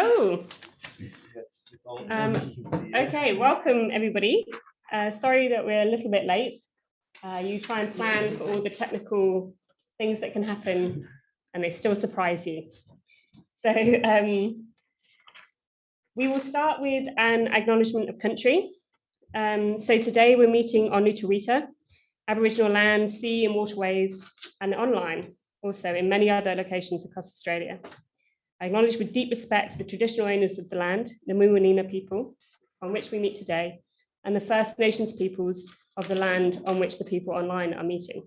Hello. Okay, welcome everybody. Sorry that we're a little bit late. You try and plan for all the technical things that can happen and they still surprise you. So we will start with an acknowledgement of country. So today we're meeting on Nutarita, Aboriginal land, sea and waterways, and online, also in many other locations across Australia. I acknowledge with deep respect the traditional owners of the land, the Muwinina people, on which we meet today, and the First Nations peoples of the land on which the people online are meeting.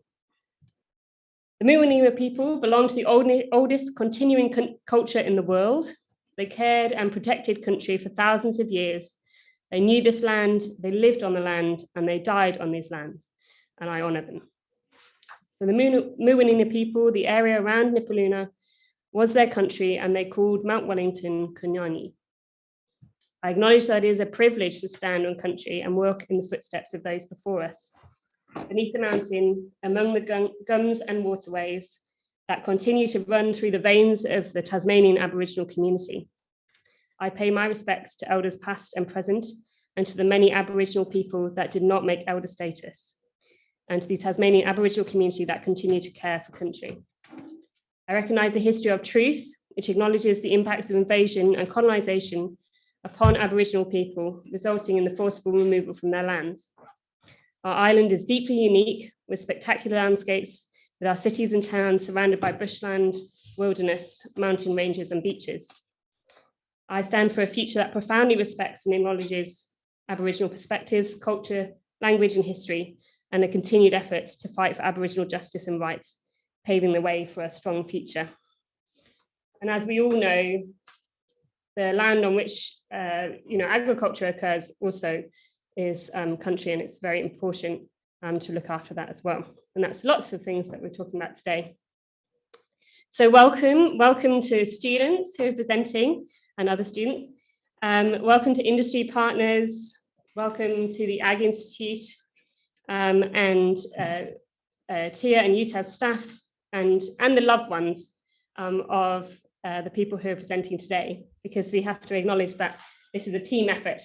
The Muwinina people belong to the oldest continuing culture in the world. They cared and protected country for thousands of years. They knew this land, they lived on the land, and they died on these lands, and I honour them. For the Muwinina people, the area around Nipaluna was their country, and they called Mount Wellington Kunyani. I acknowledge that it is a privilege to stand on country and walk in the footsteps of those before us, beneath the mountain, among the gums and waterways that continue to run through the veins of the Tasmanian Aboriginal community. I pay my respects to elders past and present, and to the many Aboriginal people that did not make elder status, and to the Tasmanian Aboriginal community that continue to care for country. I recognise a history of truth, which acknowledges the impacts of invasion and colonisation upon Aboriginal people, resulting in the forcible removal from their lands. Our island is deeply unique, with spectacular landscapes, with our cities and towns surrounded by bushland, wilderness, mountain ranges and beaches. I stand for a future that profoundly respects and acknowledges Aboriginal perspectives, culture, language and history, and a continued effort to fight for Aboriginal justice and rights, paving the way for a strong future. And as we all know, the land on which agriculture occurs also is country, and it's very important to look after that as well. And that's lots of things that we're talking about today. So welcome to students who are presenting and other students. Welcome to industry partners. Welcome to the Ag Institute and Tia and UTAS staff and the loved ones of the people who are presenting today, because we have to acknowledge that this is a team effort,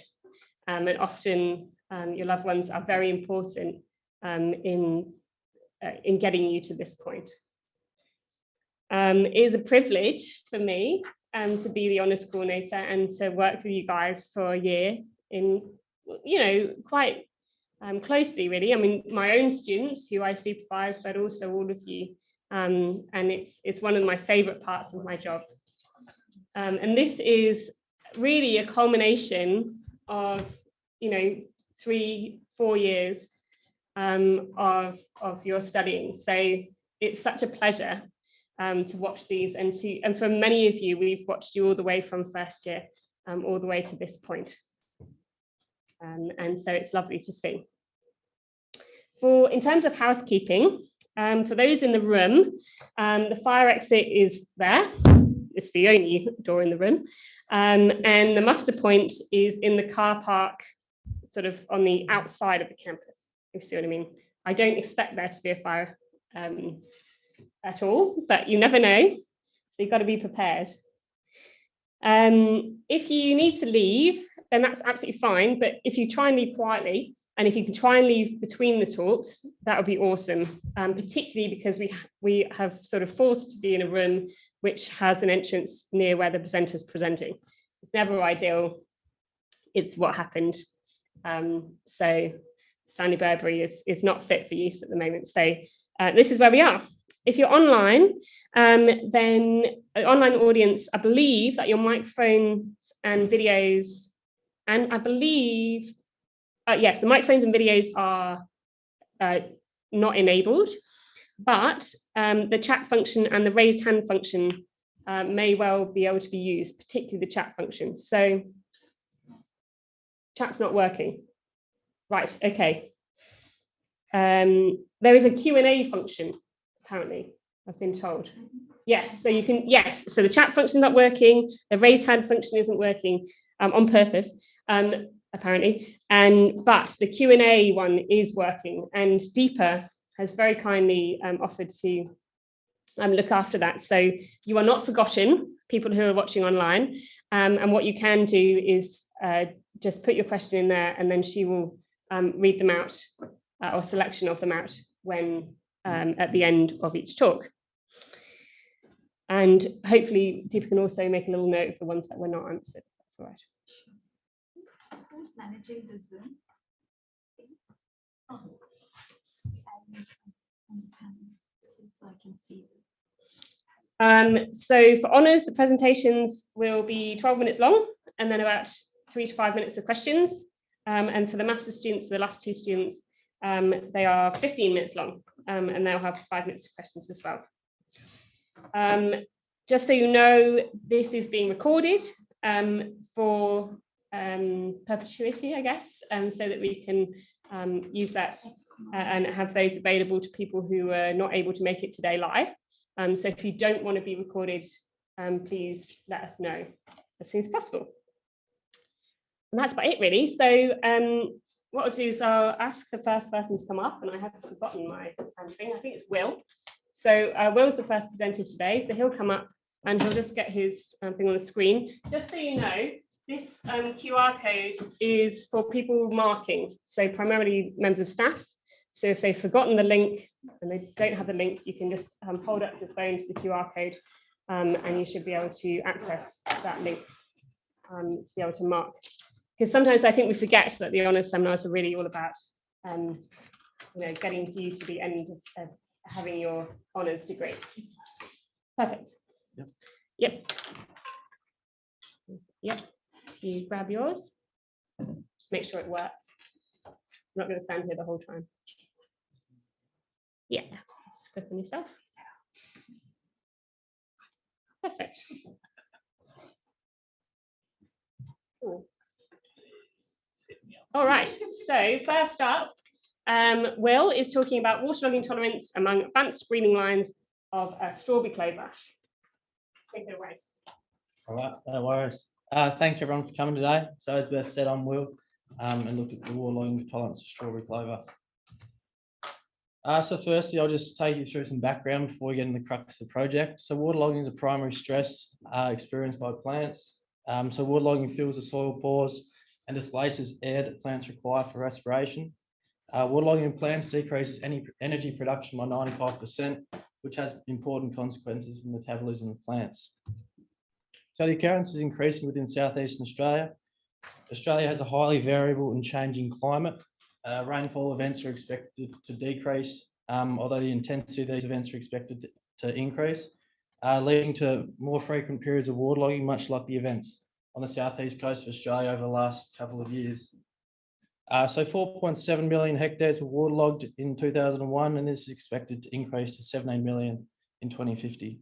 and often your loved ones are very important in getting you to this point. It is a privilege for me to be the honours coordinator and to work with you guys for a year in, quite closely, really. I mean, my own students who I supervise, but also all of you. And it's one of my favourite parts of my job. And this is really a culmination of 3-4 years of your studying. So it's such a pleasure to watch these, and for many of you, we've watched you all the way from first year all the way to this point. And so it's lovely to see. In terms of housekeeping, for those in the room, the fire exit is there. It's the only door in the room. And the muster point is in the car park, sort of on the outside of the campus, if you see what I mean. I don't expect there to be a fire at all, but you never know. So you've got to be prepared. If you need to leave, then that's absolutely fine. But if you try and leave quietly, and if you can try and leave between the talks, that would be awesome, particularly because we have sort of forced to be in a room which has an entrance near where the presenter's presenting. It's never ideal. It's what happened. So Stanley Burberry is not fit for use at the moment. So this is where we are. If you're online, then an online audience, I believe that your microphones and videos, and I believe, yes, the microphones and videos are not enabled, but the chat function and the raised hand function may well be able to be used, particularly the chat function. So chat's not working. Right, okay. There is a Q&A function, apparently, I've been told. Yes, so you can, yes, so the chat function is not working, the raised hand function isn't working on purpose, apparently, but the Q&A one is working, and Deepa has very kindly offered to look after that. So you are not forgotten, people who are watching online. And what you can do is just put your question in there, and then she will read them out, or selection of them out when at the end of each talk. And hopefully people can also make a little note of the ones that were not answered. That's all right. Who's managing the Zoom? Oh. So I can see. So for honours, the presentations will be 12 minutes long, and then about 3 to 5 minutes of questions. And for the master's students, the last 2 students, they are 15 minutes long, and they'll have 5 minutes of questions as well. Just so you know, this is being recorded for perpetuity, I guess, so that we can use that and have those available to people who are not able to make it today live. So if you don't want to be recorded, please let us know as soon as possible. And that's about it, really. So what I'll do is I'll ask the first person to come up, and I have forgotten my thing. I think it's Will. So Will's the first presenter today, so he'll come up and he'll just get his thing on the screen. Just so you know, this QR code is for people marking, so primarily members of staff. So if they've forgotten the link and they don't have the link, you can just hold up your phone to the QR code, and you should be able to access that link to be able to mark. Because sometimes I think we forget that the honours seminars are really all about getting you to the end of having your honours degree. Perfect. Yep. You grab yours. Just make sure it works. I'm not going to stand here the whole time. Yeah, just click on yourself. Perfect. Cool. All right, so first up, Will is talking about waterlogging tolerance among advanced breeding lines of strawberry clover. Take it away. All right, no worries. Thanks everyone for coming today. So as Beth said, I'm Will, and looked at the waterlogging tolerance of strawberry clover. So firstly, I'll just take you through some background before we get into the crux of the project. So waterlogging is a primary stress experienced by plants. So waterlogging fills the soil pores and displaces air that plants require for respiration. Waterlogging in plants decreases energy production by 95%, which has important consequences for metabolism of plants. So the occurrence is increasing within southeastern Australia. Australia has a highly variable and changing climate. Rainfall events are expected to decrease, although the intensity of these events are expected to increase, leading to more frequent periods of waterlogging, much like the events on the southeast coast of Australia over the last couple of years. So 4.7 million hectares were waterlogged in 2001, and this is expected to increase to 17 million in 2050.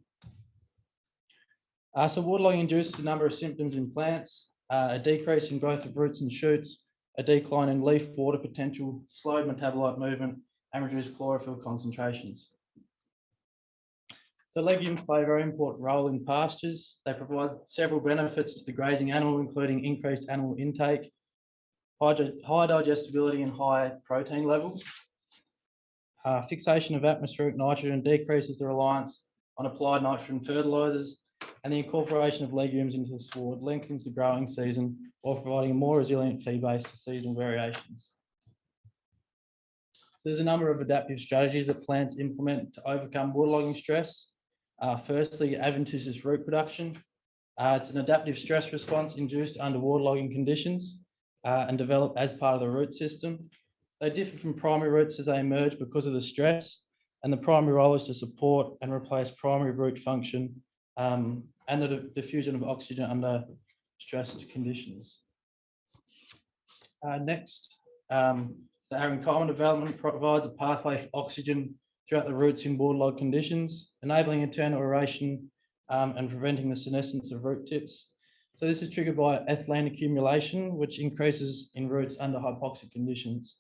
So waterlogging induces a number of symptoms in plants: a decrease in growth of roots and shoots, a decline in leaf water potential, slowed metabolite movement, and reduced chlorophyll concentrations. So legumes play a very important role in pastures. They provide several benefits to the grazing animal, including increased animal intake, high digestibility and high protein levels. Fixation of atmospheric nitrogen decreases the reliance on applied nitrogen fertilisers, and the incorporation of legumes into the sward lengthens the growing season while providing a more resilient feed base to seasonal variations. So there's a number of adaptive strategies that plants implement to overcome waterlogging stress. Firstly, adventitious root production. It's an adaptive stress response induced under waterlogging conditions and developed as part of the root system. They differ from primary roots as they emerge because of the stress, and the primary role is to support and replace primary root function and the diffusion of oxygen under stressed conditions. Next, the parenchyma development provides a pathway for oxygen throughout the roots in waterlogged conditions, enabling internal aeration and preventing the senescence of root tips. So this is triggered by ethylene accumulation, which increases in roots under hypoxic conditions.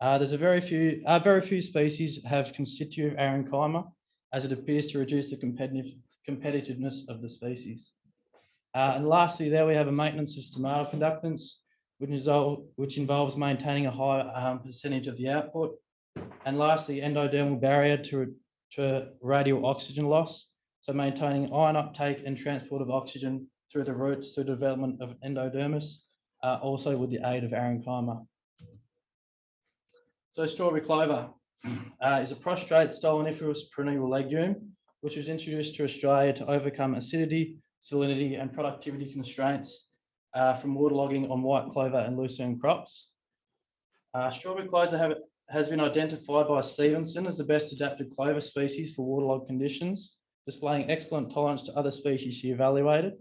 There's very few species have constitutive parenchyma, as it appears to reduce the competitiveness of the species. And lastly, there we have a maintenance of stomatoconductance, which involves maintaining a high percentage of the output. And lastly, endodermal barrier to radial oxygen loss, so maintaining ion uptake and transport of oxygen through the roots through development of endodermis, also with the aid of Arenchyma. So strawberry clover is a prostrate stoloniferous perennial legume, which was introduced to Australia to overcome acidity, salinity, and productivity constraints from waterlogging on white clover and lucerne crops. Strawberry clover has been identified by Stevenson as the best adapted clover species for waterlogged conditions, displaying excellent tolerance to other species she evaluated.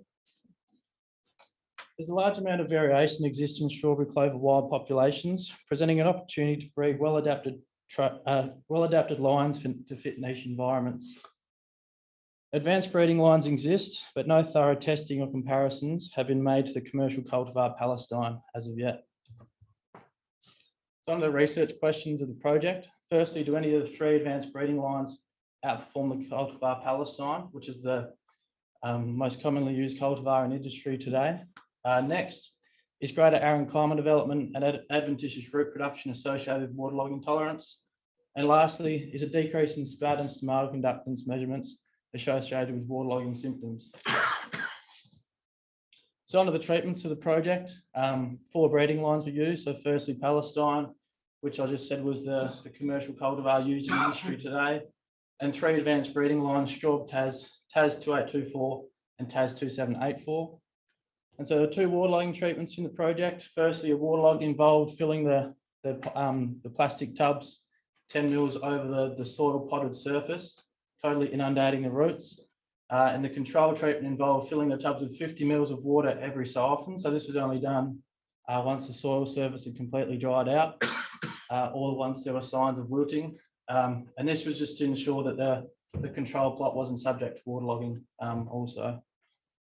There's a large amount of variation exists in strawberry clover wild populations, presenting an opportunity to breed well-adapted lines to fit niche environments. Advanced breeding lines exist, but no thorough testing or comparisons have been made to the commercial cultivar Palestine as of yet. Some of the research questions of the project. Firstly, do any of the 3 advanced breeding lines outperform the cultivar Palestine, which is the most commonly used cultivar in industry today? Next, is greater Arenchyma development and adventitious root production associated with waterlogging tolerance? And lastly, is a decrease in spat and stomatal conductance measurements associated with waterlogging symptoms? So onto the treatments of the project. 4 breeding lines were used. So firstly, Palestine, which I just said was the commercial cultivar used in industry today, and 3 advanced breeding lines, Straub Tas 2824 and Tas 2784. And so there are 2 waterlogging treatments in the project. Firstly, a waterlog involved filling the plastic tubs 10 mils over the soil potted surface, totally inundating the roots. And the control treatment involved filling the tubs with 50 mils of water every so often. So this was only done once the soil surface had completely dried out, or once there were signs of wilting. And this was just to ensure that the control plot wasn't subject to waterlogging also.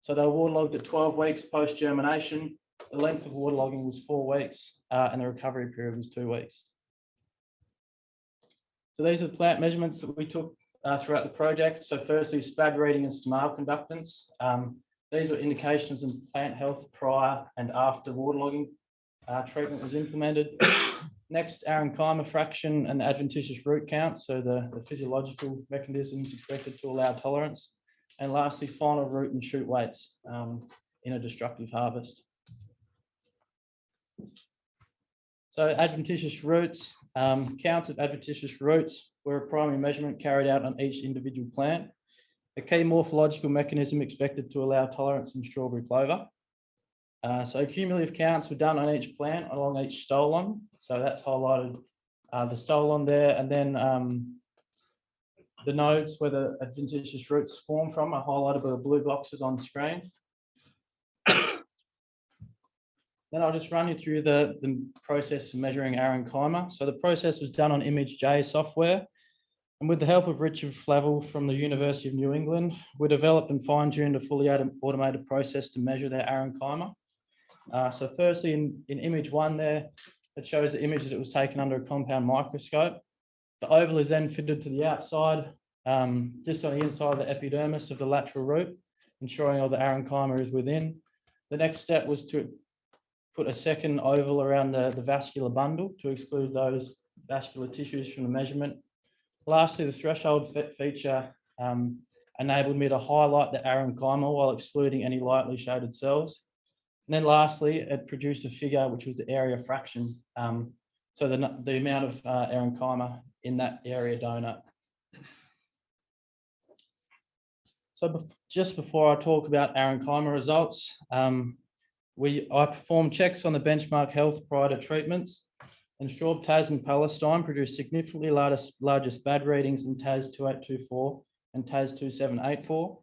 So they were waterlogged at 12 weeks post-germination. The length of waterlogging was 4 weeks, and the recovery period was 2 weeks. So these are the plant measurements that we took throughout the project. So firstly, spad reading and stomatal conductance. These were indications of plant health prior and after waterlogging treatment was implemented. Next, Arenchyma fraction and adventitious root count, so the physiological mechanisms expected to allow tolerance. And lastly, final root and shoot weights in a destructive harvest. So adventitious roots, counts of adventitious roots were a primary measurement carried out on each individual plant. A key morphological mechanism expected to allow tolerance in strawberry clover. So cumulative counts were done on each plant along each stolon. So that's highlighted the stolon there, and then the nodes where the adventitious roots form from are highlighted by the blue boxes on screen. Then I'll just run you through the process for measuring Arenchyma. So the process was done on ImageJ software. And with the help of Richard Flavel from the University of New England, we developed and fine-tuned a fully automated process to measure their Arenchyma. So firstly, in image 1 there, it shows the images that was taken under a compound microscope. The oval is then fitted to the outside, just on the inside of the epidermis of the lateral root, ensuring all the Arenchyma is within. The next step was to put a second oval around the vascular bundle to exclude those vascular tissues from the measurement. Lastly, the threshold feature enabled me to highlight the Arenchyma while excluding any lightly shaded cells. And then lastly, it produced a figure which was the area fraction. So the amount of Arenchyma in that area donut. So just before I talk about Arenchyma results, I performed checks on the benchmark health prior to treatments, and Straub, Tas and Palestine produced significantly larger spad readings than Tas 2824 and Tas 2784,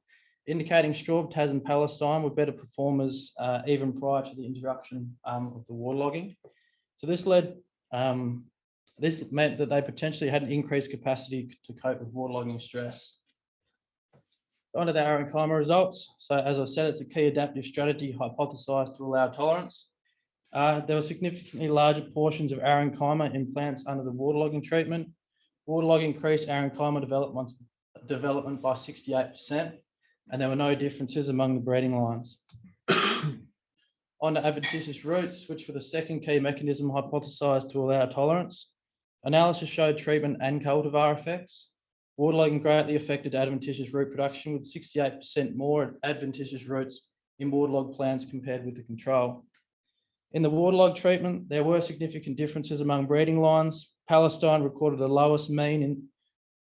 indicating Straub, Tas and Palestine were better performers even prior to the introduction of the waterlogging. So this meant that they potentially had an increased capacity to cope with waterlogging stress. On to the Arenchyma results. So as I said, it's a key adaptive strategy hypothesized to allow tolerance. There were significantly larger portions of Arenchyma in plants under the waterlogging treatment. Waterlogging increased Arenchyma development by 68%, and there were no differences among the breeding lines. On to adventitious roots, which were the second key mechanism hypothesized to allow tolerance. Analysis showed treatment and cultivar effects. Waterlogging greatly affected adventitious root production, with 68% more adventitious roots in waterlogged plants compared with the control. In the waterlog treatment, there were significant differences among breeding lines. Palestine recorded the lowest mean,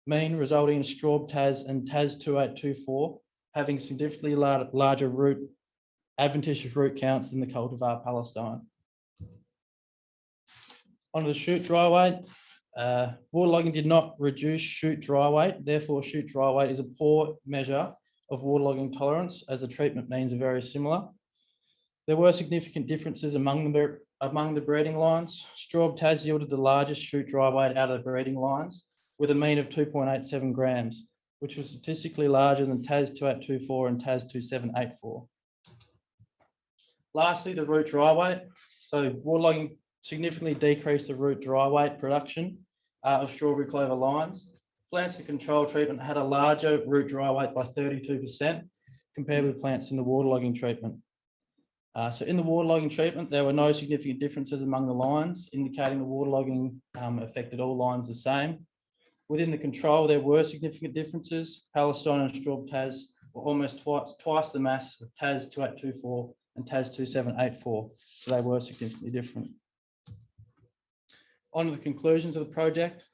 resulting in Straub Tas and Tas 2824 having significantly larger adventitious root counts than the cultivar Palestine. On the shoot dry weight, waterlogging did not reduce shoot dry weight. Therefore, shoot dry weight is a poor measure of waterlogging tolerance, as the treatment means are very similar. There were significant differences among the breeding lines. Straub Tas yielded the largest shoot dry weight out of the breeding lines, with a mean of 2.87 grams, which was statistically larger than Tas 2824 and Tas 2784. Lastly, the root dry weight. So waterlogging significantly decreased the root dry weight production of strawberry clover lines. Plants for control treatment had a larger root dry weight by 32% compared with plants in the waterlogging treatment. So in the waterlogging treatment, there were no significant differences among the lines, indicating the waterlogging affected all lines the same. Within the control, there were significant differences. Palestine and Straub Tas were almost twice the mass of Tas 2824 and Tas 2784, so they were significantly different. On to the conclusions of the project.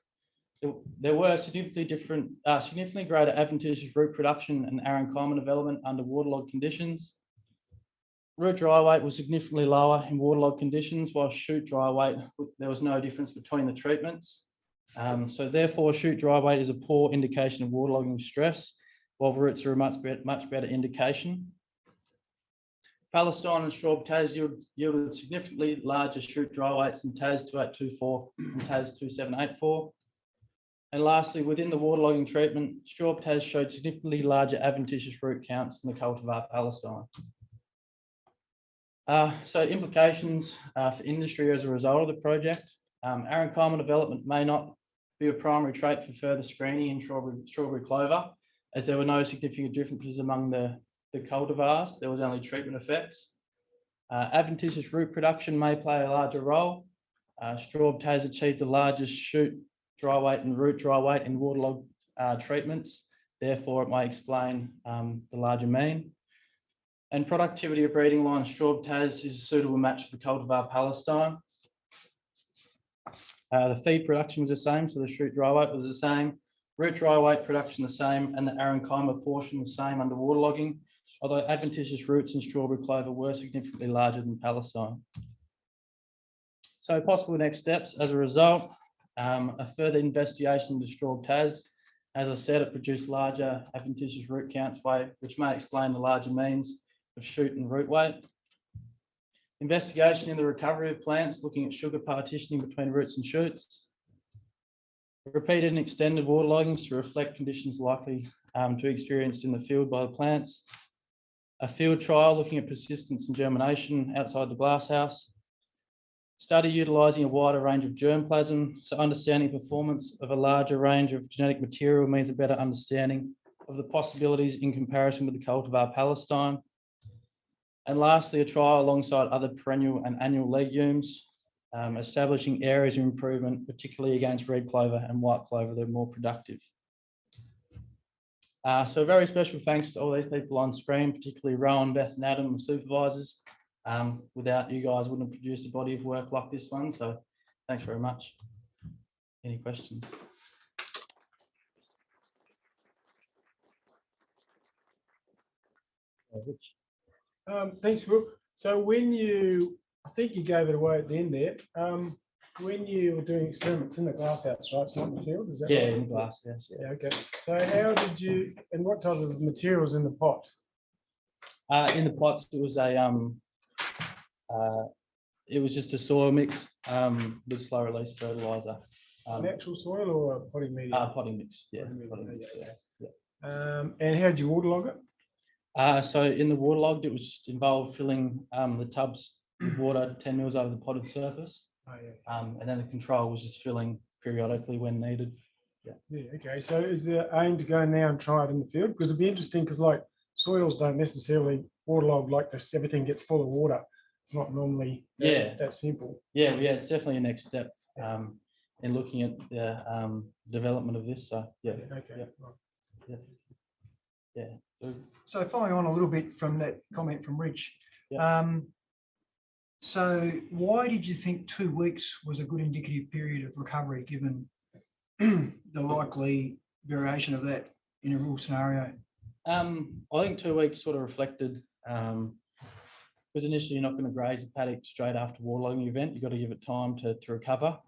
There were significantly greater adventitious root production and arenchyma development under waterlogged conditions. Root dry weight was significantly lower in waterlogged conditions, while shoot dry weight, there was no difference between the treatments. So therefore, shoot dry weight is a poor indication of waterlogging stress, while roots are a much better indication. Palestine and Straub Tas yielded significantly larger shoot dry weights than Tas 2824 and Tas 2784. And lastly, within the waterlogging treatment, Straub Tas showed significantly larger adventitious root counts than the cultivar Palestine. So implications for industry as a result of the project. Arenchyma development may not be a primary trait for further screening in strawberry clover, as there were no significant differences among the cultivars. There was only treatment effects. Adventitious root production may play a larger role. Straub Tas achieved the largest shoot dry weight and root dry weight in waterlogged treatments. Therefore, it may explain the larger mean. And productivity of breeding line Straub Tas is a suitable match for the cultivar Palestine. The feed production was the same, so the shoot dry weight was the same. Root dry weight production the same, and the arenchyma portion the same under waterlogging, although adventitious roots in strawberry clover were significantly larger than Palestine. So possible next steps as a result, a further investigation into Straub Tas. As I said, it produced larger adventitious root counts, which may explain the larger means of shoot and root weight. Investigation in the recovery of plants, looking at sugar partitioning between roots and shoots. Repeated and extended waterloggings to reflect conditions likely to be experienced in the field by the plants. A field trial looking at persistence and germination outside the glasshouse. Study utilising a wider range of germplasm, so understanding performance of a larger range of genetic material means a better understanding of the possibilities in comparison with the cultivar Palestine. And lastly, a trial alongside other perennial and annual legumes, establishing areas of improvement, particularly against red clover and white clover that are more productive. So a very special thanks to all these people on screen, particularly Rowan, Beth and Adam, the supervisors. Without you guys, wouldn't have produced a body of work like this one. So thanks very much. Any questions? Thanks, Will. So when I think you gave it away at the end there, when you were doing experiments in the glasshouse, right? It's not in the field, is that Yeah, right? in the glass, yes. Yeah, okay. So how did you, and what type of materials in the pot? In the pots, it was just a soil mix with slow release fertilizer. Natural soil or a potting medium? Potting mix, yeah. Potting medium, Yeah. And how did you waterlog it? So in the waterlogged, it was just involved filling the tubs with water 10 mils over the potted surface. Oh, yeah. And then the control was just filling periodically when needed. Yeah, okay. So is the aim to go in there and try it in the field? Because it'd be interesting because like soils don't necessarily waterlog like this, everything gets full of water. It's not normally that simple. Yeah, it's definitely a next step looking at the development of this. So yeah, Okay. So following on a little bit from that comment from Rich, Yeah. so why did you think 2 weeks was a good indicative period of recovery, given the likely variation of that in a real scenario? I think 2 weeks sort of reflected, because initially you're not going to graze a paddock straight after waterlogging event. You've got to give it time to recover.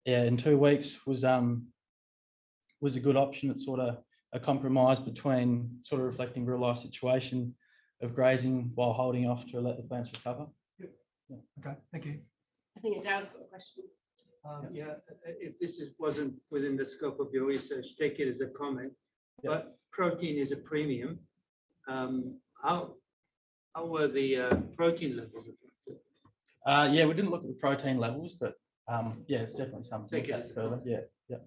Yeah, and 2 weeks was a good option. It's sort of a compromise between sort of reflecting real life situation of grazing while holding off to let the plants recover. Okay, thank you. I think Adele's got a question. Yeah, if this wasn't within the scope of your research, take it as a comment. Yeah. But protein is a premium. How were the protein levels affected? Yeah, we didn't look at the protein levels, but yeah, it's definitely something to Take it look as at a further. Yeah, yeah.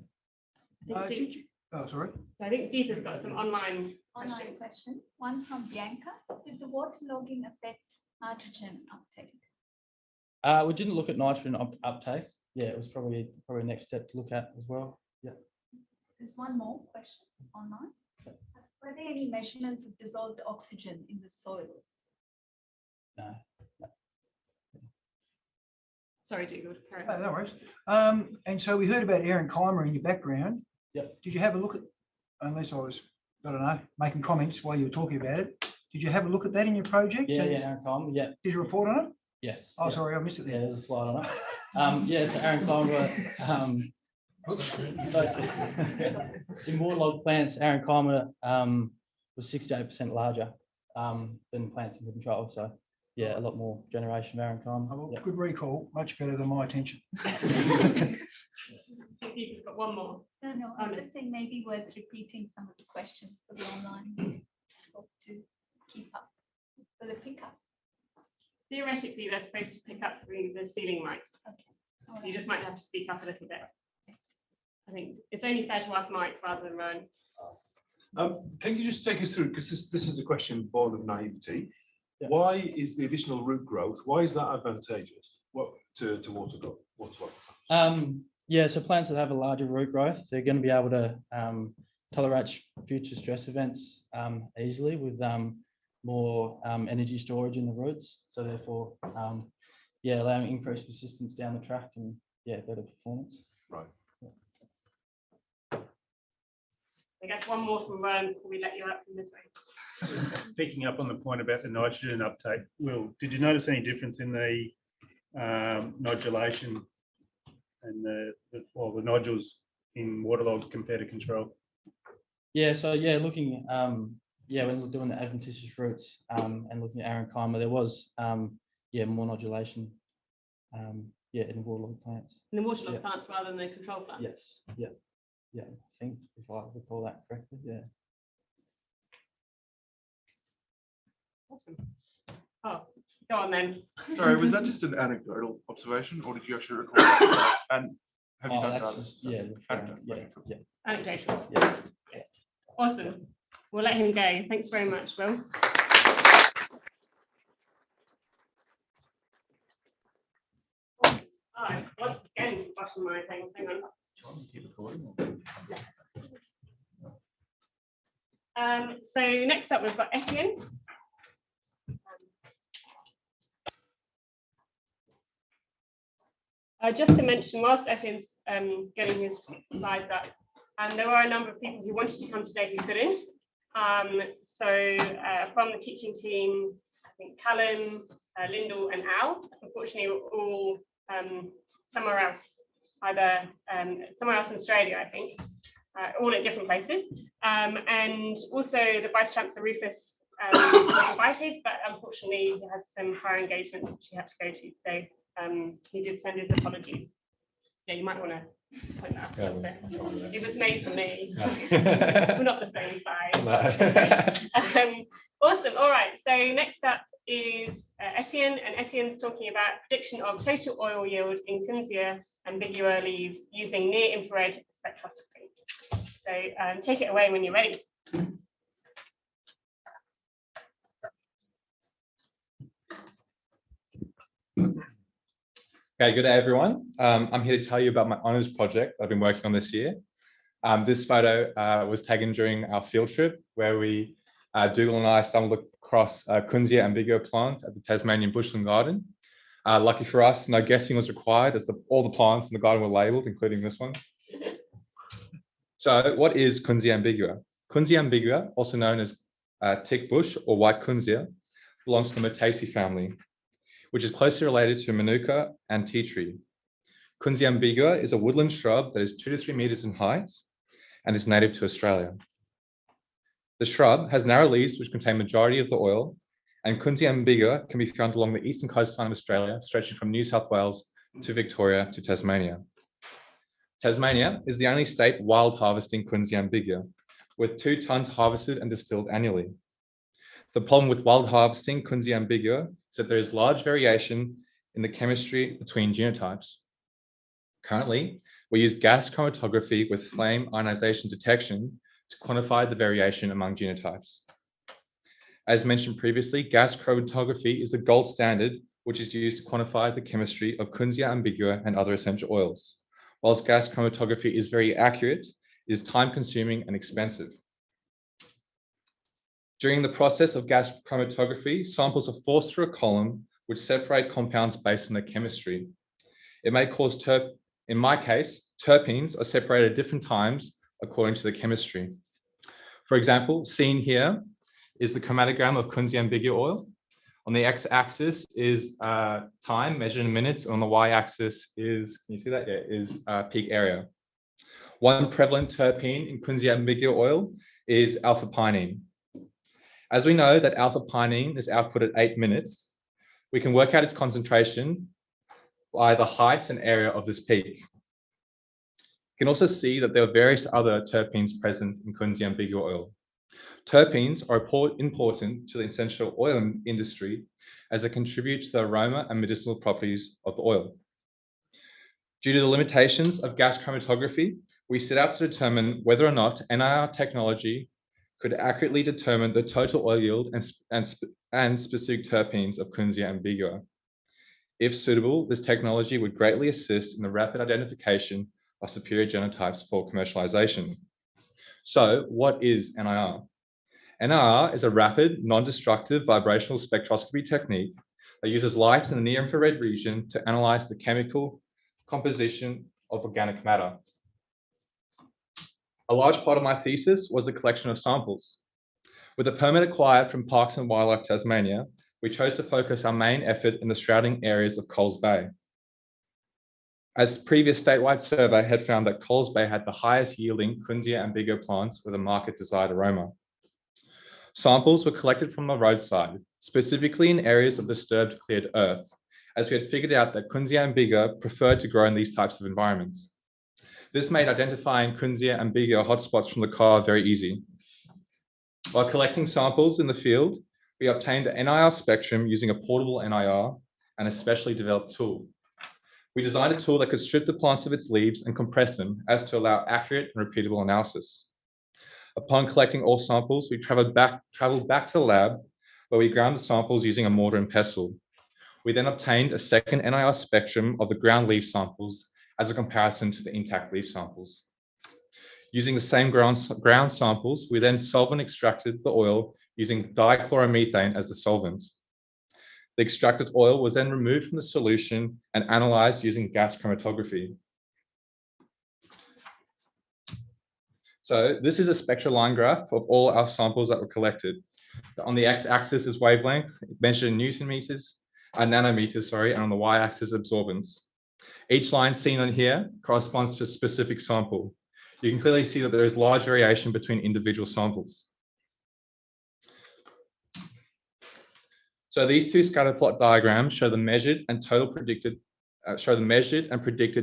I think Deep, Oh, sorry. so I think Deep has got some online Online questions. question, one from Bianca. Did the waterlogging affect nitrogen uptake? We didn't look at nitrogen uptake. Yeah, it was probably next step to look at as well. Yeah. There's one more question online. Were there any measurements of dissolved oxygen in the soils? No. Sorry, Dougal. carry on. No worries. And so we heard about arenchyma in your background. Yep. Did you have a look at, unless I was, I don't know, making comments while you were talking about it, did you have a look at that in your project? Yeah, And yeah, arenchyma. Yeah. Did you report on it? Yes. Oh, yeah. sorry, I missed it Yeah, there. there's a slide on it. Yeah, so arenchyma. In waterlogged plants, arenchyma was 68% larger than plants in control. So yeah, a lot more generation of arenchyma. Oh, well, Yeah. good recall, much better than my attention. Deep has got one more. No, I'm just saying maybe worth repeating some of the questions for the online people to keep up for the pickup. Theoretically, they're supposed to pick up through the ceiling mics. Okay. All You right. just might have to speak up a little bit. I think it's only fair to ask Mike rather than Rowan. Can you just take us through, because this is a question born of naivety. Yeah. Why is the additional root growth, why is that advantageous? What to waterlogging? Yeah, so plants that have a larger root growth, they're going to be able to tolerate future stress events easily with more energy storage in the roots. So therefore, yeah, allowing increased persistence down the track and yeah, better performance. Right. I guess one more from Rowan before we let you out from this way. Just picking up on the point about the nitrogen uptake, Will, did you notice any difference in the nodulation and the nodules in waterlogged compared to control? Yeah, so yeah, looking yeah, when doing the adventitious roots and looking at arenchyma, there was yeah, more nodulation yeah, in waterlogged plants. In the waterlogged Yeah. plants rather than the control plants. Yes, yeah, yeah, I think if I recall that correctly, yeah. Awesome. Oh, go on then. Sorry, was that just an anecdotal observation, or did you actually record that? And have you Oh, done that's data? just, yeah, Anecdote, yeah, okay, cool. yeah, Anecdotal. yes. Awesome. We'll let him go. Thanks very much, Will. Oh, once again, forgotten my thing. Hang on. So next up, we've got Etienne. Just to mention, whilst Etienne's getting his slides up, there were a number of people who wanted to come today who couldn't. So from the teaching team, I think Callum, Lyndall and Al, unfortunately were all somewhere else, either somewhere else in Australia, I think, all at different places. And also the Vice Chancellor Rufus was invited, but unfortunately he had some higher engagements which he had to go to. So he did send his apologies. Yeah, you might want to point that out a little bit. It was made for me. We're not the same size. Awesome. All right. So next up is Etienne, and Etienne's talking about prediction of total oil yield in Kunzea ambigua leaves using near-infrared spectroscopy. So take it away when you're ready. Okay, good day, everyone. I'm here to tell you about my honours project I've been working on this year. This photo was taken during our field trip where Dougal and I stumbled across Kunzea ambigua plant at the Tasmanian Bushland Garden. Lucky for us, no guessing was required as all the plants in the garden were labelled, including this one. So what is Kunzea ambigua? Kunzea ambigua, also known as tick bush or white Kunzea, belongs to the Myrtaceae family, which is closely related to Manuka and tea tree. Kunzea ambigua is a woodland shrub that is 2 to 3 meters in height and is native to Australia. The shrub has narrow leaves which contain majority of the oil, and Kunzea ambigua can be found along the eastern coastline of Australia, stretching from New South Wales to Victoria to Tasmania. Tasmania is the only state wild harvesting Kunzea ambigua, with 2 tons harvested and distilled annually. The problem with wild harvesting Kunzea ambigua is that there is large variation in the chemistry between genotypes. Currently, we use gas chromatography with flame ionization detection to quantify the variation among genotypes. As mentioned previously, gas chromatography is the gold standard, which is used to quantify the chemistry of Kunzea ambigua and other essential oils. Whilst gas chromatography is very accurate, it is time-consuming and expensive. During the process of gas chromatography, samples are forced through a column which separate compounds based on their chemistry. It may cause in my case, terpenes are separated at different times according to the chemistry. For example, seen here is the chromatogram of Kunzea ambigua oil. On the x-axis is time measured in minutes. On the y-axis is, can you see that? Yeah, is peak area. One prevalent terpene in Kunzea ambigua oil is alpha-pinene. As we know that alpha-pinene is output at 8 minutes, we can work out its concentration by the height and area of this peak. You can also see that there are various other terpenes present in Kunzea ambigua oil. Terpenes are important to the essential oil industry as they contribute to the aroma and medicinal properties of the oil. Due to the limitations of gas chromatography, we set out to determine whether or not NIR technology could accurately determine the total oil yield and specific terpenes of Kunzea ambigua. If suitable, this technology would greatly assist in the rapid identification of superior genotypes for commercialization. So what is NIR? NIR is a rapid, non-destructive vibrational spectroscopy technique that uses light in the near-infrared region to analyze the chemical composition of organic matter. A large part of my thesis was the collection of samples. With a permit acquired from Parks and Wildlife Tasmania, we chose to focus our main effort in the surrounding areas of Coles Bay. As previous statewide survey had found that Coles Bay had the highest yielding Kunzea ambigua plants with a market desired aroma. Samples were collected from the roadside, specifically in areas of disturbed cleared earth, as we had figured out that Kunzea ambigua preferred to grow in these types of environments. This made identifying Kunzea ambigua hotspots from the car very easy. While collecting samples in the field, we obtained the NIR spectrum using a portable NIR and a specially developed tool. We designed a tool that could strip the plants of its leaves and compress them as to allow accurate and repeatable analysis. Upon collecting all samples, we traveled back to the lab where we ground the samples using a mortar and pestle. We then obtained a second NIR spectrum of the ground leaf samples as a comparison to the intact leaf samples. Using the same ground samples, we then solvent extracted the oil using dichloromethane as the solvent. The extracted oil was then removed from the solution and analyzed using gas chromatography. So this is a spectral line graph of all our samples that were collected. On the x-axis is wavelength, measured in nanometers, and on the y-axis absorbance. Each line seen on here corresponds to a specific sample. You can clearly see that there is large variation between individual samples. So these two scatter plot diagrams show the measured and predicted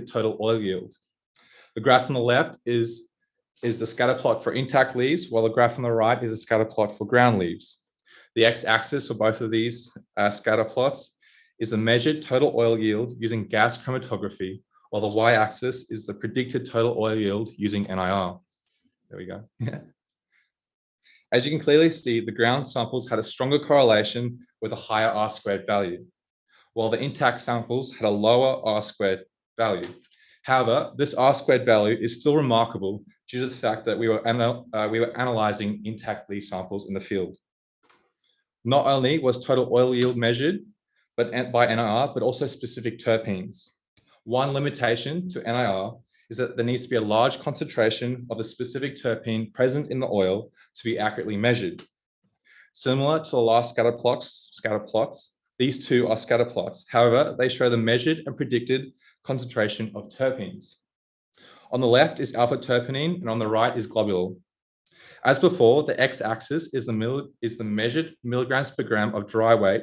total oil yield. The graph on the left is the scatter plot for intact leaves, while the graph on the right is a scatter plot for ground leaves. The x-axis for both of these scatter plots is the measured total oil yield using gas chromatography, while the y-axis is the predicted total oil yield using NIR. There we go. As you can clearly see, the ground samples had a stronger correlation with a higher R-squared value, while the intact samples had a lower R-squared value. However, this R-squared value is still remarkable due to the fact that we were analyzing intact leaf samples in the field. Not only was total oil yield measured by NIR, but also specific terpenes. One limitation to NIR is that there needs to be a large concentration of a specific terpene present in the oil to be accurately measured. Similar to the last scatter plots, these two are scatter plots. However, they show the measured and predicted concentration of terpenes. On the left is alpha terpenine, and on the right is globulol. As before, the x-axis is the measured milligrams per gram of dry weight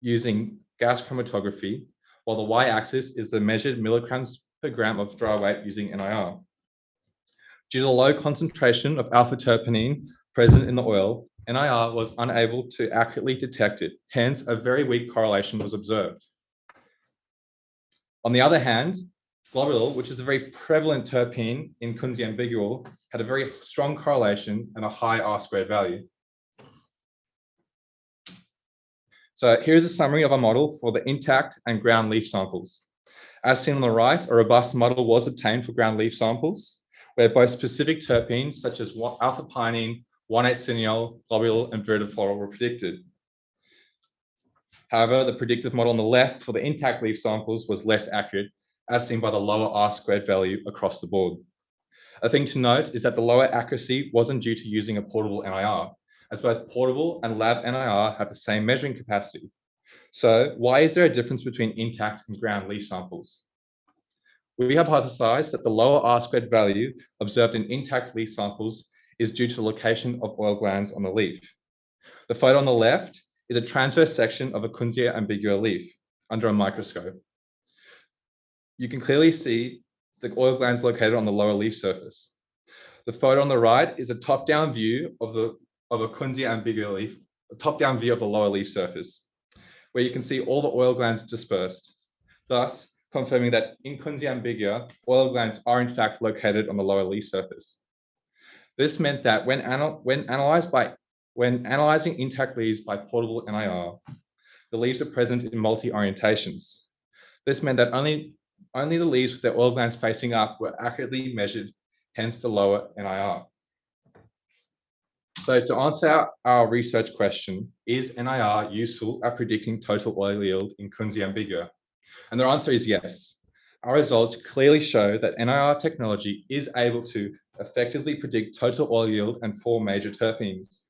using gas chromatography, while the y-axis is the measured milligrams per gram of dry weight using NIR. Due to the low concentration of alpha terpenine present in the oil, NIR was unable to accurately detect it. Hence, a very weak correlation was observed. On the other hand, globulol, which is a very prevalent terpene in Kunzea ambigua, had a very strong correlation and a high R-squared value. So here's a summary of our model for the intact and ground leaf samples. As seen on the right, a robust model was obtained for ground leaf samples, where both specific terpenes such as alpha-pinene, 1,8-cineol, globulol, and viridiferol were predicted. However, the predictive model on the left for the intact leaf samples was less accurate, as seen by the lower R-squared value across the board. A thing to note is that the lower accuracy wasn't due to using a portable NIR, as both portable and lab NIR have the same measuring capacity. So why is there a difference between intact and ground leaf samples? We hypothesized that the lower R-squared value observed in intact leaf samples is due to the location of oil glands on the leaf. The photo on the left is a transverse section of a Kunzea ambigua leaf under a microscope. You can clearly see the oil glands located on the lower leaf surface. The photo on the right is a top-down view of a Kunzea ambigua leaf, a top-down view of the lower leaf surface, where you can see all the oil glands dispersed, thus confirming that in Kunzea ambigua, oil glands are in fact located on the lower leaf surface. This meant that when analyzing intact leaves by portable NIR, the leaves are present in multi-orientations. This meant that only the leaves with their oil glands facing up were accurately measured, hence the lower NIR. So to answer our research question, is NIR useful at predicting total oil yield in Kunzea ambigua? And the answer is yes. Our results clearly show that NIR technology is able to effectively predict total oil yield and 4 major terpenes.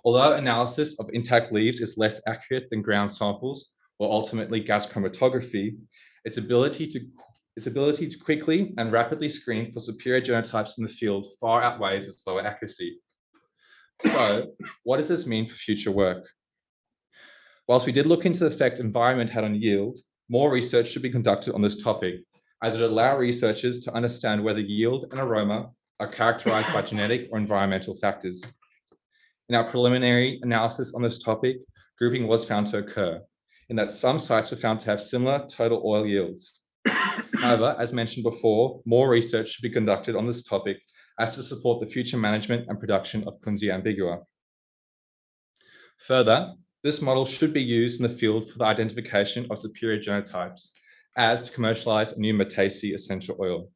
Although analysis of intact leaves is less accurate than ground samples, or ultimately gas chromatography, its ability to quickly and rapidly screen for superior genotypes in the field far outweighs its lower accuracy. So, what does this mean for future work? Whilst we did look into the effect environment had on yield, more research should be conducted on this topic, as it allows researchers to understand whether yield and aroma are characterized by genetic or environmental factors. In our preliminary analysis on this topic, grouping was found to occur, in that some sites were found to have similar total oil yields. However, as mentioned before, more research should be conducted on this topic as to support the future management and production of Kunzea ambigua. Further, this model should be used in the field for the identification of superior genotypes, as to commercialize a new Metaceae essential oil.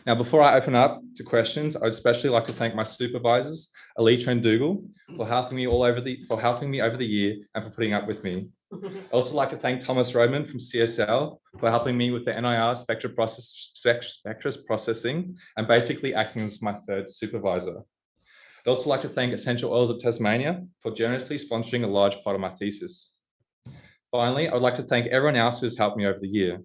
Now, before I open up to questions, I would especially like to thank my supervisors, Alitra and Dougal, for helping me over the year and for putting up with me. I'd also like to thank Thomas Roman from CSL for helping me with the NIR spectra processing and basically acting as my third supervisor. I'd also like to thank Essential Oils of Tasmania for generously sponsoring a large part of my thesis. Finally, I would like to thank everyone else who has helped me over the year.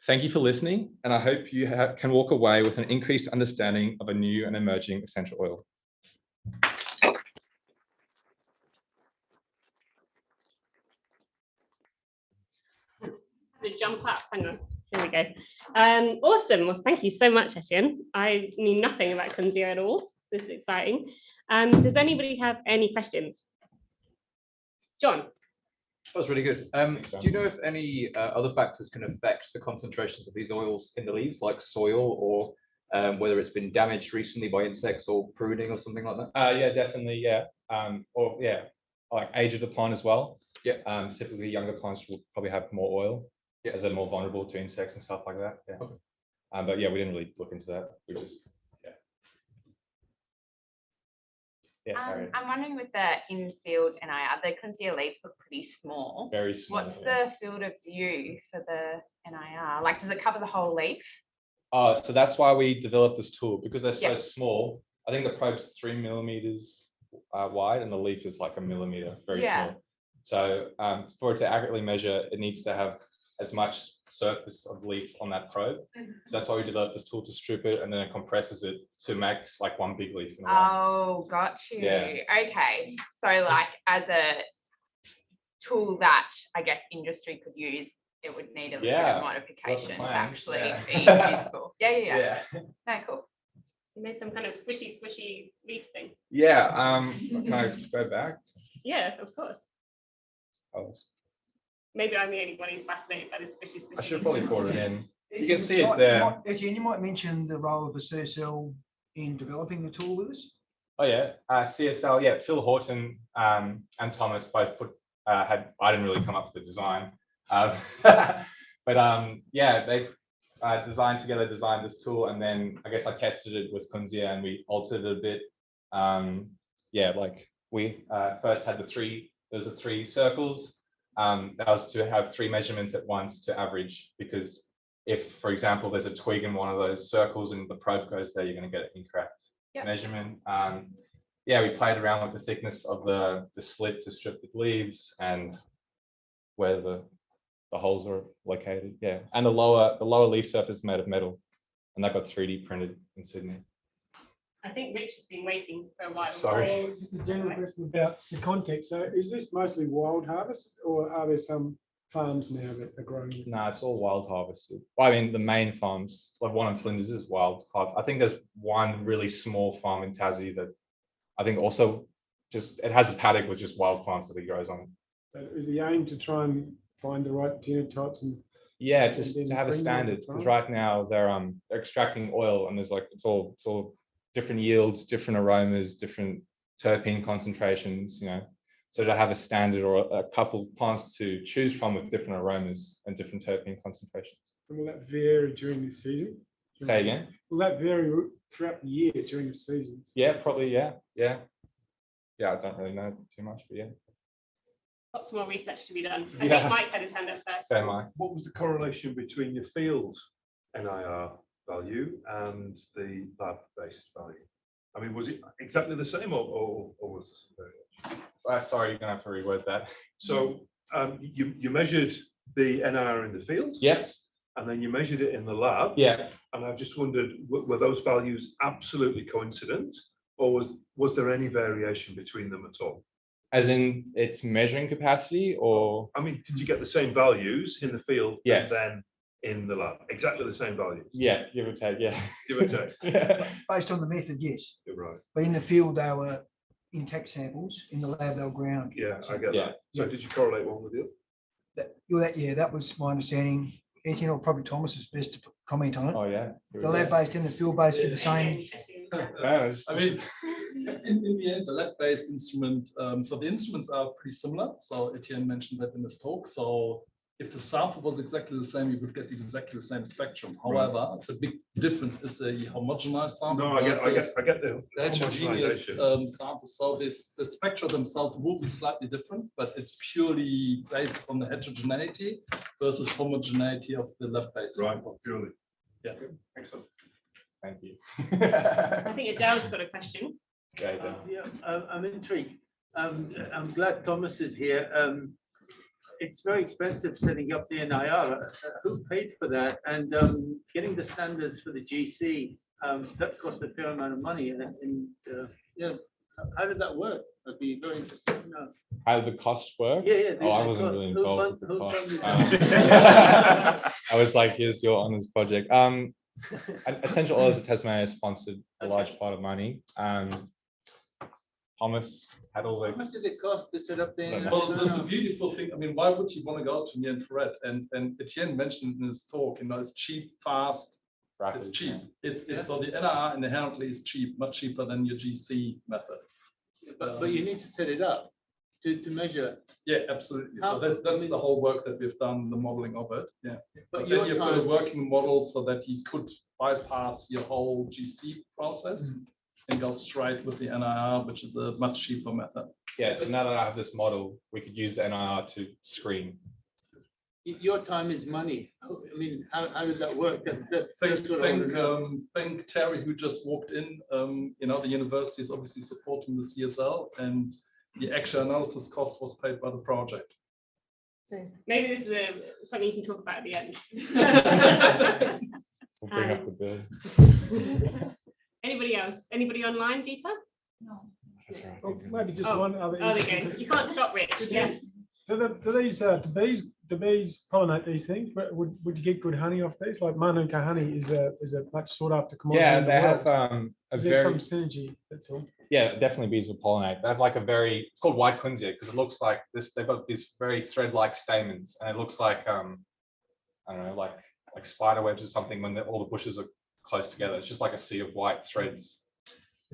Thank you for listening, and I hope you can walk away with an increased understanding of a new and emerging essential oil. The jump up, hang on, here we go. Awesome, well, thank you so much, Etienne. I knew nothing about Kunzea at all. This is exciting. Does anybody have any questions? John? That was really good. Do you know if any other factors can affect the concentrations of these oils in the leaves, like soil, or whether it's been damaged recently by insects or pruning or something like that? Yeah, definitely, yeah. Or yeah, like age of the plant as well. Yeah, typically younger plants will probably have more oil, as they're more vulnerable to insects and stuff like that. Yeah. But yeah, we didn't really look into that. We just, sorry. I'm wondering with the in-field NIR, the Kunzea leaves look pretty small. Very small. What's the field of view for the NIR? Like, does it cover the whole leaf? Oh, so that's why we developed this tool, because they're so small. I think the probe's 3 millimeters wide and the leaf is like 1 millimeter, very small. So for it to accurately measure, it needs to have as much surface of leaf on that probe. So that's why we developed this tool to strip it, and then it compresses it to max like one big leaf. Oh, got you. Yeah. Okay. So like as a tool that I guess industry could use, it would need a little bit of modification to actually be useful. Yeah. No, cool. You made some kind of squishy leaf thing. Yeah. Can I go back? Yeah, of course. Maybe I'm the only one who's fascinated by this squishy. I should probably put it in. You can see it there. Etienne, you might mention the role of the CSL in developing the tool with us. Oh yeah, CSL. Yeah, Phil Horton and Thomas both I didn't really come up with the design, but yeah, they designed this tool, and then I guess I tested it with Kunzea and we altered it a bit. Yeah, like we first had there's the 3 circles. That was to have 3 measurements at once to average, because if, for example, there's a twig in one of those circles and the probe goes there, you're going to get an incorrect measurement. Yeah, we played around with the thickness of the slit to strip the leaves and where the holes are located. Yeah, and the lower leaf surface is made of metal, and that got 3D printed in Sydney. I think Rich has been waiting for a while. Sorry. Just a general question about the context. So is this mostly wild harvest, or are there some farms now that are growing this? No, it's all wild harvested. Well, I mean, the main farms, like one in Flinders, is wild harvest. I think there's one really small farm in Tassie that I think also it has a paddock with just wild plants that it grows on. So is the aim to try and find the right genotypes and just to have a standard, because right now they're extracting oil and there's like it's all different yields, different aromas, different terpene concentrations, so to have a standard or a couple plants to choose from with different aromas and different terpene concentrations. And will that vary during the season? Say again? Will that vary throughout the year during the seasons? Yeah, probably. Yeah. I don't really know too much, but yeah. Lots more research to be done. I think Mike had his hand up first. Okay, Mike. What was the correlation between your field NIR value and the lab-based value? I mean, was it exactly the same, or was there some variation? Sorry, you're gonna have to reword that. So you measured the NIR in the field? Yes. And then you measured it in the lab? Yeah. And I've just wondered, were those values absolutely coincident, or was there any variation between them at all? As in its measuring capacity, or? I mean, did you get the same values in the field? Yes. And then in the lab, exactly the same values? Yeah, give or take, yeah. Give or take. Based on the method, yes. You're right. But in the field, they were intact samples. In the lab, they were ground. Yeah, I get that. So did you correlate one with the other? That was my understanding. Etienne, or probably Thomas is best to comment on it. Oh yeah. The lab-based and the field-based are the same. I mean, in the end, the lab-based instrument, so the instruments are pretty similar. So Etienne mentioned that in his talk. So if the sample was exactly the same, you would get exactly the same spectrum. However, the big difference is a homogenized sample. No, I get the homogeneous sample. So the spectra themselves will be slightly different, but it's purely based on the heterogeneity versus homogeneity of the lab-based samples. Purely. Yeah. Excellent. Thank you. I think Adele's got a question. I'm intrigued. I'm glad Thomas is here. It's very expensive setting up the NIR. Who paid for that? And getting the standards for the GC, that cost a fair amount of money. And how did that work? I'd be very interested to know. How did the cost work? Yeah. I wasn't really involved with the cost. I was like, here's your honours project. Essential Oils of Tasmania sponsored a large part of money. Thomas had all the. How much did it cost to set up the? Well, the beautiful thing, I mean, why would you want to go to near infrared? And Etienne mentioned in his talk, it's cheap, fast, it's cheap. So the NIR inherently is cheap, much cheaper than your GC method. But you need to set it up. to measure? Yeah, absolutely. How- So that's the whole work that we've done, the modeling of it. Yeah. But But your then you've got a time- working model so that you could bypass your whole GC process and go straight with the NIR, which is a much cheaper method. Yeah, so now that I have this model, we could use the NIR to screen. Your time is money. I mean, how does that work? That's what I wanna know. Think Terry, who just walked in, the university is obviously supporting the CSL, and the actual analysis cost was paid by the project. So maybe this is something you can talk about at the end. We'll bring up the bill. Anybody else? Anybody online, Deepa? No. That's right. Oh, maybe just Oh, one other. Oh, there you go. You can't stop, Rich. Yes. Do these pollinate these things? Would you get good honey off these? Like Manuka honey is a much sought after commodity. Yeah, in the they world. have a Is there very, some synergy? That's all. yeah, definitely bees will pollinate. They have like a very, it's called white Kunzea because it looks like this, they've got these very thread-like stamens and it looks like, I don't know, like spider webs or something when all the bushes are close together. It's just like a sea of white threads.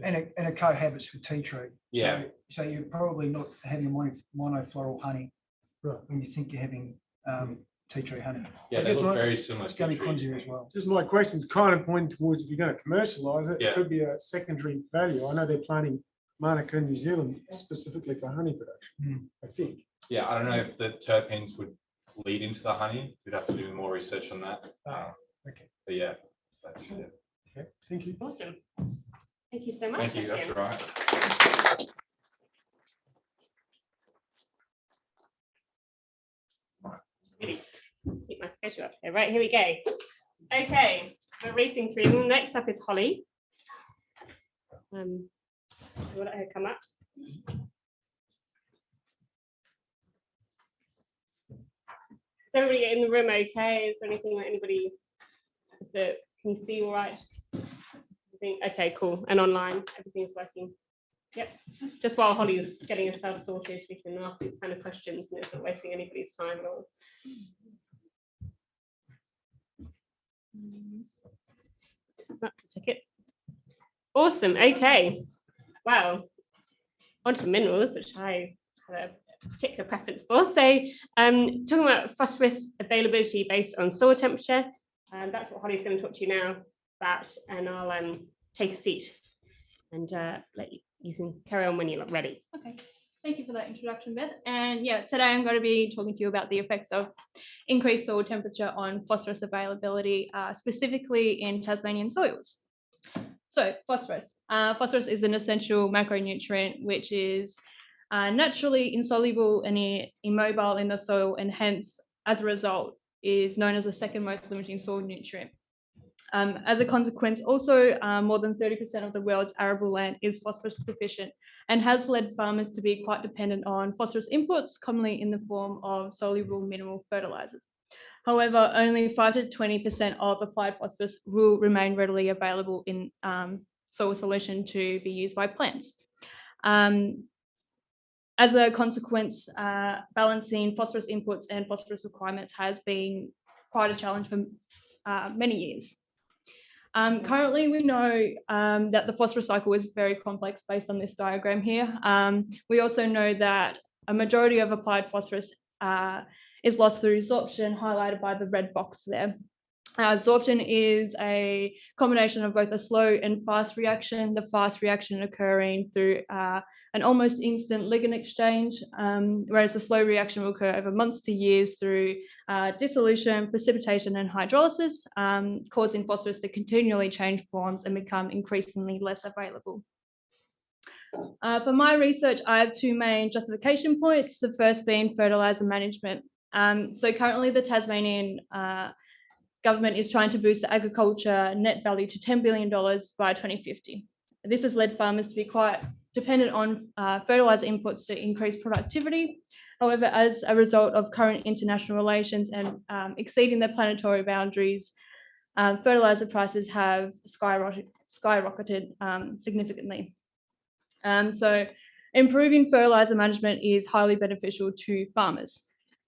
And it cohabits with tea tree. Yeah. So you're probably not having monofloral honey Right. when you think you're having tea tree honey. Yeah, I they guess look my- very similar It's to going to trees. Kunzea as well. Just my question's kind of pointing towards if you're going to commercialize it, Yeah. it could be a secondary value. I know they're planting Manuka in New Zealand specifically for honey production, I think. Yeah, I don't know if the terpenes would lead into the honey. We'd have to do more research on that. Okay. But yeah, that's it. Okay, thank you. Awesome. Thank you so much. Thank you, that's Etienne. right. Really keep my schedule up here. Right, here we go. Okay, we're racing through. Next up is Holly. So we'll let her come up. Is everybody in the room okay? Is there anything that anybody can you see all right? Okay, cool. And online, everything's working. Yep. Just while Holly's getting herself sorted, we can ask these kind of questions and it's not wasting anybody's time at all. That's the ticket. Awesome. Okay. Wow. Onto minerals, which I have a particular preference for. So, talking about phosphorus availability based on soil temperature, and that's what Holly's going to talk to you now about. And I'll take a seat and you can carry on when you're ready. Okay, thank you for that introduction, Beth. And yeah, today I'm going to be talking to you about the effects of increased soil temperature on phosphorus availability, specifically in Tasmanian soils. So phosphorus. Phosphorus is an essential macronutrient which is naturally insoluble and immobile in the soil, and hence, as a result, is known as the second most limiting soil nutrient. As a consequence, also more than 30% of the world's arable land is phosphorus deficient and has led farmers to be quite dependent on phosphorus inputs, commonly in the form of soluble mineral fertilizers. However, only 5 to 20% of applied phosphorus will remain readily available in soil solution to be used by plants. As a consequence, balancing phosphorus inputs and phosphorus requirements has been quite a challenge for many years. Currently, we know that the phosphorus cycle is very complex based on this diagram here. We also know that a majority of applied phosphorus is lost through sorption, highlighted by the red box there. Sorption is a combination of both a slow and fast reaction, the fast reaction occurring through an almost instant ligand exchange, whereas the slow reaction will occur over months to years through dissolution, precipitation, and hydrolysis, causing phosphorus to continually change forms and become increasingly less available. For my research, I have two main justification points, the first being fertilizer management. So currently the Tasmanian government is trying to boost the agriculture net value to $10 billion by 2050. This has led farmers to be quite dependent on fertilizer inputs to increase productivity. However, as a result of current international relations and exceeding the planetary boundaries, fertilizer prices have skyrocketed significantly. So improving fertilizer management is highly beneficial to farmers.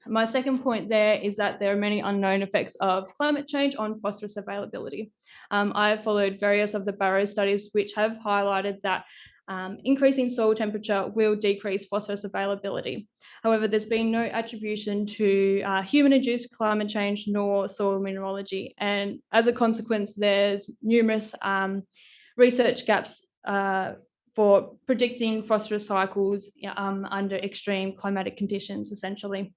My second point there is that there are many unknown effects of climate change on phosphorus availability. I have followed various of the Barrow studies which have highlighted that increasing soil temperature will decrease phosphorus availability. However, there's been no attribution to human-induced climate change nor soil mineralogy. And as a consequence, there's numerous research gaps for predicting phosphorus cycles under extreme climatic conditions, essentially.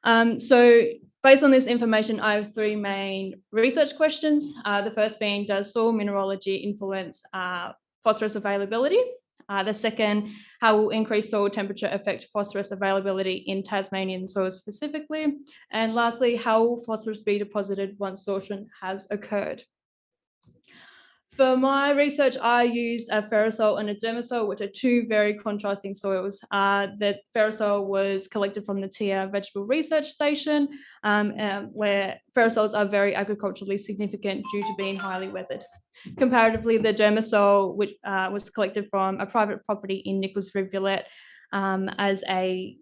So based on this information, I have three main research questions. The first being, does soil mineralogy influence phosphorus availability? The second, how will increased soil temperature affect phosphorus availability in Tasmanian soils specifically? And lastly, how will phosphorus be deposited once sorption has occurred? For my research, I used a ferrosol and a dermasol, which are two very contrasting soils. The ferrosol was collected from the Tia Vegetable Research Station, where ferrosols are very agriculturally significant due to being highly weathered. Comparatively, the dermasol, which was collected from a private property in Nichols Rivulet as a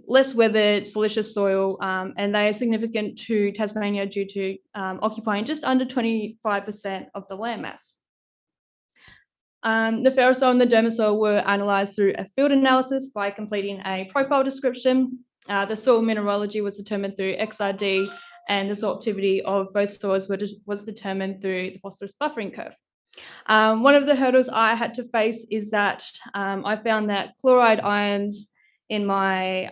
less weathered silicious soil, and they are significant to Tasmania due to occupying just under 25% of the landmass. The ferrosol and the dermasol were analysed through a field analysis by completing a profile description. The soil mineralogy was determined through XRD, and the sorptivity of both soils was determined through the phosphorus buffering curve. One of the hurdles I had to face is that I found that chloride ions in my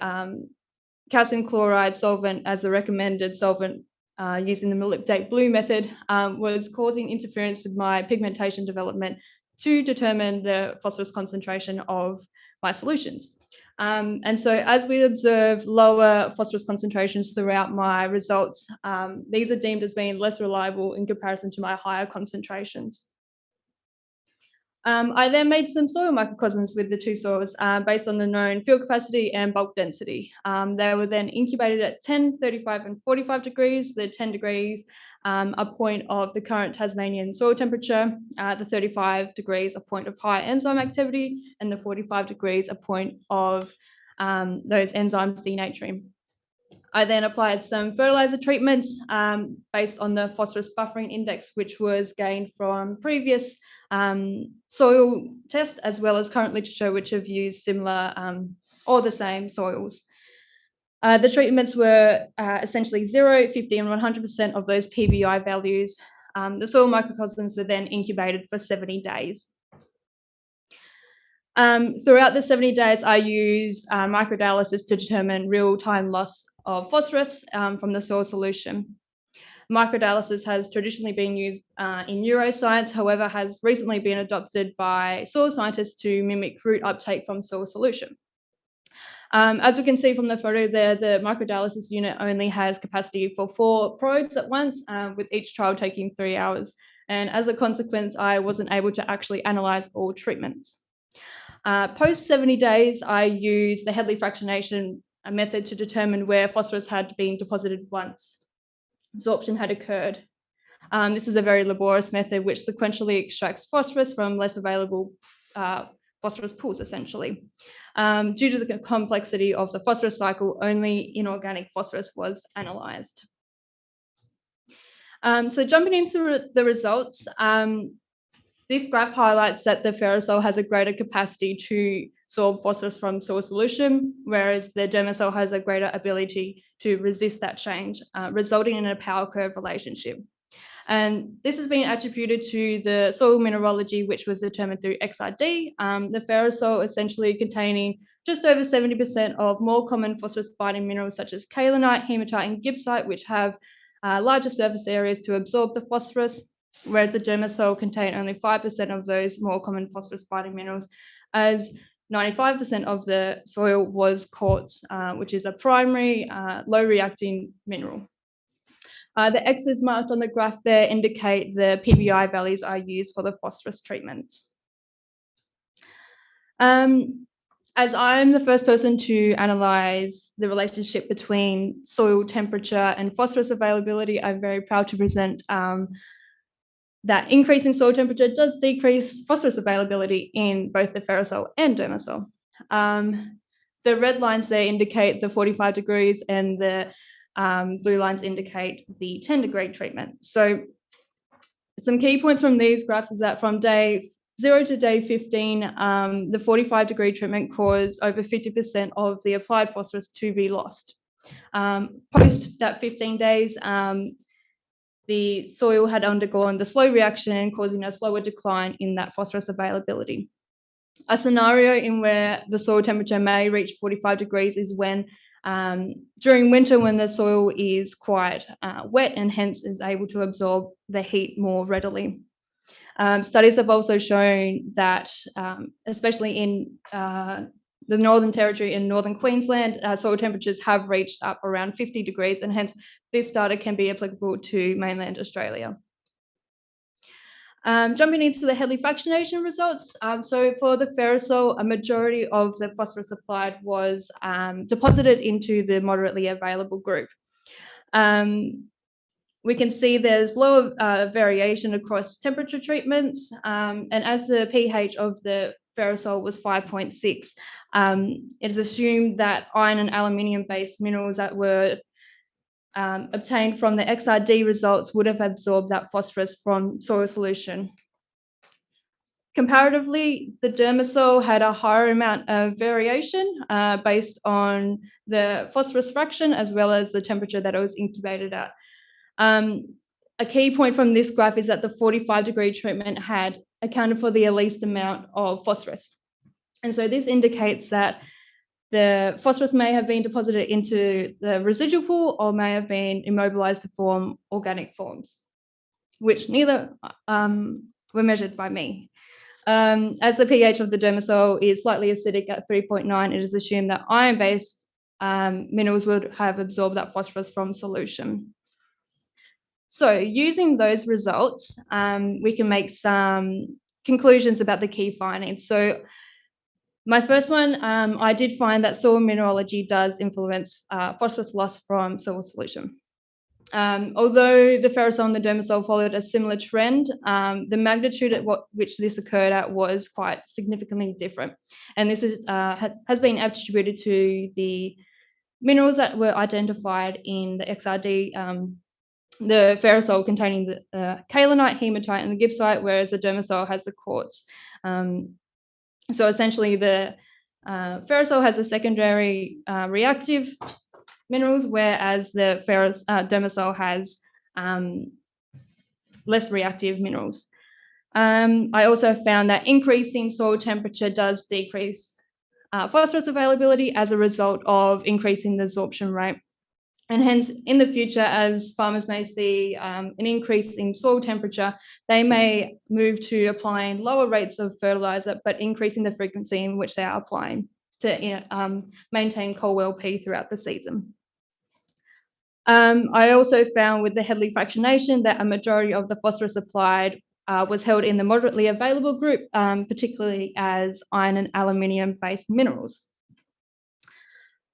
calcium chloride solvent as a recommended solvent using the molybdate blue method was causing interference with my pigmentation development to determine the phosphorus concentration of my solutions. And so as we observe lower phosphorus concentrations throughout my results, these are deemed as being less reliable in comparison to my higher concentrations. I then made some soil microcosms with the two soils based on the known field capacity and bulk density. They were then incubated at 10, 35 and 45 degrees, the 10 degrees a point of the current Tasmanian soil temperature, the 35 degrees a point of high enzyme activity, and the 45 degrees a point of those enzymes denaturing. I then applied some fertilizer treatments based on the phosphorus buffering index, which was gained from previous soil tests, as well as current literature, which have used similar or the same soils. The treatments were essentially 0, 50 and 100% of those PBI values. The soil microcosms were then incubated for 70 days. Throughout the 70 days, I used microdialysis to determine real-time loss of phosphorus from the soil solution. Microdialysis has traditionally been used in neuroscience, however, has recently been adopted by soil scientists to mimic root uptake from soil solution. As we can see from the photo there, the microdialysis unit only has capacity for 4 probes at once, with each trial taking 3 hours. And as a consequence, I wasn't able to actually analyze all treatments. Post 70 days, I used the Headley fractionation method to determine where phosphorus had been deposited once absorption had occurred. This is a very laborious method which sequentially extracts phosphorus from less available phosphorus pools, essentially. Due to the complexity of the phosphorus cycle, only inorganic phosphorus was analysed. So jumping into the results, this graph highlights that the ferrosol has a greater capacity to absorb phosphorus from soil solution, whereas the dermasol has a greater ability to resist that change, resulting in a power curve relationship. And this has been attributed to the soil mineralogy, which was determined through XRD, the ferrosol essentially containing just over 70% of more common phosphorus-binding minerals such as kaolinite, hematite, and gibbsite, which have larger surface areas to absorb the phosphorus, whereas the dermasol contain only 5% of those more common phosphorus-binding minerals, as 95% of the soil was quartz, which is a primary low-reacting mineral. The X's marked on the graph there indicate the PBI values are used for the phosphorus treatments. As I'm the first person to analyse the relationship between soil temperature and phosphorus availability, I'm very proud to present that increasing soil temperature does decrease phosphorus availability in both the ferrosol and dermasol. The red lines there indicate the 45 degrees and the blue lines indicate the 10-degree treatment. So some key points from these graphs is that from day 0 to day 15, the 45-degree treatment caused over 50% of the applied phosphorus to be lost. Post that 15 days, the soil had undergone the slow reaction, causing a slower decline in that phosphorus availability. A scenario in where the soil temperature may reach 45 degrees is when during winter, when the soil is quite wet and hence is able to absorb the heat more readily. Studies have also shown that, especially in the Northern Territory in Northern Queensland, soil temperatures have reached up around 50 degrees, and hence this data can be applicable to mainland Australia. Jumping into the Hedley fractionation results. So for the ferrosol, a majority of the phosphorus applied was deposited into the moderately available group. We can see there's lower variation across temperature treatments, and as the pH of the ferrosol was 5.6, it is assumed that iron and aluminium-based minerals that were obtained from the XRD results would have absorbed that phosphorus from soil solution. Comparatively, the dermasol had a higher amount of variation based on the phosphorus fraction as well as the temperature that it was incubated at. A key point from this graph is that the 45-degree treatment had accounted for the least amount of phosphorus. And so this indicates that the phosphorus may have been deposited into the residual pool or may have been immobilized to form organic forms, which neither were measured by me. As the pH of the dermasol is slightly acidic at 3.9, it is assumed that iron-based minerals would have absorbed that phosphorus from solution. So using those results, we can make some conclusions about the key findings. So my first one, I did find that soil mineralogy does influence phosphorus loss from soil solution. Although the ferrosol and the dermasol followed a similar trend, the magnitude at which this occurred at was quite significantly different. And this is, has been attributed to the minerals that were identified in the XRD, the ferrosol containing the kaolinite, hematite, and the gibbsite, whereas the dermasol has the quartz. So essentially, the ferrosol has the secondary reactive minerals, whereas the dermasol has less reactive minerals. I also found that increasing soil temperature does decrease phosphorus availability as a result of increasing the absorption rate. And hence, in the future, as farmers may see an increase in soil temperature, they may move to applying lower rates of fertilizer, but increasing the frequency in which they are applying to maintain Colwell P throughout the season. I also found with the Hedley fractionation that a majority of the phosphorus applied was held in the moderately available group, particularly as iron and aluminium-based minerals.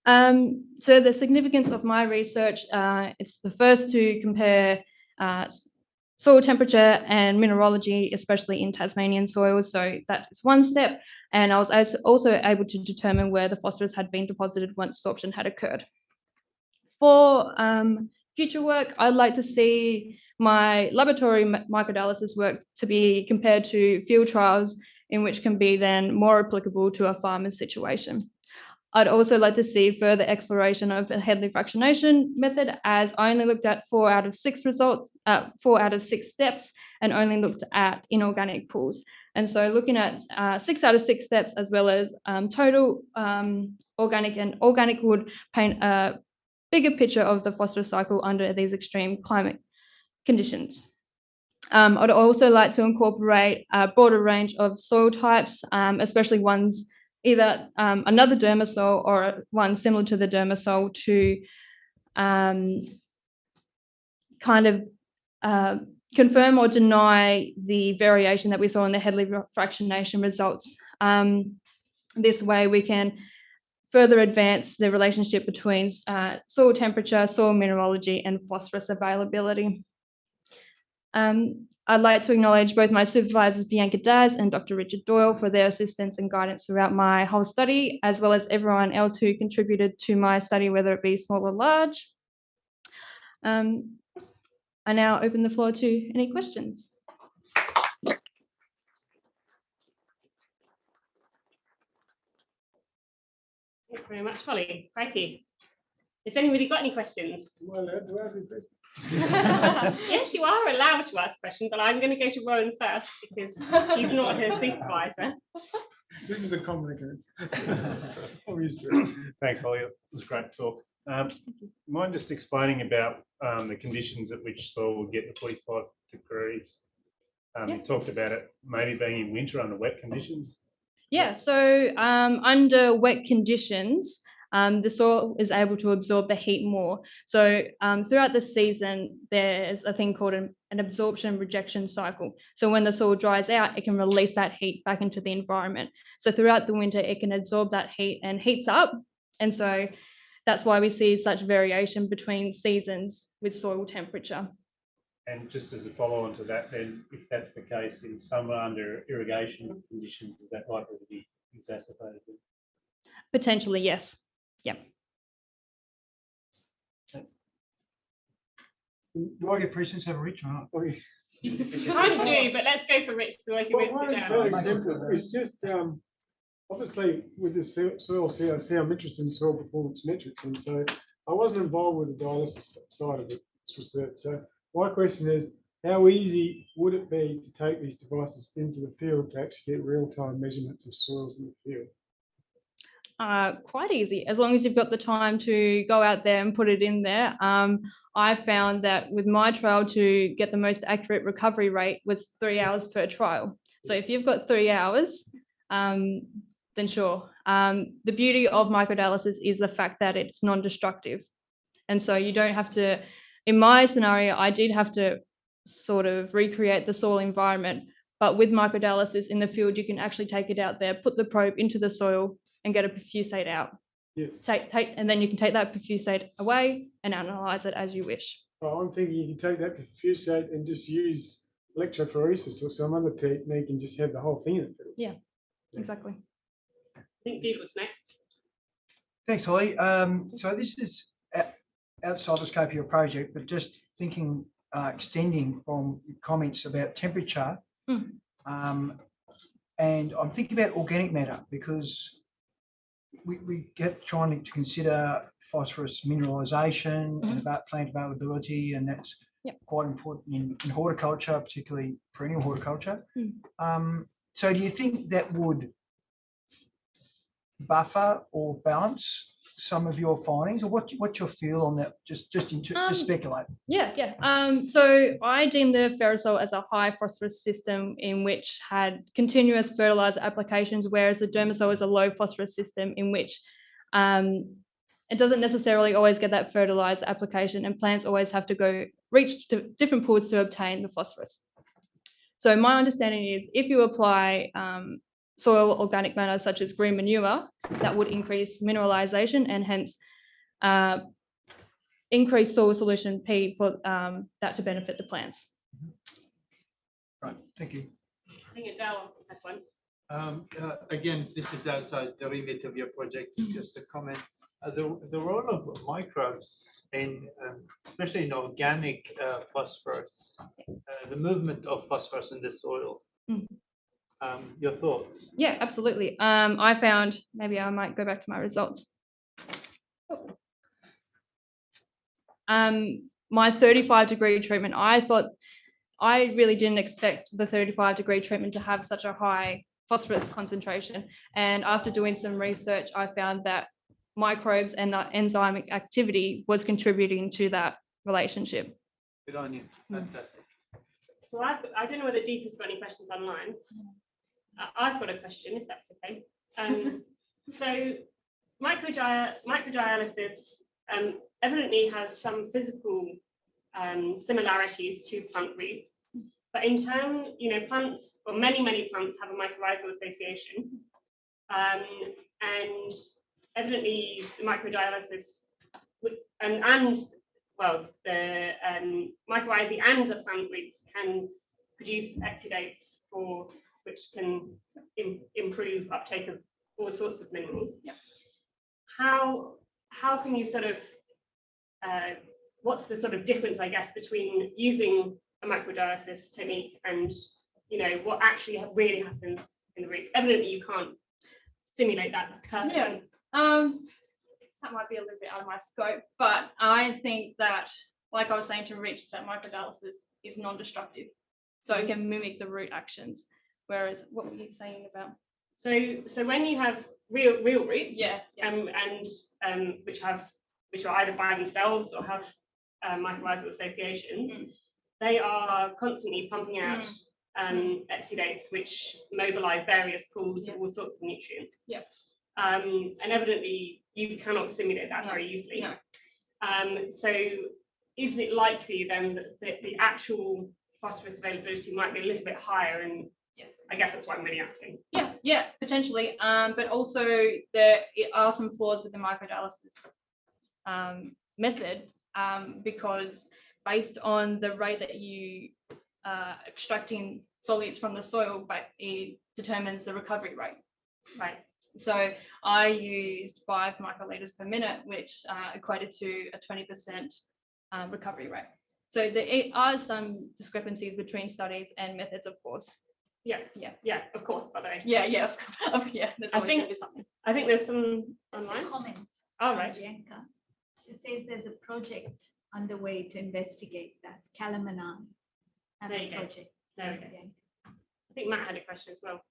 So the significance of my research, it's the first to compare soil temperature and mineralogy, especially in Tasmanian soils. So that is one step. And I was also able to determine where the phosphorus had been deposited once sorption had occurred. For future work, I'd like to see my laboratory microdatalysis work to be compared to field trials, in which can be then more applicable to a farmer's situation. I'd also like to see further exploration of the Hedley fractionation method, as I only looked at 4 out of 6 results, 4 out of 6 steps, and only looked at inorganic pools. And so looking at 6 out of 6 steps, as well as total organic and organic, would paint a bigger picture of the phosphorus cycle under these extreme climate conditions. I'd also like to incorporate a broader range of soil types, especially ones either another dermasol or one similar to the dermasol, to kind of confirm or deny the variation that we saw in the Hedley fractionation results. This way we can further advance the relationship between soil temperature, soil mineralogy, and phosphorus availability. I'd like to acknowledge both my supervisors, Bianca Daz and Dr. Richard Doyle, for their assistance and guidance throughout my whole study, as well as everyone else who contributed to my study, whether it be small or large. I now open the floor to any questions. Thanks very much, Holly. Crikey. Has anybody got any questions? Am I allowed to ask a question? Yes, you are allowed to ask questions, but I'm going to go to Rowan first because he's not her supervisor. This is a common occurrence. I'm used to it. Thanks, Holly. It was a great talk. Mind just explaining about the conditions at which soil will get to 45 degrees? You talked about it maybe being in winter under wet conditions. Yeah, so under wet conditions, the soil is able to absorb the heat more. So throughout the season, there's a thing called an absorption rejection cycle. So when the soil dries out, it can release that heat back into the environment. So throughout the winter, it can absorb that heat and heats up. And so that's why we see such variation between seasons with soil temperature. And just as a follow-on to that, then, if that's the case in summer under irrigation conditions, is that likely to be exacerbated? Potentially, yes. Yep. Thanks. Do I get precedence over Rich or not? You kind of do, but let's go for Rich because otherwise he Well, won't mine sit is down. very simple. It's just obviously with the soil COC, I'm interested in soil performance metrics, and so I wasn't involved with the dialysis side of its research. So my question is, how easy would it be to take these devices into the field to actually get real-time measurements of soils in the field? Quite easy, as long as you've got the time to go out there and put it in there. I found that with my trial, to get the most accurate recovery rate was 3 hours per trial. So if you've got 3 hours, then sure. The beauty of microdialysis is the fact that it's non-destructive. And so you don't have to, in my scenario, I did have to sort of recreate the soil environment, but with microdialysis in the field, you can actually take it out there, put the probe into the soil and get a perfusate out. Yes. And then you can take that perfusate away and analyze it as you wish. Oh, I'm thinking you can take that perfusate and just use electrophoresis or some other technique and just have the whole thing in the field. Yeah, exactly. I think Deagle's next. Thanks, Holly. So this is outside the scope of your project, but just thinking, extending from comments about temperature, and I'm thinking about organic matter because we get trying to consider phosphorus mineralisation and about plant availability, and that's quite important in horticulture, particularly perennial horticulture. So do you think that would buffer or balance some of your findings, or what's your feel on that? Just speculate. So I deem the ferrosol as a high phosphorus system in which had continuous fertilizer applications, whereas the dermasol is a low phosphorus system in which it doesn't necessarily always get that fertilizer application, and plants always have to reach to different pools to obtain the phosphorus. So my understanding is if you apply soil organic matter such as green manure, that would increase mineralization and hence increase soil solution P for that to benefit the plants. Right, thank you. I think Adele had one. Again, this is outside the remit of your project, just a comment. The role of microbes in, especially in organic phosphorus, the movement of phosphorus in the soil. Your thoughts? Yeah, absolutely. I found, maybe I might go back to my results. My 35-degree treatment, I really didn't expect the 35-degree treatment to have such a high phosphorus concentration. And after doing some research, I found that microbes and the enzymic activity was contributing to that relationship. Good on you. Fantastic. So I don't know whether Deep has got any questions online. I've got a question, if that's okay. So microdialysis evidently has some physical similarities to plant roots, but in turn, plants, or many plants have a mycorrhizal association, and evidently the microdialysis the mycorrhizae and the plant roots can produce exudates which can improve uptake of all sorts of minerals. How can you sort of what's the sort of difference, I guess, between using a microdialysis technique and what actually really happens in the roots? Evidently, you can't simulate that perfectly. That might be a little bit out of my scope, but I think that, like I was saying to Rich, that microdialysis is non-destructive, so it can mimic the root actions. Whereas, what were you saying about? So when you have real roots, Yeah. which are either by themselves or have mycorrhizal associations, they are constantly pumping out exudates which mobilize various pools of all sorts of nutrients. Yeah. And evidently you cannot simulate that very easily. No. So is it likely then that the actual phosphorus availability might be a little bit higher? And yes, I guess that's what I'm really asking. Yeah, potentially. But also there are some flaws with the microdialysis method, because based on the rate that you extracting solutes from the soil, but it determines the recovery rate. Right. So I used 5 microliters per minute, which equated to a 20% recovery rate. So there are some discrepancies between studies and methods, of course. Yeah, of course, by the way. Yeah. There's I always think gonna be something. I think there's some Just a online. comment. All right. Bianca. She says there's a project underway to investigate that. Calamina. There you go. Project. There we go. I think Matt had a question as well.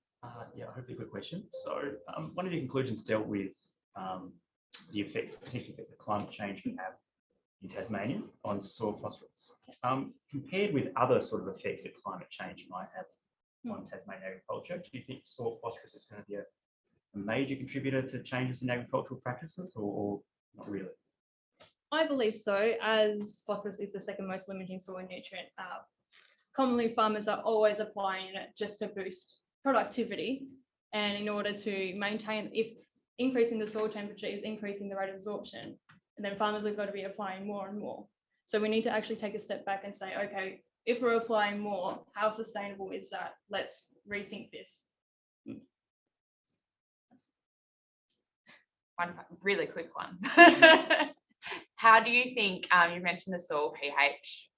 Yeah, hopefully a good question. So one of your conclusions dealt with the effects, potential effects of climate change we have in Tasmania on soil phosphorus. Compared with other sort of effects that climate change might have on Tasmanian agriculture, do you think soil phosphorus is going to be a major contributor to changes in agricultural practices, or not really? I believe so, as phosphorus is the second most limiting soil nutrient. Commonly, farmers are always applying it just to boost productivity, and in order to maintain, if increasing the soil temperature is increasing the rate of absorption, and then farmers have got to be applying more and more. So we need to actually take a step back and say, okay, if we're applying more, how sustainable is that? Let's rethink this. One really quick one. How do you think, you mentioned the soil pH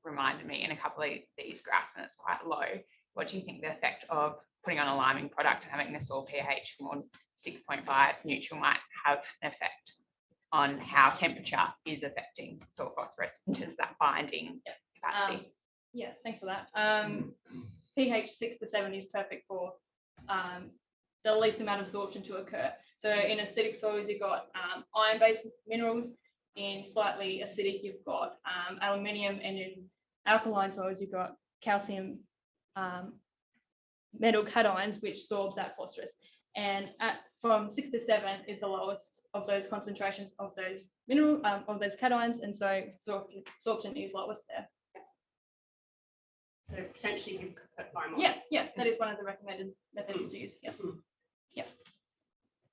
reminded me in a couple of these graphs, and it's quite low. What do you think the effect of putting on a liming product and having the soil pH more 6.5 neutral might have an effect on how temperature is affecting soil phosphorus in terms of that binding capacity? Yeah, thanks for that. pH 6 to 7 is perfect for the least amount of absorption to occur. So in acidic soils, you've got iron-based minerals. In slightly acidic, you've got aluminium, and in alkaline soils, you've got calcium metal cations, which sorb that phosphorus. And from 6 to 7 is the lowest of those concentrations of those mineral of those cations, and so absorption is lowest there. So potentially you could put lime on. Yeah, that is one of the recommended methods to use. Yes. Yeah.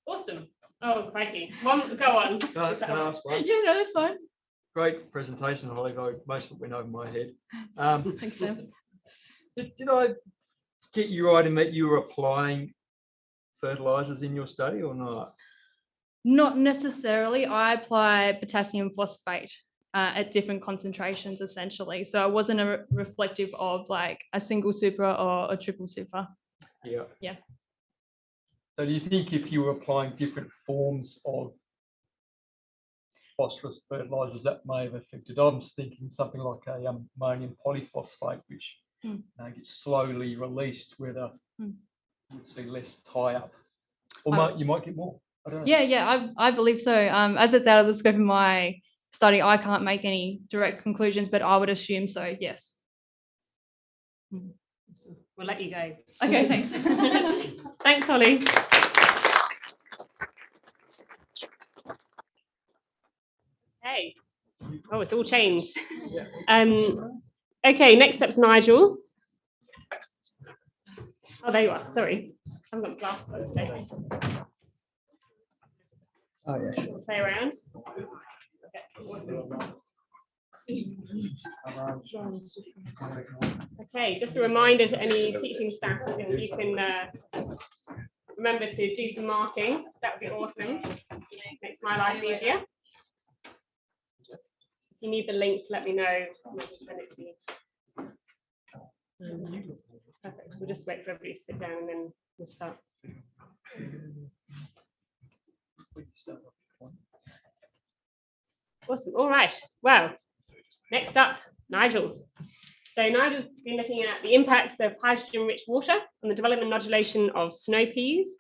Awesome. Oh, crikey. Go on. Can I ask one? Yeah, no, that's fine. Great presentation, Holly. Most of it went over my head. Thanks, Sam. Did I get you right in that you were applying fertilizers in your study or not? Not necessarily. I apply potassium phosphate at different concentrations, essentially. So it wasn't a reflective of like a single super or a triple super. Yeah. So do you think if you were applying different forms of phosphorus fertilizers, that may have affected? I'm thinking something like a ammonium polyphosphate, which gets slowly released, whether you would see less tie-up, or you might get more. I don't know. Yeah, I believe so. As it's out of the scope of my study, I can't make any direct conclusions, but I would assume so, yes. We'll let you go. Okay, thanks. Thanks, Holly. Hey. Oh, it's all changed. Okay, next up's Nigel. Oh, there you are. Sorry. I haven't got glasses on today. Oh, yeah, sure. Play around. Okay, just a reminder to any teaching staff, if you can remember to do some marking, that would be awesome. Makes my life easier. If you need the link, let me know. I can send it to you. Perfect. We'll just wait for everybody to sit down and then we'll start. Awesome. All right. Well, next up, Nigel. So Nigel's been looking at the impacts of hydrogen-rich water on the development and nodulation of snow peas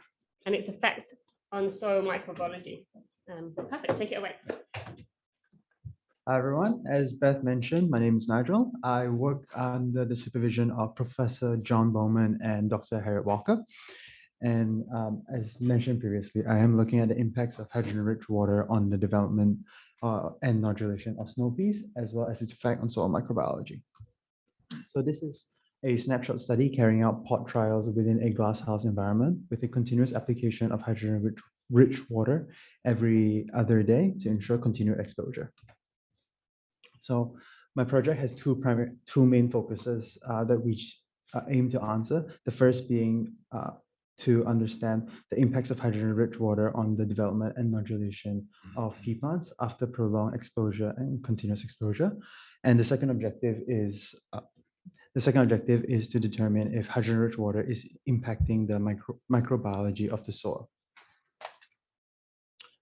and its effects on soil microbiology. Perfect. Take it away. Hi everyone, as Beth mentioned, my name is Nigel. I work under the supervision of Professor John Bowman and Dr. Harriet Walker. And as mentioned previously, I am looking at the impacts of hydrogen-rich water on the development and nodulation of snow peas, as well as its effect on soil microbiology. So this is a snapshot study carrying out pot trials within a glasshouse environment with a continuous application of hydrogen-rich water every other day to ensure continued exposure. So my project has two main focuses that we aim to answer. The first being to understand the impacts of hydrogen-rich water on the development and nodulation of pea plants after prolonged exposure and continuous exposure. And the second objective is to determine if hydrogen-rich water is impacting the microbiology of the soil.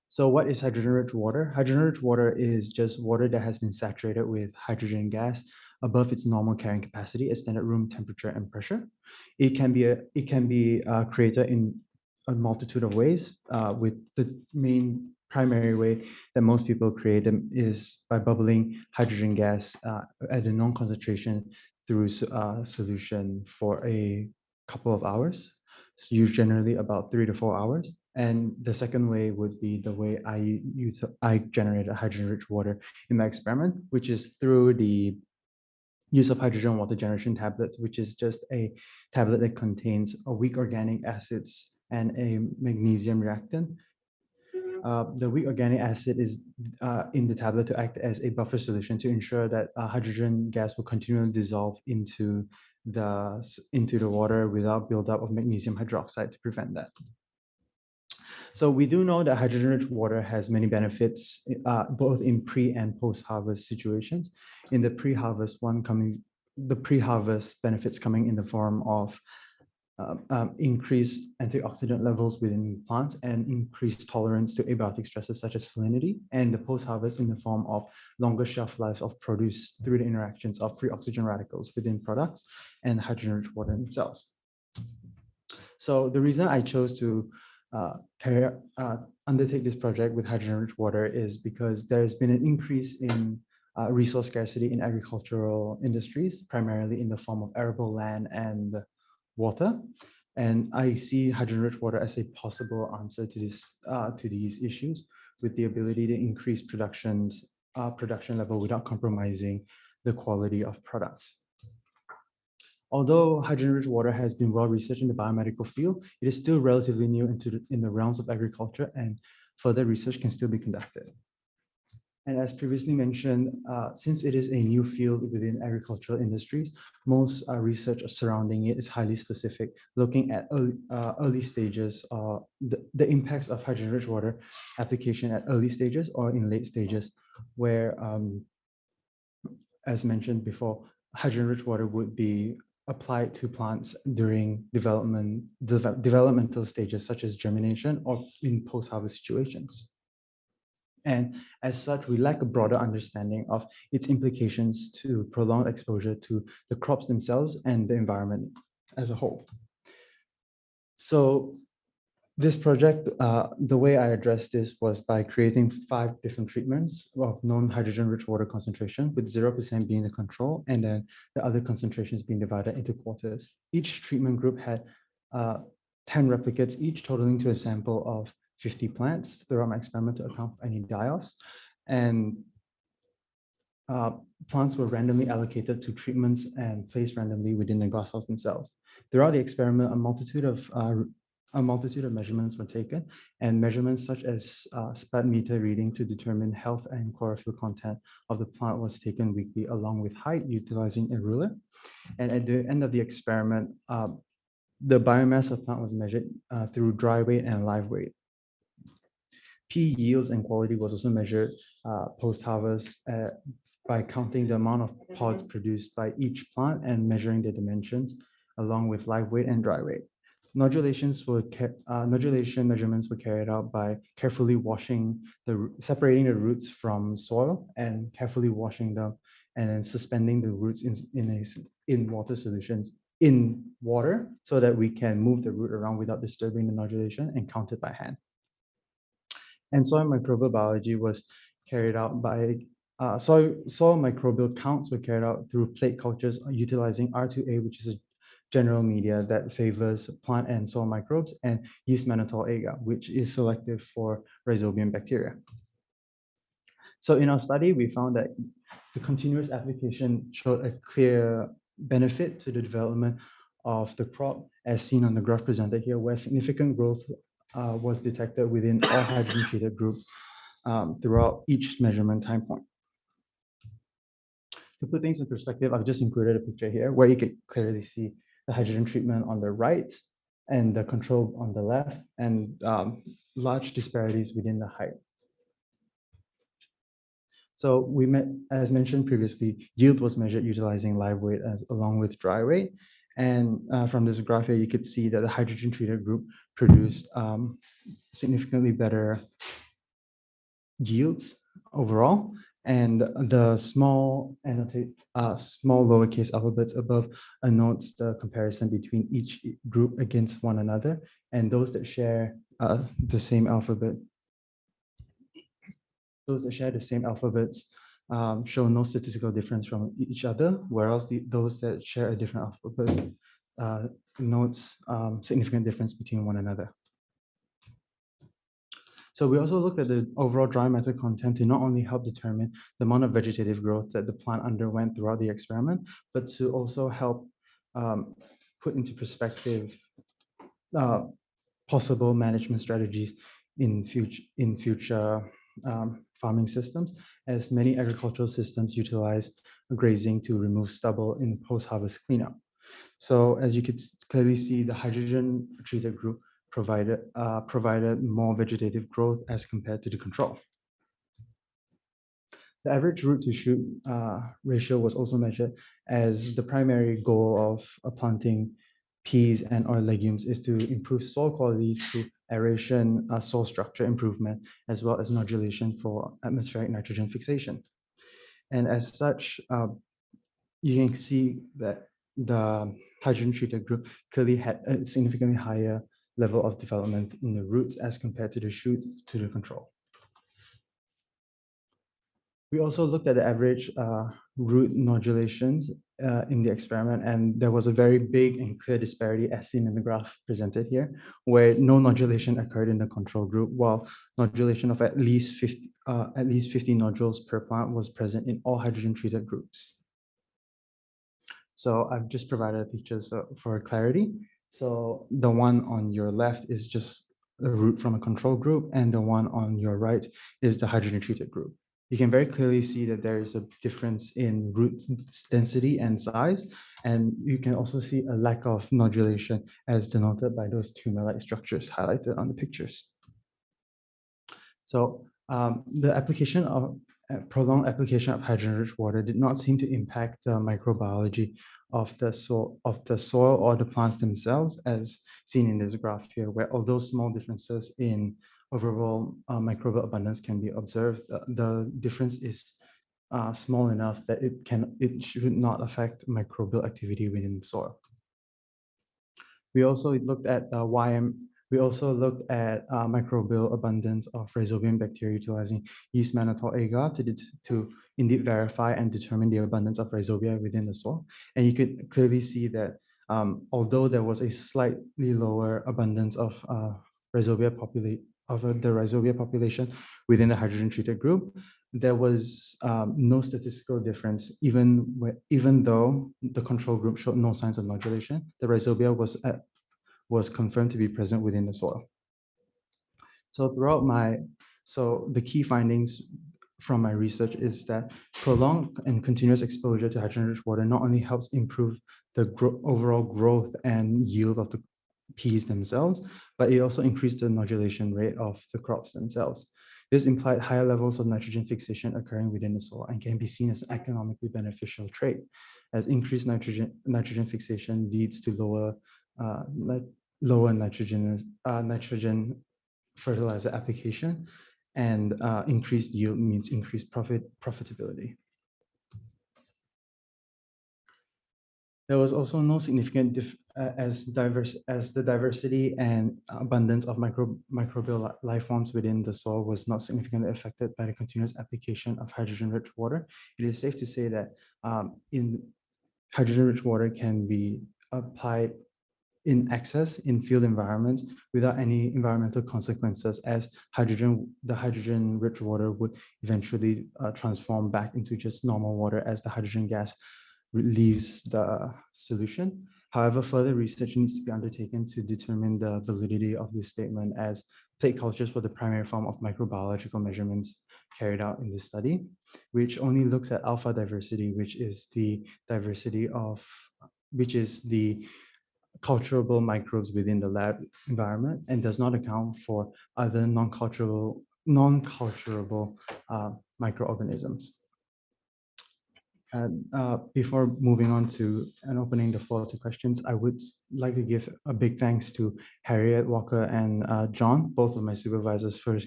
So what is hydrogen-rich water? Hydrogen-rich water is just water that has been saturated with hydrogen gas above its normal carrying capacity at standard room temperature and pressure. It can be created in a multitude of ways, with the main primary way that most people create them is by bubbling hydrogen gas at a known concentration through solution for a couple of hours. So generally about 3 to 4 hours. And the second way would be the way I generated hydrogen-rich water in my experiment, which is through the use of hydrogen water generation tablets, which is just a tablet that contains a weak organic acids and a magnesium reactant. The weak organic acid is in the tablet to act as a buffer solution to ensure that hydrogen gas will continually dissolve into the water without buildup of magnesium hydroxide to prevent that. So we do know that hydrogen-rich water has many benefits, both in pre and post-harvest situations. In the pre-harvest benefits coming in the form of increased antioxidant levels within plants and increased tolerance to abiotic stresses such as salinity, and the post-harvest in the form of longer shelf life of produce through the interactions of free oxygen radicals within products and hydrogen-rich water themselves. So the reason I chose to undertake this project with hydrogen-rich water is because there's been an increase in resource scarcity in agricultural industries, primarily in the form of arable land and water. And I see hydrogen-rich water as a possible answer to these issues, with the ability to increase production level without compromising the quality of products. Although hydrogen-rich water has been well researched in the biomedical field, it is still relatively new in the realms of agriculture, and further research can still be conducted. And as previously mentioned, since it is a new field within agricultural industries, most research surrounding it is highly specific, looking at early stages, the impacts of hydrogen-rich water application at early stages or in late stages, where, as mentioned before, hydrogen-rich water would be applied to plants during developmental stages such as germination or in post-harvest situations. And as such, we lack a broader understanding of its implications to prolonged exposure to the crops themselves and the environment as a whole. So this project, the way I addressed this was by creating 5 different treatments of known hydrogen-rich water concentration, with 0% being the control, and then the other concentrations being divided into quarters. Each treatment group had 10 replicates, each totaling to a sample of 50 plants throughout my experiment to account for any die-offs. And plants were randomly allocated to treatments and placed randomly within the glasshouse themselves. Throughout the experiment, a multitude of measurements were taken, and measurements such as spud meter reading to determine health and chlorophyll content of the plant was taken weekly, along with height utilizing a ruler. And at the end of the experiment, the biomass of plant was measured through dry weight and live weight. Pea yields and quality was also measured post-harvest by counting the amount of pods produced by each plant and measuring the dimensions, along with live weight and dry weight. Nodulation measurements were carried out by carefully separating the roots from soil and carefully washing them, and then suspending the roots in water solutions in water, so that we can move the root around without disturbing the nodulation and count it by hand. And soil microbial biology was carried out by soil microbial counts were carried out through plate cultures utilizing R2A, which is a general media that favors plant and soil microbes, and yeast mannitol agar, which is selective for rhizobium bacteria. So in our study, we found that the continuous application showed a clear benefit to the development of the crop, as seen on the graph presented here, where significant growth was detected within all hydrogen-treated groups throughout each measurement time point. To put things in perspective, I've just included a picture here where you can clearly see the hydrogen treatment on the right and the control on the left, and large disparities within the height. So as mentioned previously, yield was measured utilizing live weight along with dry weight. And from this graph here, you could see that the hydrogen treated group produced significantly better yields overall. And the small lowercase alphabets above notes the comparison between each group against one another, and those that share the same alphabet. Those that share the same alphabets show no statistical difference from each other, whereas those that share a different alphabet notes significant difference between one another. So we also looked at the overall dry matter content to not only help determine the amount of vegetative growth that the plant underwent throughout the experiment, but to also help put into perspective possible management strategies in future farming systems, as many agricultural systems utilize grazing to remove stubble in post-harvest cleanup. So as you could clearly see, the hydrogen treated group provided more vegetative growth as compared to the control. The average root to shoot ratio was also measured, as the primary goal of planting peas and or legumes is to improve soil quality through aeration, soil structure improvement, as well as nodulation for atmospheric nitrogen fixation. And as such, you can see that the hydrogen treated group clearly had a significantly higher level of development in the roots as compared to the shoots to the control. We also looked at the average root nodulations in the experiment, and there was a very big and clear disparity as seen in the graph presented here, where no nodulation occurred in the control group, while nodulation of at least 50 nodules per plant was present in all hydrogen treated groups. So I've just provided pictures for clarity. So the one on your left is just the root from a control group, and the one on your right is the hydrogen treated group. You can very clearly see that there is a difference in root density and size, and you can also see a lack of nodulation as denoted by those tumor-like structures highlighted on the pictures. So the application of prolonged application of hydrogen-rich water did not seem to impact the microbiology of the soil or the plants themselves, as seen in this graph here, where although small differences in overall microbial abundance can be observed, the difference is small enough that it should not affect microbial activity within the soil. We also looked at microbial abundance of rhizobium bacteria utilizing yeast mannitol agar to indeed verify and determine the abundance of rhizobia within the soil. And you could clearly see that although there was a slightly lower abundance of the rhizobia population within the hydrogen treated group, there was no statistical difference, even though the control group showed no signs of nodulation. The rhizobia was confirmed to be present within the soil. So the key findings from my research is that prolonged and continuous exposure to hydrogen-rich water not only helps improve the overall growth and yield of the peas themselves, but it also increased the nodulation rate of the crops themselves. This implied higher levels of nitrogen fixation occurring within the soil and can be seen as an economically beneficial trait, as increased nitrogen fixation leads to lower lower nitrogen fertilizer application, and increased yield means increased profitability. There was also no significant as the diversity and abundance of microbial life forms within the soil was not significantly affected by the continuous application of hydrogen-rich water. It is safe to say that in hydrogen-rich water can be applied in excess in field environments without any environmental consequences, as the hydrogen-rich water would eventually transform back into just normal water as the hydrogen gas leaves the solution. However, further research needs to be undertaken to determine the validity of this statement, as plate cultures were the primary form of microbiological measurements carried out in this study, which only looks at alpha diversity, which is the culturable microbes within the lab environment, and does not account for other non-culturable microorganisms. Before moving on to and opening the floor to questions, I would like to give a big thanks to Harriet, Walker, and John, both of my supervisors, for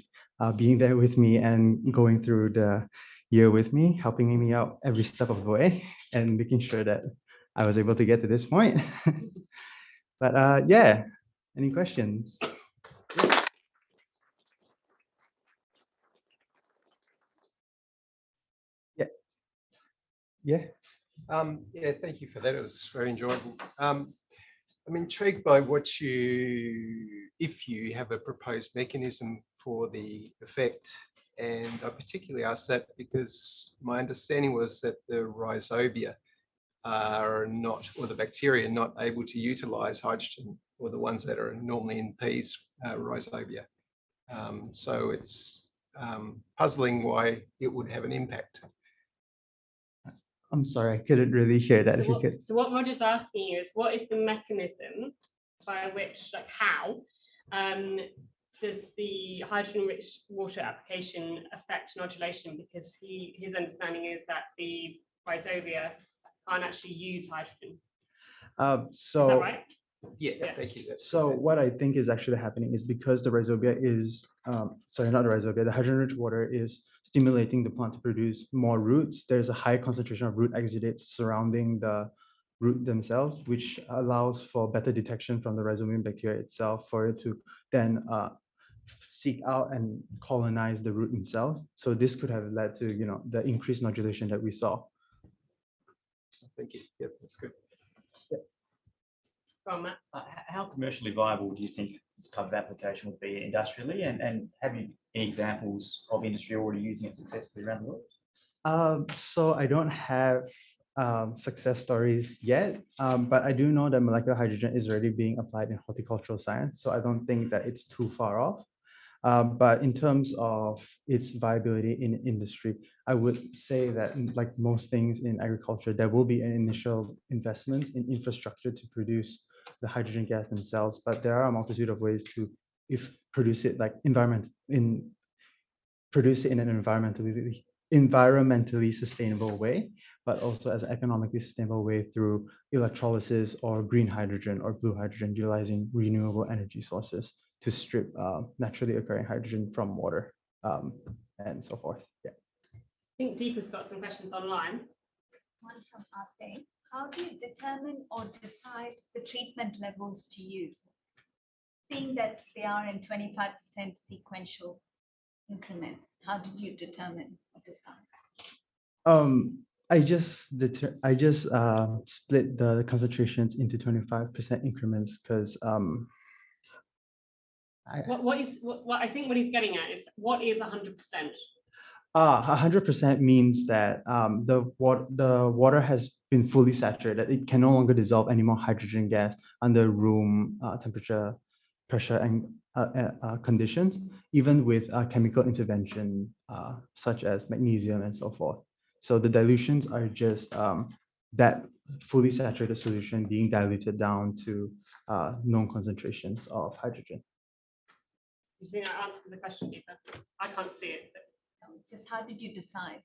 being there with me and going through the year with me, helping me out every step of the way and making sure that I was able to get to this point. But yeah, any questions? Yeah. Yeah, thank you for that. It was very enjoyable. I'm intrigued by if you have a proposed mechanism for the effect, and I particularly asked that because my understanding was that the rhizobia are not, or the bacteria are not able to utilize hydrogen, or the ones that are normally in peas, rhizobia. So it's puzzling why it would have an impact. I'm sorry, I couldn't really hear that. So what Roger's asking you is, what is the mechanism by which, like how, does the hydrogen-rich water application affect nodulation? Because his understanding is that the rhizobia can't actually use hydrogen. Is that right? Yeah, thank you. So what I think is actually happening is because the rhizobia is, the hydrogen-rich water is stimulating the plant to produce more roots. There's a high concentration of root exudates surrounding the root themselves, which allows for better detection from the rhizobium bacteria itself for it to then seek out and colonize the root themselves. So this could have led to, the increased nodulation that we saw. Thank you. Yep, that's good. How commercially viable do you think this type of application would be industrially, and have you any examples of industry already using it successfully around the world? So I don't have success stories yet, but I do know that molecular hydrogen is already being applied in horticultural science, so I don't think that it's too far off. But in terms of its viability in industry, I would say that, like most things in agriculture, there will be an initial investment in infrastructure to produce the hydrogen gas themselves, but there are a multitude of ways to produce it in an environmentally sustainable way, but also as an economically sustainable way through electrolysis or green hydrogen or blue hydrogen, utilizing renewable energy sources to strip naturally occurring hydrogen from water and so forth. Yeah. I think Deepa's got some questions online. One from Arte. How do you determine or decide the treatment levels to use? Seeing that they are in 25% sequential increments, how did you determine or decide? I just split the concentrations into 25% increments because what I think what he's getting at is, what is 100%? 100% means that the water has been fully saturated. It can no longer dissolve any more hydrogen gas under room temperature, pressure, and conditions, even with chemical intervention such as magnesium and so forth. So the dilutions are just that fully saturated solution being diluted down to known concentrations of hydrogen. You think that answers the question, Deepa? I can't see it. But... Just how did you decide?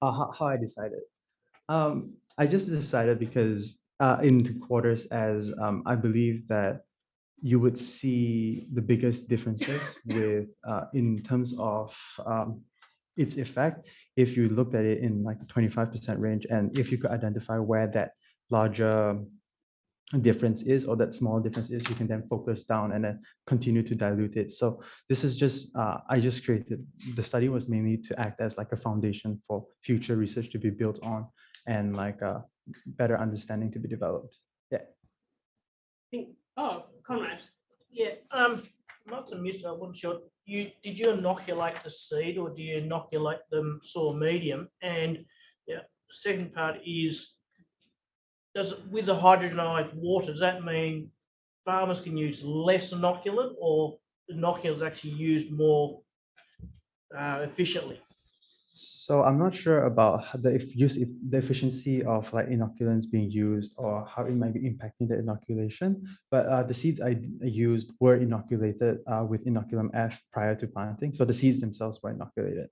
How I decided? I just decided because into quarters, as I believe that you would see the biggest differences with in terms of its effect if you looked at it in like 25% range, and if you could identify where that larger difference is or that small difference is, you can then focus down and then continue to dilute it. So this is just I just created, the study was mainly to act as like a foundation for future research to be built on, and like a better understanding to be developed. Yeah. Oh, Conrad. Yeah, not to miss that one shot. Did you inoculate the seed or do you inoculate the soil medium? And yeah, second part is, with the hydrogenized water, does that mean farmers can use less inoculant, or inoculants actually used more efficiently? So I'm not sure about the efficiency of like inoculants being used or how it might be impacting the inoculation. But the seeds I used were inoculated with inoculum F prior to planting. So the seeds themselves were inoculated.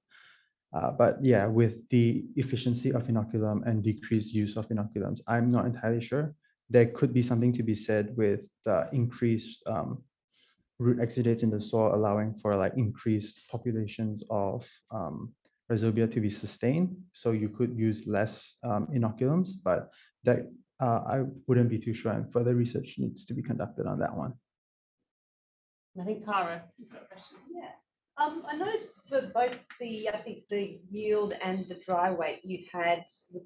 But yeah, with the efficiency of inoculum and decreased use of inoculums, I'm not entirely sure. There could be something to be said with the increased root exudates in the soil, allowing for like increased populations of rhizobia to be sustained. So you could use less inoculums, but that I wouldn't be too sure, and further research needs to be conducted on that one. I think Tara has got a question. Yeah. I noticed for both I think the yield and the dry weight, you had the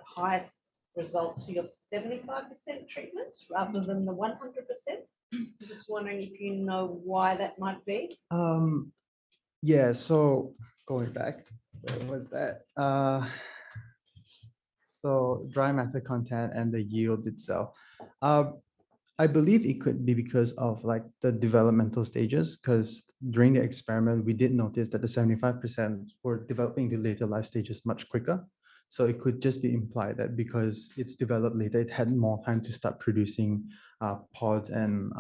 highest results for your 75% treatment rather than the 100%. I'm just wondering if you know why that might be. Yeah, so going back, where was that? So dry matter content and the yield itself. I believe it could be because of like the developmental stages, because during the experiment, we did notice that the 75% were developing the later life stages much quicker. So it could just be implied that because it's developed later, it had more time to start producing pods and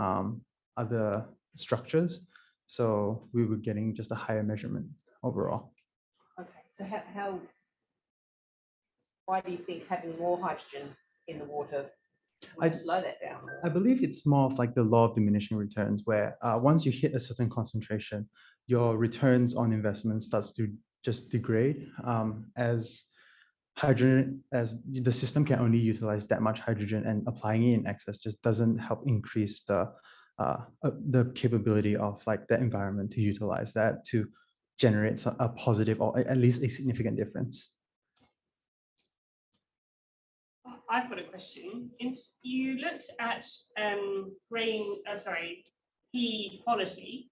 other structures. So we were getting just a higher measurement overall. Okay, so why do you think having more hydrogen in the water would slow that down? I believe it's more of like the law of diminishing returns, where once you hit a certain concentration, your returns on investment starts to just degrade as the system can only utilize that much hydrogen, and applying it in excess just doesn't help increase the capability of like the environment to utilize that to generate a positive or at least a significant difference. I've got a question. If you looked at pea quality,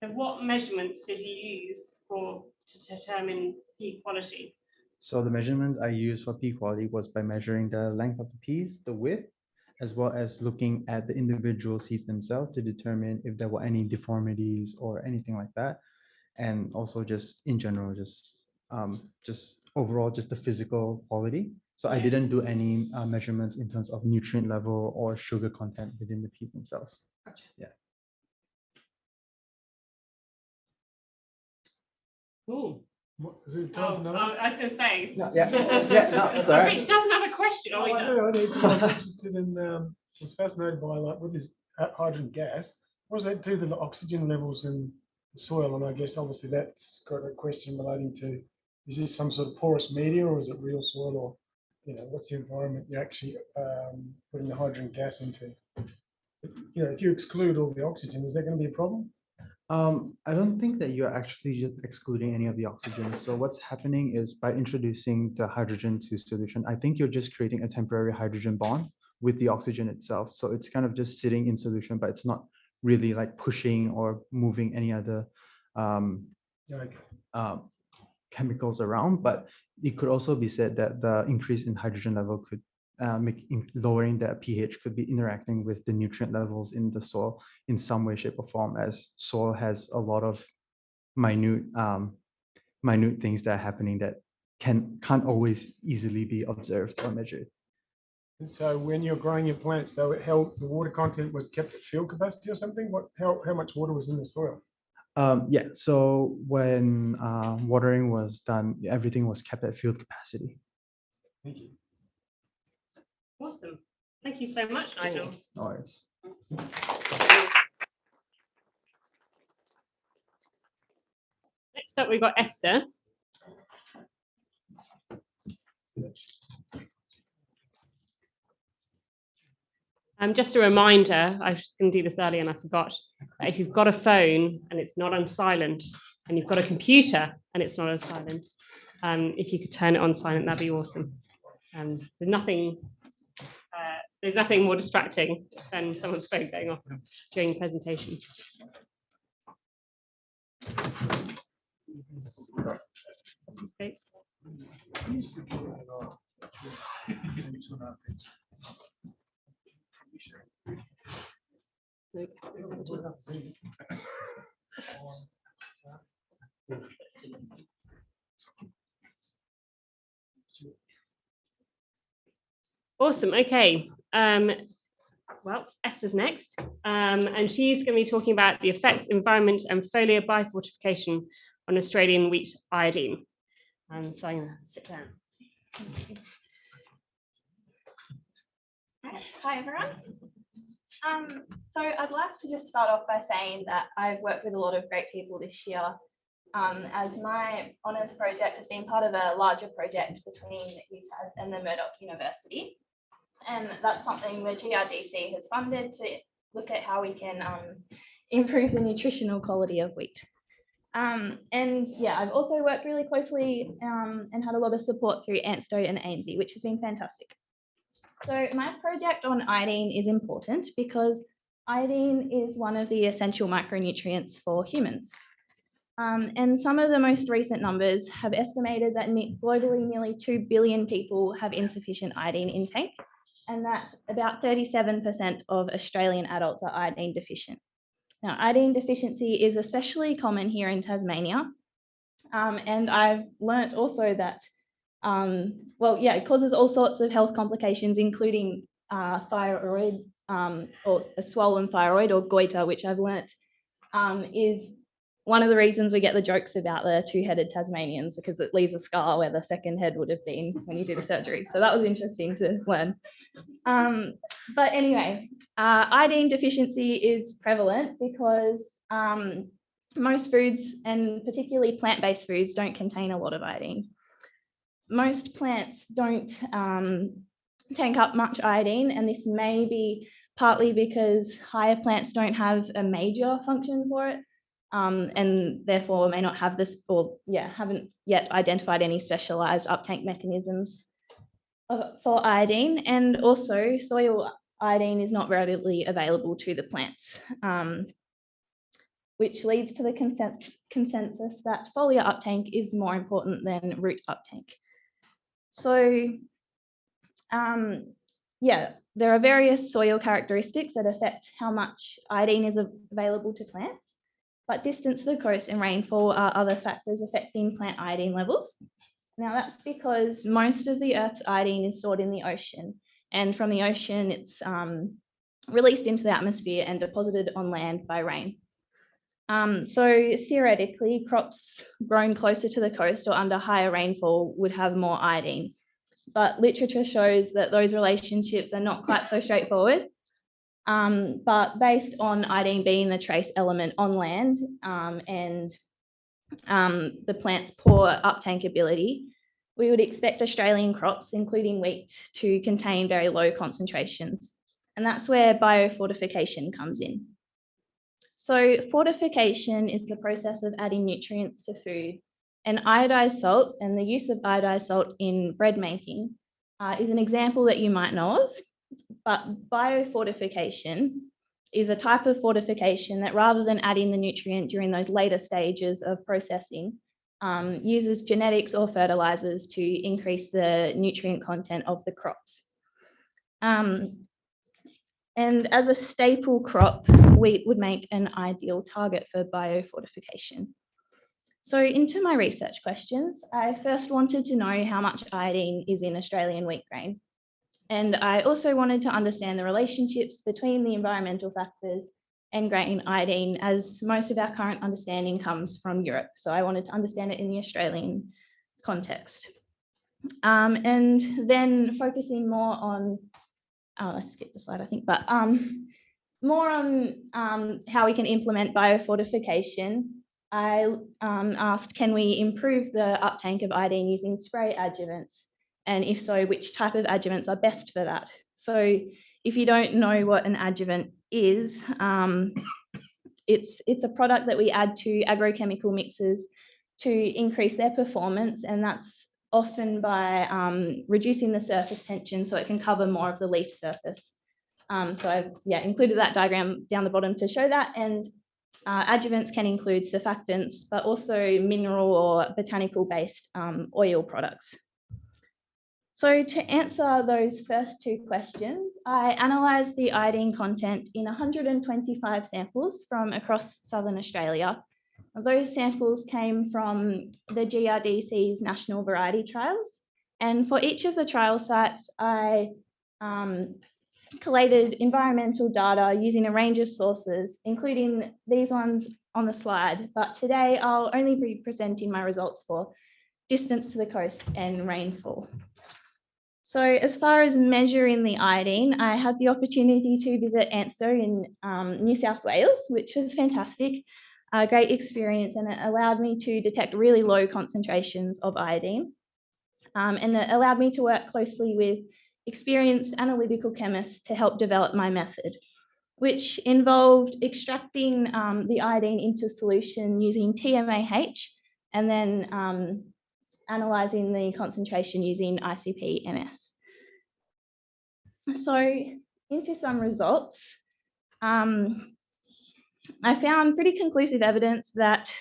so what measurements did you use to determine pea quality? So the measurements I used for pea quality was by measuring the length of the peas, the width, as well as looking at the individual seeds themselves to determine if there were any deformities or anything like that. And also just in general, just overall, just the physical quality. So I didn't do any measurements in terms of nutrient level or sugar content within the peas themselves. Gotcha. Yeah. Cool. Is it time for another? I was going to say. No, yeah, no, that's all right. Rich doesn't have a question. I was interested in, was fascinated by like with this hydrogen gas, what does that do to the oxygen levels in the soil? And I guess obviously that's got a question relating to, is this some sort of porous media or is it real soil, or what's the environment you're actually putting the hydrogen gas into? If you exclude all the oxygen, is that going to be a problem? I don't think that you're actually just excluding any of the oxygen. So what's happening is by introducing the hydrogen to solution, I think you're just creating a temporary hydrogen bond with the oxygen itself. So it's kind of just sitting in solution, but it's not really like pushing or moving any other chemicals around. But it could also be said that the increase in hydrogen level could lowering the pH could be interacting with the nutrient levels in the soil in some way, shape, or form, as soil has a lot of minute things that are happening that can't always easily be observed or measured. And so when you're growing your plants, though, the water content was kept at field capacity or something? How much water was in the soil? Yeah, so when watering was done, everything was kept at field capacity. Thank you. Awesome. Thank you so much, Nigel. Nice. Next up, we've got Esther. Just a reminder, I was just going to do this earlier and I forgot, that if you've got a phone and it's not on silent, and you've got a computer and it's not on silent, if you could turn it on silent, that'd be awesome. There's nothing more distracting than someone's phone going off during the presentation. Escape. Awesome. Okay. Well, Esther's next, and she's going to be talking about the effects, environment, and foliar biofortification on Australian wheat iodine. So I'm going to sit down. Right. Hi, everyone. So I'd like to just start off by saying that I've worked with a lot of great people this year, as my honours project has been part of a larger project between UTAS and the Murdoch University. And that's something the GRDC has funded to look at how we can improve the nutritional quality of wheat. And yeah, I've also worked really closely and had a lot of support through ANSTO and ANZI, which has been fantastic. So my project on iodine is important because iodine is one of the essential micronutrients for humans. And some of the most recent numbers have estimated that globally nearly 2 billion people have insufficient iodine intake, and that about 37% of Australian adults are iodine deficient. Now, iodine deficiency is especially common here in Tasmania, and I've learnt also that it causes all sorts of health complications, including thyroid or a swollen thyroid or goiter, which I've learnt is one of the reasons we get the jokes about the two-headed Tasmanians, because it leaves a scar where the second head would have been when you do the surgery. So that was interesting to learn. But anyway, iodine deficiency is prevalent because most foods, and particularly plant-based foods, don't contain a lot of iodine. Most plants don't tank up much iodine, and this may be partly because higher plants don't have a major function for it, and therefore may not have this, or haven't yet identified any specialized uptake mechanisms for iodine. And also soil iodine is not readily available to the plants, which leads to the consensus that foliar uptake is more important than root uptake. So there are various soil characteristics that affect how much iodine is available to plants, but distance to the coast and rainfall are other factors affecting plant iodine levels. Now that's because most of the Earth's iodine is stored in the ocean, and from the ocean it's released into the atmosphere and deposited on land by rain. So theoretically, crops grown closer to the coast or under higher rainfall would have more iodine, but literature shows that those relationships are not quite so straightforward. But based on iodine being the trace element on land and the plant's poor uptake ability, we would expect Australian crops, including wheat, to contain very low concentrations. And that's where biofortification comes in. So fortification is the process of adding nutrients to food, and iodized salt and the use of iodized salt in bread making is an example that you might know of. But biofortification is a type of fortification that, rather than adding the nutrient during those later stages of processing, uses genetics or fertilizers to increase the nutrient content of the crops. And as a staple crop, wheat would make an ideal target for biofortification. So into my research questions, I first wanted to know how much iodine is in Australian wheat grain. And I also wanted to understand the relationships between the environmental factors and grain iodine, as most of our current understanding comes from Europe. So I wanted to understand it in the Australian context. And then focusing more on I skipped the slide, I think, but more on how we can implement biofortification. I asked, can we improve the uptake of iodine using spray adjuvants? And if so, which type of adjuvants are best for that? So if you don't know what an adjuvant is, it's a product that we add to agrochemical mixes to increase their performance, and that's often by reducing the surface tension so it can cover more of the leaf surface. So I've included that diagram down the bottom to show that, and adjuvants can include surfactants, but also mineral or botanical based oil products. So to answer those first two questions, I analysed the iodine content in 125 samples from across Southern Australia. Those samples came from the GRDC's national variety trials. And for each of the trial sites, I collated environmental data using a range of sources, including these ones on the slide. But today I'll only be presenting my results for distance to the coast and rainfall. So as far as measuring the iodine, I had the opportunity to visit ANSTO in New South Wales, which was fantastic, a great experience, and it allowed me to detect really low concentrations of iodine. And it allowed me to work closely with experienced analytical chemists to help develop my method, which involved extracting the iodine into solution using TMAH and then analysing the concentration using ICP-MS. So into some results, I found pretty conclusive evidence that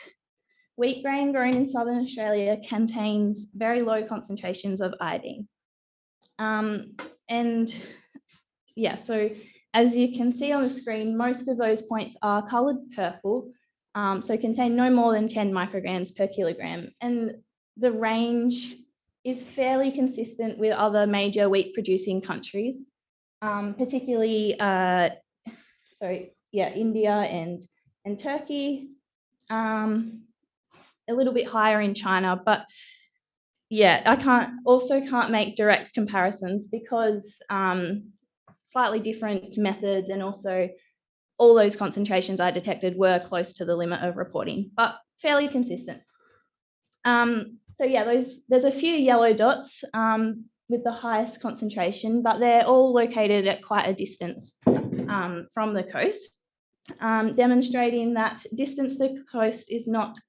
wheat grain grown in Southern Australia contains very low concentrations of iodine. And yeah, so as you can see on the screen, most of those points are coloured purple, so contain no more than 10 micrograms per kilogram. And the range is fairly consistent with other major wheat producing countries, particularly India and Turkey, a little bit higher in China, but yeah, I can't make direct comparisons because slightly different methods, and also all those concentrations I detected were close to the limit of reporting, but fairly consistent. So yeah, there's a few yellow dots with the highest concentration, but they're all located at quite a distance from the coast, demonstrating that distance to the coast is not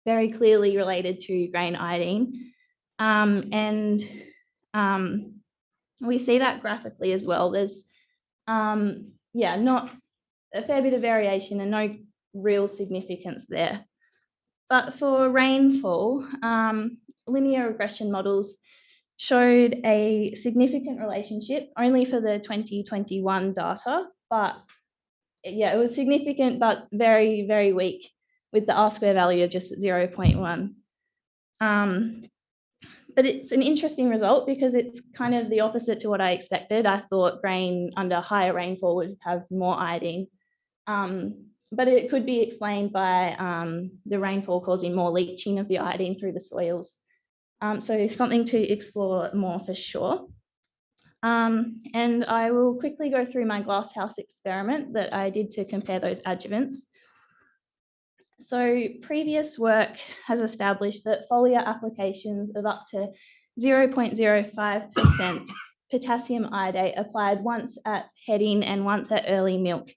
very clearly related to grain iodine. And we see that graphically as well. There's not a fair bit of variation and no real significance there. But for rainfall, linear regression models showed a significant relationship only for the 2021 data, but yeah, it was significant, but very, very weak with the R-square value of just 0.1. But it's an interesting result because it's kind of the opposite to what I expected. I thought grain under higher rainfall would have more iodine. But it could be explained by the rainfall causing more leaching of the iodine through the soils. So something to explore more for sure. And I will quickly go through my glasshouse experiment that I did to compare those adjuvants. So previous work has established that foliar applications of up to 0.05% potassium iodate applied once at heading and once at early milk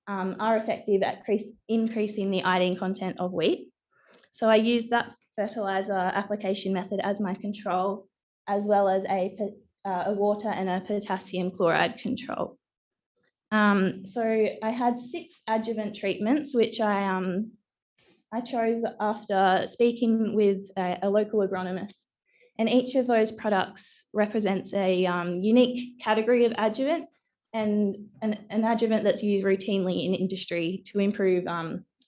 are effective at increasing the iodine content of wheat. So I used that fertilizer application method as my control, as well as a water and a potassium chloride control. So I had 6 adjuvant treatments, which I chose after speaking with a local agronomist. And each of those products represents a unique category of adjuvant and an adjuvant that's used routinely in industry to improve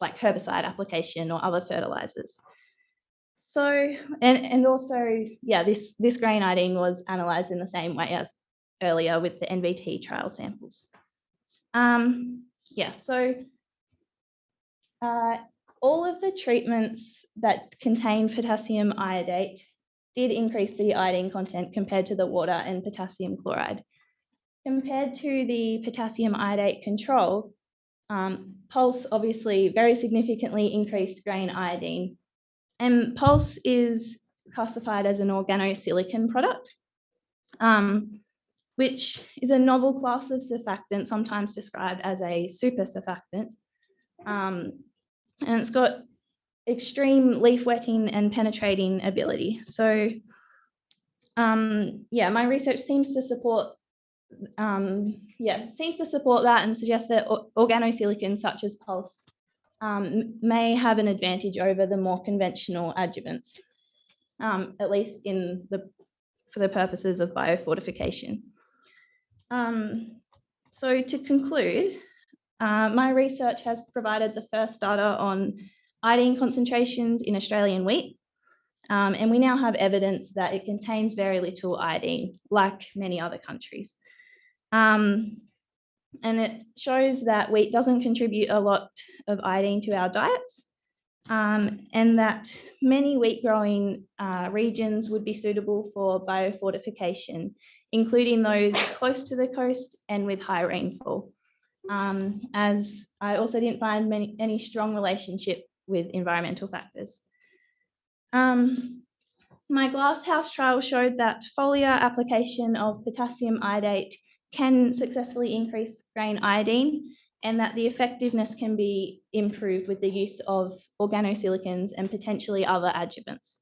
like herbicide application or other fertilizers. So, and also, yeah, this grain iodine was analyzed in the same way as earlier with the NVT trial samples. All of the treatments that contain potassium iodate did increase the iodine content compared to the water and potassium chloride. compared to the potassium iodate control, Pulse obviously very significantly increased grain iodine. And Pulse is classified as an organosilicon product, which is a novel class of surfactant, sometimes described as a super surfactant. And it's got extreme leaf wetting and penetrating ability. So yeah, my research seems to support that and suggests that organosilicons such as Pulse may have an advantage over the more conventional adjuvants, at least for the purposes of biofortification. So to conclude, my research has provided the first data on iodine concentrations in Australian wheat, and we now have evidence that it contains very little iodine, like many other countries. And it shows that wheat doesn't contribute a lot of iodine to our diets, and that many wheat growing regions would be suitable for biofortification, including those close to the coast and with high rainfall. As I also didn't find any strong relationship with environmental factors. My glasshouse trial showed that foliar application of potassium iodate can successfully increase grain iodine, and that the effectiveness can be improved with the use of organosilicons and potentially other adjuvants.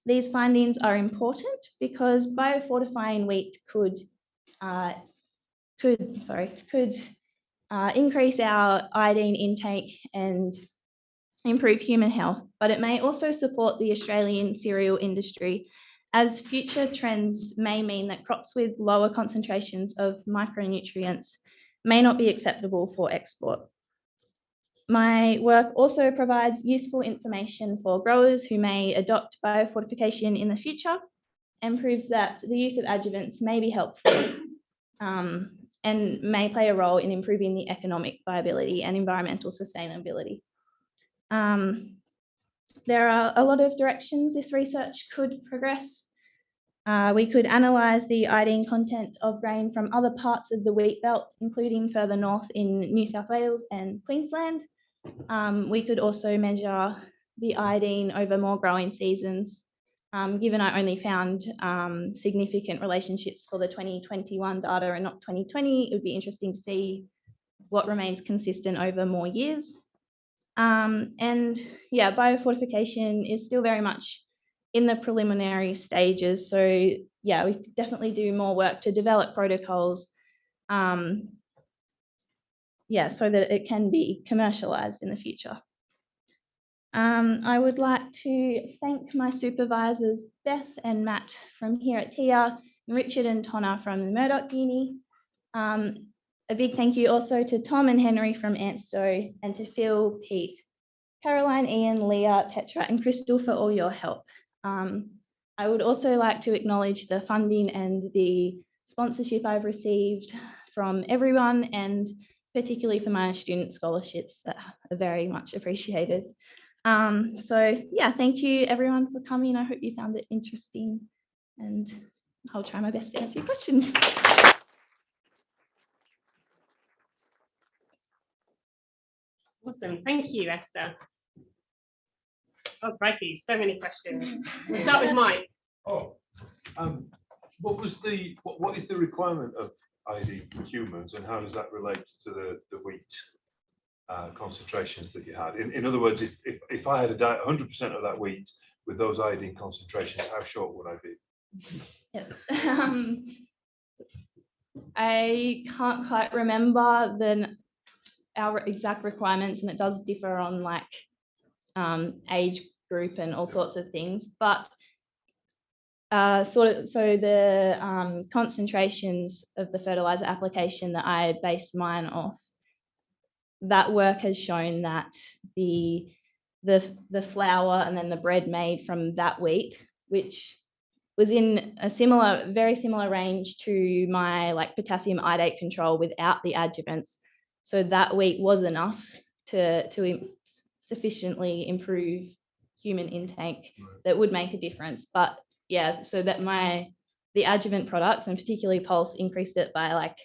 These findings are important because biofortifying wheat could increase our iodine intake and improve human health, but it may also support the Australian cereal industry, as future trends may mean that crops with lower concentrations of micronutrients may not be acceptable for export. My work also provides useful information for growers who may adopt biofortification in the future, and proves that the use of adjuvants may be helpful and may play a role in improving the economic viability and environmental sustainability. There are a lot of directions this research could progress. We could analyse the iodine content of grain from other parts of the wheat belt, including further north in New South Wales and Queensland. We could also measure the iodine over more growing seasons. Given I only found significant relationships for the 2021 data and not 2020, it would be interesting to see what remains consistent over more years. And yeah, biofortification is still very much in the preliminary stages. So yeah, we could definitely do more work to develop protocols, yeah, so that it can be commercialized in the future. I would like to thank my supervisors, Beth and Matt from here at TIA, and Richard and Tonna from the Murdoch Uni. A big thank you also to Tom and Henry from ANSTO, and to Phil, Pete, Caroline, Ian, Leah, Petra and Crystal for all your help. I would also like to acknowledge the funding and the sponsorship I've received from everyone, and particularly for my student scholarships that are very much appreciated. So yeah, thank you everyone for coming. I hope you found it interesting, and I'll try my best to answer your questions. Awesome, thank you, Esther. Oh, crikey, so many questions. We'll start with Mike. Oh, what is the requirement of iodine in humans, and how does that relate to the wheat concentrations that you had? In other words, if I had a diet 100% of that wheat with those iodine concentrations, how short would I be? Yes. I can't quite remember our exact requirements, and it does differ on like age group and all sorts of things, but so the concentrations of the fertilizer application that I based mine off, that work has shown that the flour and then the bread made from that wheat, which was in a very similar range to my like potassium iodate control without the adjuvants. So that wheat was enough to sufficiently improve human intake that would make a difference. But yeah, so that my the adjuvant products, and particularly Pulse, increased it by like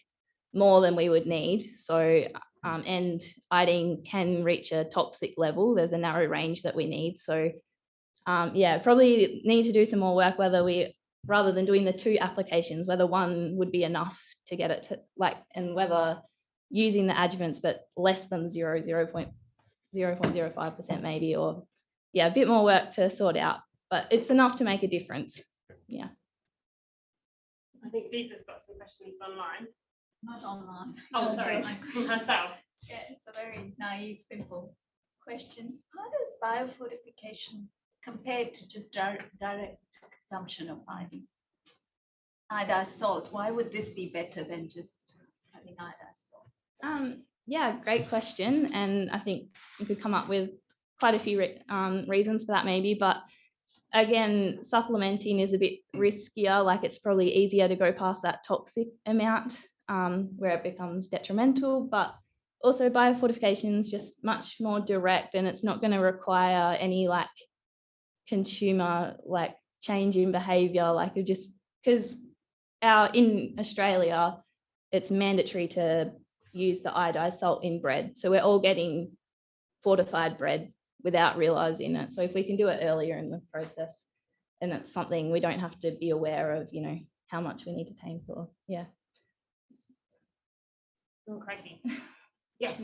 more than we would need. So, and iodine can reach a toxic level. There's a narrow range that we need. So, yeah, probably need to do some more work, whether we, rather than doing the 2 applications, whether one would be enough to get it to like, and whether using the adjuvants, but less than 0.05% maybe, or yeah, a bit more work to sort out, but it's enough to make a difference. Yeah. I think Deepa's got some questions online. Not online. Oh, sorry, herself. Yeah, it's a very naive, simple question. How does biofortification compare to just direct consumption of iodine? Iodized salt, why would this be better than just having iodized salt? Yeah, great question. And I think you could come up with quite a few reasons for that maybe, but again, supplementing is a bit riskier. Like it's probably easier to go past that toxic amount where it becomes detrimental, but also biofortification is just much more direct, and it's not going to require any like consumer like change in behavior. Like it just, because in Australia, it's mandatory to use the iodized salt in bread. So we're all getting fortified bread without realizing it. So if we can do it earlier in the process, and it's something we don't have to be aware of, you know, how much we need to tank for. Yeah. Oh, crikey. Yes.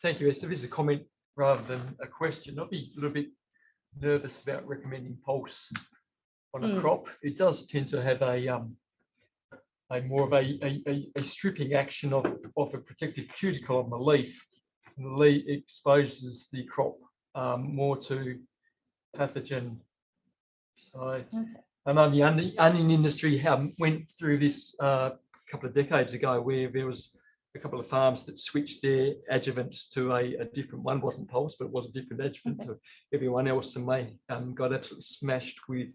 Thank you, Esther. This is a comment rather than a question. I'd be a little bit nervous about recommending Pulse on a crop. It does tend to have a more of a stripping action of a protective cuticle on the leaf. And the leaf exposes the crop more to pathogen. So I know the onion industry went through this a couple of decades ago, where there was a couple of farms that switched their adjuvants to a different one. Wasn't Pulse, but it was a different adjuvant to everyone else, and they got absolutely smashed with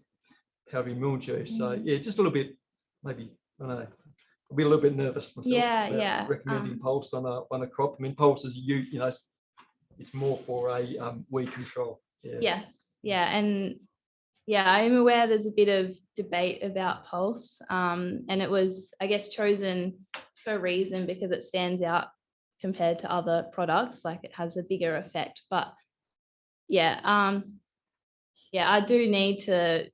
powdery mildew. So yeah, just a little bit, maybe, I don't know, I'll be a little bit nervous myself about recommending Pulse on a crop. I mean, Pulse is you know, it's more for a weed control. Yeah. Yes, yeah, and yeah, I'm aware there's a bit of debate about Pulse, and it was, I guess, chosen for a reason because it stands out compared to other products, like it has a bigger effect. But yeah, yeah, I do need to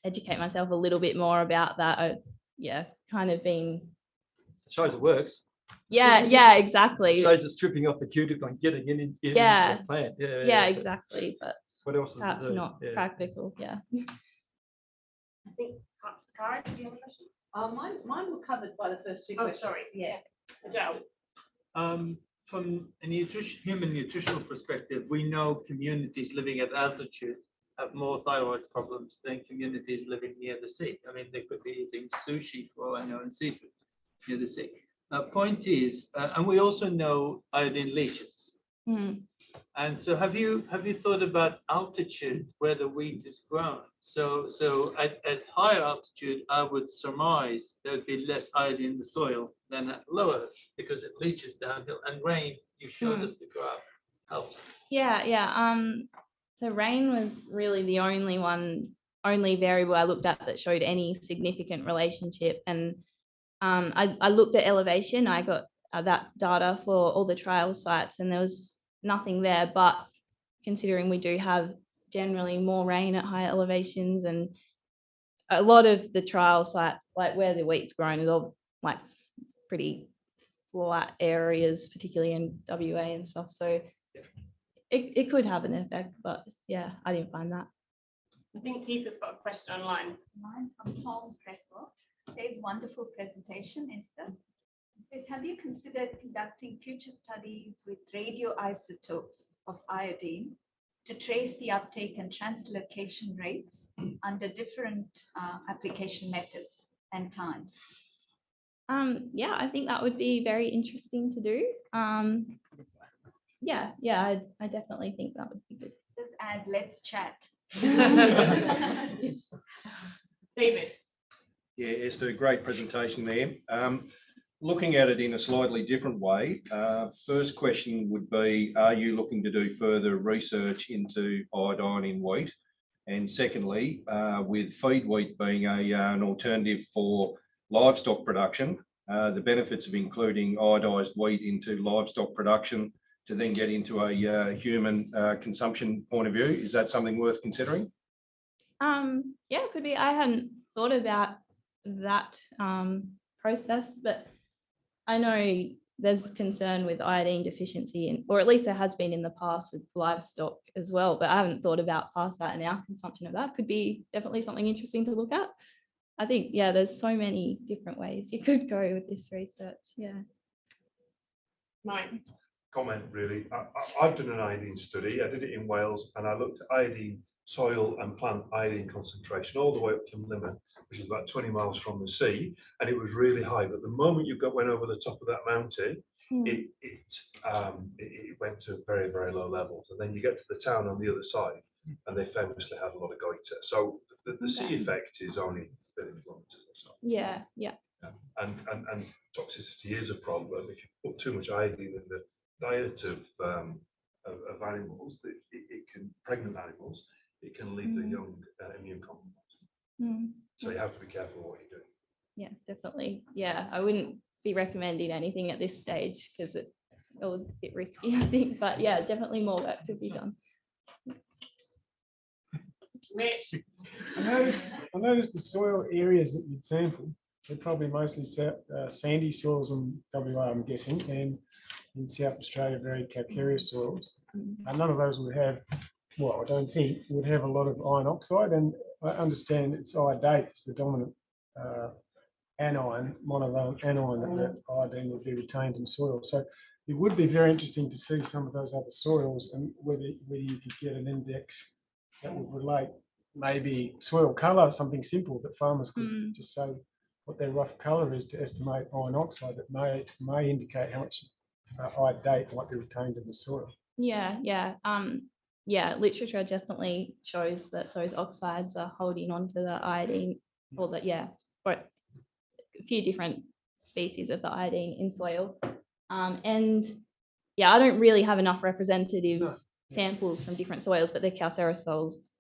educate myself a little bit more about that. Yeah, kind of being. It shows it works. Yeah, exactly. It shows it's stripping off the cuticle and getting it into the plant. Yeah, exactly. But what else? That's not practical. Yeah. I think, Cara, do you have a question? Mine were covered by the first 2 questions. Oh, sorry. Yeah. Adele. From a human nutritional perspective, we know communities living at altitude have more thyroid problems than communities living near the sea. I mean, they could be eating sushi, for all I know, and seafood near the sea. Point is, and we also know iodine leaches. And so have you thought about altitude where the wheat is grown? So at higher altitude, I would surmise there would be less iodine in the soil than at lower, because it leaches downhill, and rain, you showed us the graph, helps. Yeah. So rain was really the only variable I looked at that showed any significant relationship. And I looked at elevation. I got that data for all the trial sites, and there was nothing there. But considering we do have generally more rain at higher elevations, and a lot of the trial sites, like where the wheat's grown, is all like pretty flat areas, particularly in WA and stuff. So it could have an effect, but yeah, I didn't find that. I think Deepa's got a question online. Mine from Tom Cresswell. Says, wonderful presentation, Esther. It says, have you considered conducting future studies with radioisotopes of iodine to trace the uptake and translocation rates under different application methods and times? Yeah, I think that would be very interesting to do. Yeah, I definitely think that would be good. Just add, let's chat. David. Yeah, Esther, great presentation there. Looking at it in a slightly different way, first question would be, are you looking to do further research into iodine in wheat? And secondly, with feed wheat being an alternative for livestock production, the benefits of including iodised wheat into livestock production to then get into a human consumption point of view, is that something worth considering? Yeah, it could be. I hadn't thought about that process, but I know there's concern with iodine deficiency, or at least there has been in the past with livestock as well, but I haven't thought about past that and our consumption of that. Could be definitely something interesting to look at. I think, yeah, there's so many different ways you could go with this research. Yeah. Mike. Comment really. I've done an iodine study. I did it in Wales, and I looked at iodine soil and plant iodine concentration all the way up to Limmer, which is about 20 miles from the sea, and it was really high. But the moment you went over the top of that mountain, it went to very, very low levels. And then you get to the town on the other side, and they famously had a lot of goiter. So the sea effect is only 30 kilometers or so. Yeah, yeah. And toxicity is a problem. If you put too much iodine in the diet of animals, it can, pregnant animals, it can leave the young immune compromised. So you have to be careful what you're doing. Yeah, definitely. Yeah, I wouldn't be recommending anything at this stage because it was a bit risky, I think. But yeah, definitely more work to be done. I noticed the soil areas that you'd sampled, they're probably mostly sandy soils in WA, I'm guessing, and in South Australia, very calcareous soils. And none of those would have, well, I don't think, would have a lot of iron oxide. And I understand it's iodate, it's the dominant anion, monovalent anion, that iodine would be retained in soil. So it would be very interesting to see some of those other soils and whether you could get an index that would relate maybe soil colour, something simple that farmers could just say what their rough colour is to estimate iron oxide that may indicate how much iodate might be retained in the soil. Yeah, yeah. Yeah, literature definitely shows that those oxides are holding onto the iodine, or that, yeah, or a few different species of the iodine in soil. And yeah, I don't really have enough representative samples from different soils, but the calcareous soils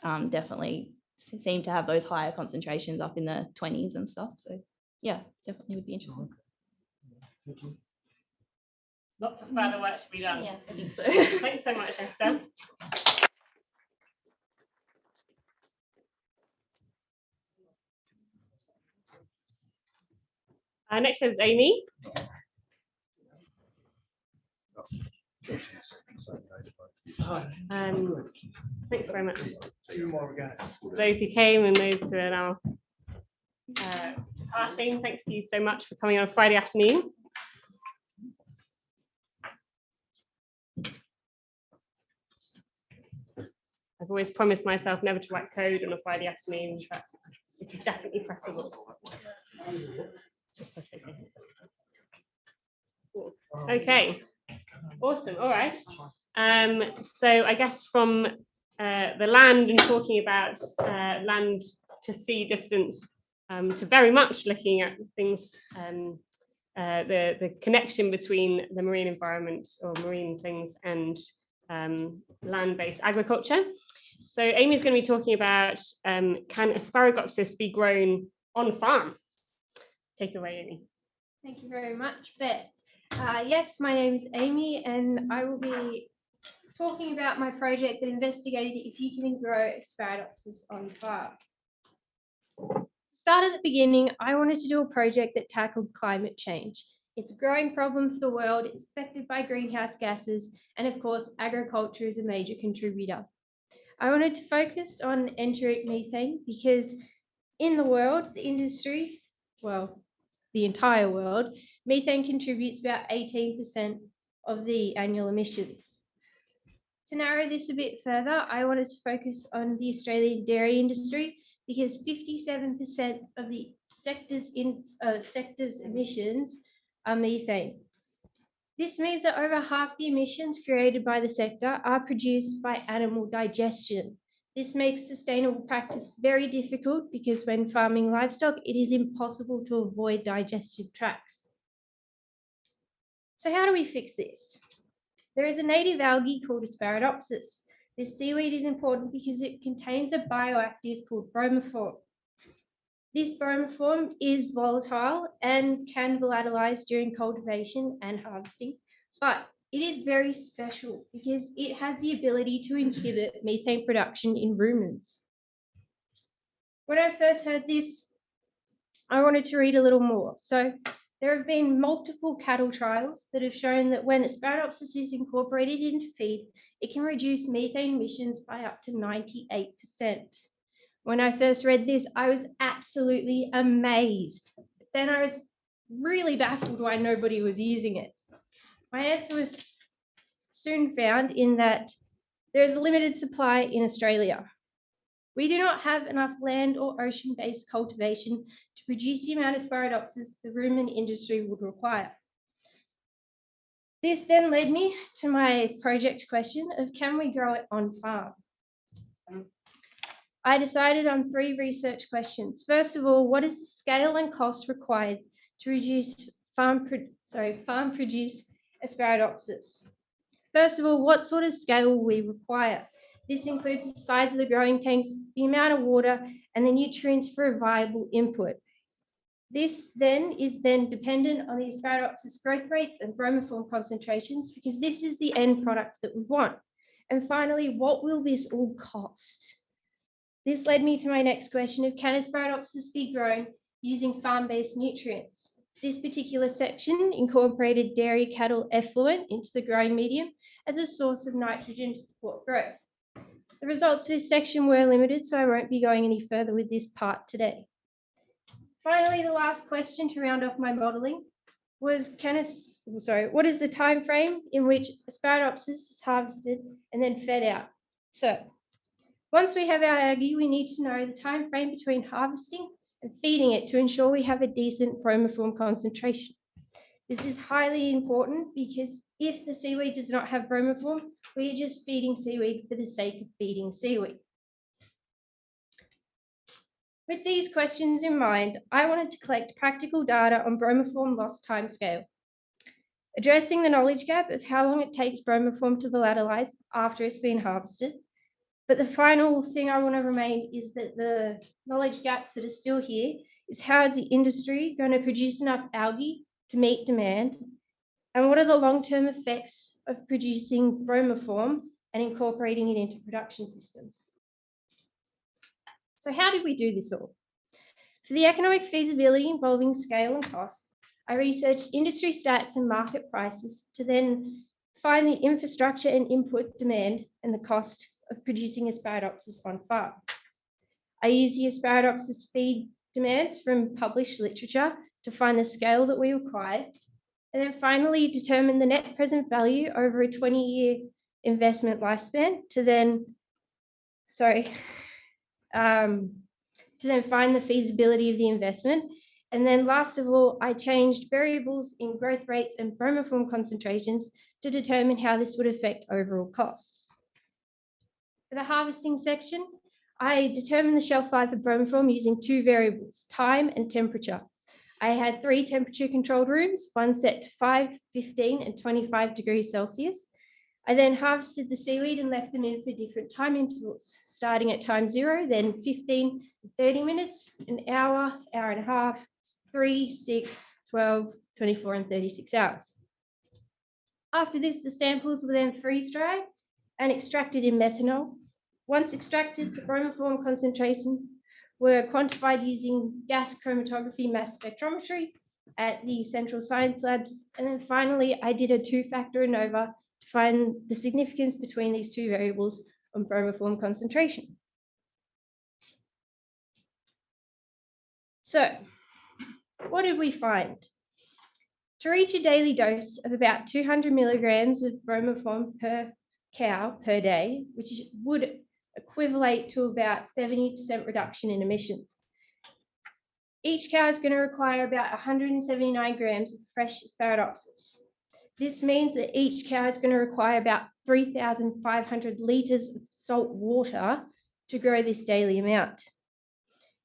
definitely seem to have those higher concentrations up in the 20s and stuff. So yeah, definitely would be interesting. Thank you. Lots of further work to be done. Yes, I think so. Thanks so much, Esther. Next is Amy. Thanks very much. Those who came and those who are now departing, thanks to you so much for coming on a Friday afternoon. I've always promised myself never to write code on a Friday afternoon, but this is definitely preferable. It's just okay, awesome. All right. So I guess from the land and talking about land to sea distance to very much looking at things, the connection between the marine environment or marine things and land-based agriculture. So Amy's going to be talking about can Asparagopsis be grown on farm? Take it away, Amy. Thank you very much, Beth. Yes, my name is Amy, and I will be talking about my project that investigated if you can grow Asparagopsis on farm. To start at the beginning, I wanted to do a project that tackled climate change. It's a growing problem for the world, it's affected by greenhouse gases, and of course, agriculture is a major contributor. I wanted to focus on enteric methane because in the world, the industry, well, the entire world, methane contributes about 18% of the annual emissions. To narrow this a bit further, I wanted to focus on the Australian dairy industry because 57% of the sector's emissions are methane. This means that over half the emissions created by the sector are produced by animal digestion. This makes sustainable practice very difficult because when farming livestock, it is impossible to avoid digestion tracts. So how do we fix this? There is a native algae called Asparagopsis. This seaweed is important because it contains a bioactive called bromoform. This bromoform is volatile and can volatilize during cultivation and harvesting, but it is very special because it has the ability to inhibit methane production in ruminants. When I first heard this, I wanted to read a little more. So there have been multiple cattle trials that have shown that when Asparagopsis is incorporated into feed, it can reduce methane emissions by up to 98%. When I first read this, I was absolutely amazed. But then I was really baffled why nobody was using it. My answer was soon found in that there is a limited supply in Australia. We do not have enough land or ocean-based cultivation to produce the amount of Asparagopsis the rumen industry would require. This then led me to my project question of can we grow it on farm? I decided on 3 research questions. First of all, what is the scale and cost required to reduce farm-produced Asparagopsis? First of all, what sort of scale will we require? This includes the size of the growing tanks, the amount of water, and the nutrients for a viable input. This then is dependent on the Asparagopsis growth rates and bromoform concentrations because this is the end product that we want. And finally, what will this all cost? This led me to my next question of can Asparagopsis be grown using farm-based nutrients? This particular section incorporated dairy cattle effluent into the growing medium as a source of nitrogen to support growth. The results of this section were limited, so I won't be going any further with this part today. Finally, the last question to round off my modelling was what is the time frame in which Asparagopsis is harvested and then fed out? So once we have our algae, we need to know the time frame between harvesting and feeding it to ensure we have a decent bromoform concentration. This is highly important because if the seaweed does not have bromoform, we are just feeding seaweed for the sake of feeding seaweed. With these questions in mind, I wanted to collect practical data on bromoform loss timescale, addressing the knowledge gap of how long it takes bromoform to volatilize after it's been harvested. But the final thing I want to remain is that the knowledge gaps that are still here is how is the industry going to produce enough algae to meet demand? And what are the long-term effects of producing bromoform and incorporating it into production systems? So how did we do this all? For the economic feasibility involving scale and cost, I researched industry stats and market prices to then find the infrastructure and input demand and the cost of producing Asparagopsis on farm. I used the Asparagopsis feed demands from published literature to find the scale that we required, and then finally determine the net present value over a 20-year investment lifespan to then find the feasibility of the investment. And then last of all, I changed variables in growth rates and bromoform concentrations to determine how this would affect overall costs. For the harvesting section, I determined the shelf life of bromoform using 2 variables, time and temperature. I had 3 temperature controlled rooms, one set to 5, 15 and 25 degrees Celsius. I then harvested the seaweed and left them in for different time intervals, starting at time 0, then 15, 30 minutes, an hour, hour and a half, 3, 6, 12, 24 and 36 hours. After this, the samples were then freeze-dried and extracted in methanol. Once extracted, the bromoform concentrations were quantified using gas chromatography mass spectrometry at the Central Science Labs. And then finally, I did a 2-factor ANOVA to find the significance between these 2 variables on bromoform concentration. So, what did we find? To reach a daily dose of about 200 milligrams of bromoform per cow per day, which would equivalent to about 70% reduction in emissions. Each cow is going to require about 179 grams of fresh Asparagopsis. This means that each cow is going to require about 3,500 litres of salt water to grow this daily amount.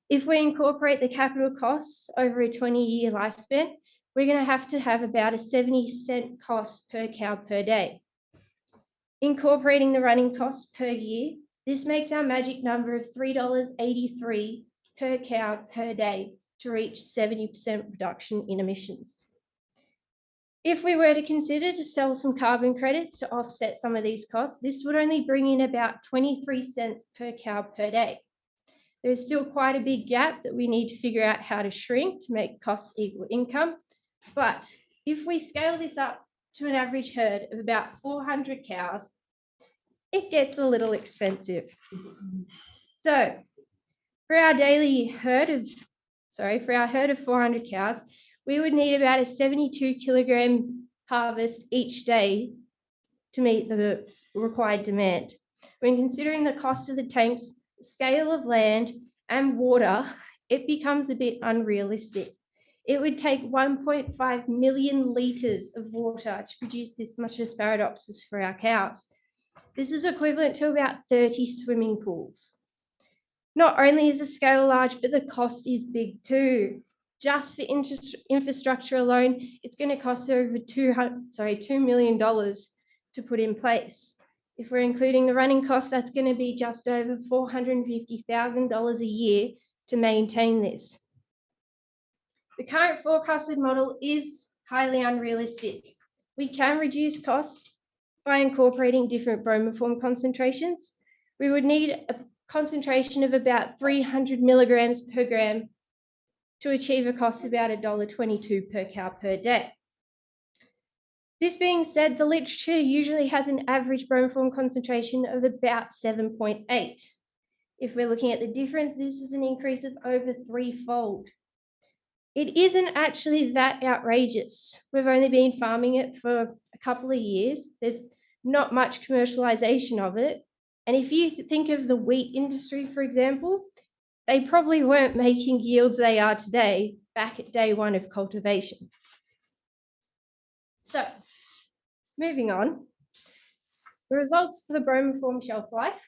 If we incorporate the capital costs over a 20-year lifespan, we're going to have about a 70-cent cost per cow per day. Incorporating the running costs per year, this makes our magic number of $3.83 per cow per day to reach 70% reduction in emissions. If we were to consider to sell some carbon credits to offset some of these costs, this would only bring in about 23 cents per cow per day. There's still quite a big gap that we need to figure out how to shrink to make costs equal income. But if we scale this up to an average herd of about 400 cows, it gets a little expensive. So for our herd of 400 cows, we would need about a 72 kilogram harvest each day to meet the required demand. When considering the cost of the tanks, the scale of land and water, it becomes a bit unrealistic. It would take 1.5 million litres of water to produce this much Asparagopsis for our cows. This is equivalent to about 30 swimming pools. Not only is the scale large, but the cost is big too. Just for infrastructure alone, it's going to cost over $2 million to put in place. If we're including the running costs, that's going to be just over $450,000 a year to maintain this. The current forecasted model is highly unrealistic. We can reduce costs by incorporating different bromoform concentrations. We would need a concentration of about 300 milligrams per gram to achieve a cost of about $1.22 per cow per day. This being said, the literature usually has an average bromoform concentration of about 7.8. If we're looking at the difference, this is an increase of over threefold. It isn't actually that outrageous. We've only been farming it for a couple of years. There's not much commercialization of it. And if you think of the wheat industry, for example, they probably weren't making yields they are today back at day one of cultivation. So, moving on, the results for the bromoform shelf life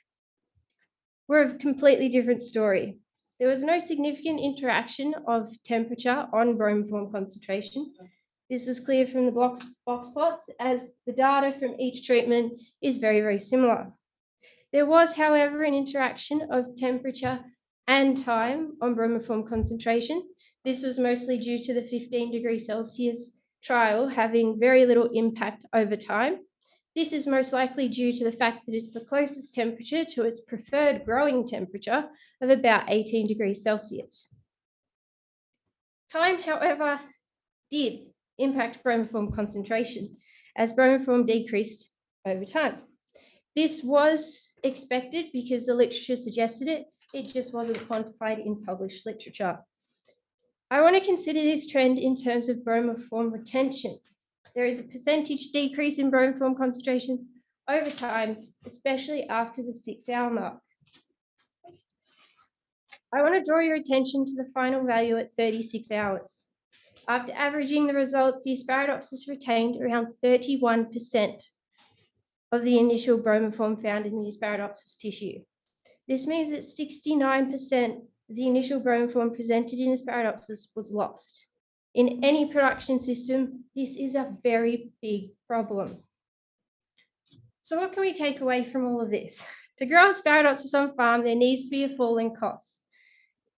were a completely different story. There was no significant interaction of temperature on bromoform concentration. This was clear from the box plots, as the data from each treatment is very, very similar. There was, however, an interaction of temperature and time on bromoform concentration. This was mostly due to the 15 degrees Celsius trial having very little impact over time. This is most likely due to the fact that it's the closest temperature to its preferred growing temperature of about 18 degrees Celsius. Time, however, did impact bromoform concentration as bromoform decreased over time. This was expected because the literature suggested it. It just wasn't quantified in published literature. I want to consider this trend in terms of bromoform retention. There is a percentage decrease in bromoform concentrations over time, especially after the 6-hour mark. I want to draw your attention to the final value at 36 hours. After averaging the results, the Asparagopsis retained around 31% of the initial bromoform found in the Asparagopsis tissue. This means that 69% of the initial bromoform presented in Asparagopsis was lost. In any production system, this is a very big problem. So what can we take away from all of this? To grow Asparagopsis on farm, there needs to be a fall in costs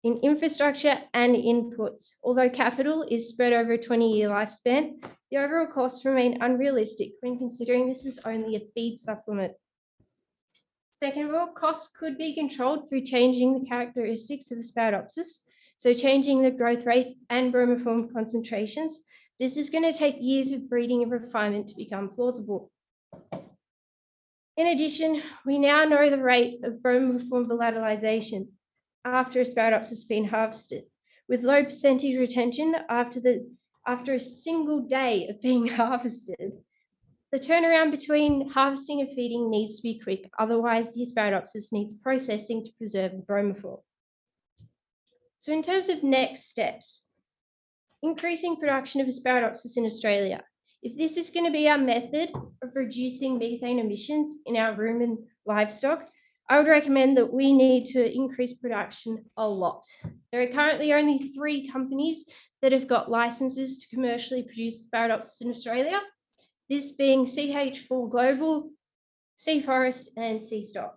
in infrastructure and inputs. Although capital is spread over a 20-year lifespan, the overall costs remain unrealistic when considering this is only a feed supplement. Second of all, costs could be controlled through changing the characteristics of Asparagopsis, so changing the growth rates and bromoform concentrations. This is going to take years of breeding and refinement to become plausible. In addition, we now know the rate of bromoform volatilization after Asparagopsis has been harvested, with low percentage retention after a single day of being harvested. The turnaround between harvesting and feeding needs to be quick, otherwise the Asparagopsis needs processing to preserve the bromoform. So in terms of next steps, increasing production of Asparagopsis in Australia. If this is going to be our method of reducing methane emissions in our rumen livestock, I would recommend that we need to increase production a lot. There are currently only 3 companies that have got licenses to commercially produce Asparagopsis in Australia, this being CH4 Global, sea forest, and sea stock.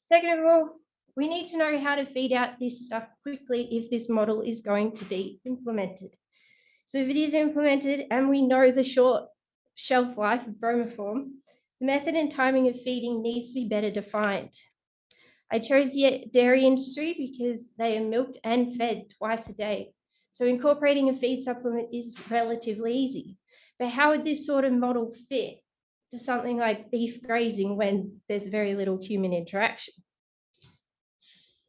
Second of all, we need to know how to feed out this stuff quickly if this model is going to be implemented. So if it is implemented and we know the short shelf life of bromoform, the method and timing of feeding needs to be better defined. I chose the dairy industry because they are milked and fed twice a day. So incorporating a feed supplement is relatively easy. But how would this sort of model fit to something like beef grazing when there's very little human interaction?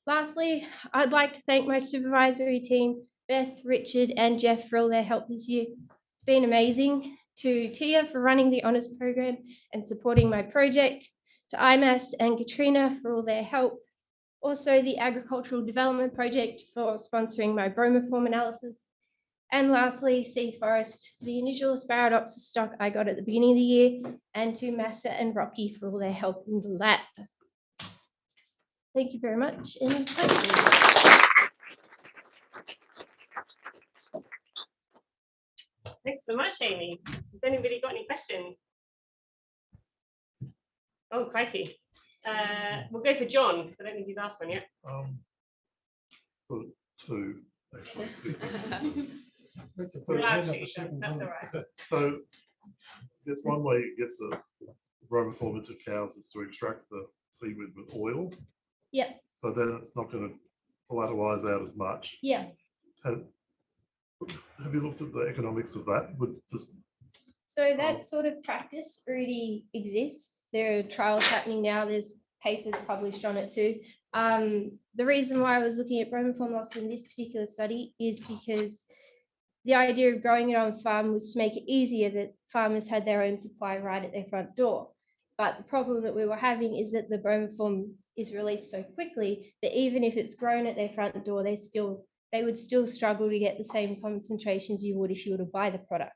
Lastly, I'd like to thank my supervisory team, Beth, Richard, and Jeff for all their help this year. It's been amazing. To Tia for running the honours program and supporting my project, to IMAS and Katrina for all their help. Also the Agricultural Development Project for sponsoring my bromoform analysis. And lastly, Sea Forest, the initial Asparagopsis stock I got at the beginning of the year, and to Master and Rocky for all their help in the lab. Thank you very much. Any questions? Thanks so much, Amy. Has anybody got any questions? Oh, crikey. We'll go for John, because I don't think he's asked one yet. Two, actually. You're allowed to, so that's all right. So, there's one way you get the bromoform into cows is to extract the seaweed with oil. Yeah. So then it's not going to volatilize out as much. Yeah. Have you looked at the economics of that? So that sort of practice already exists. There are trials happening now. There's papers published on it too. The reason why I was looking at bromoform loss in this particular study is because the idea of growing it on farm was to make it easier that farmers had their own supply right at their front door. But the problem that we were having is that the bromoform is released so quickly that even if it's grown at their front door, they would still struggle to get the same concentrations you would if you were to buy the product.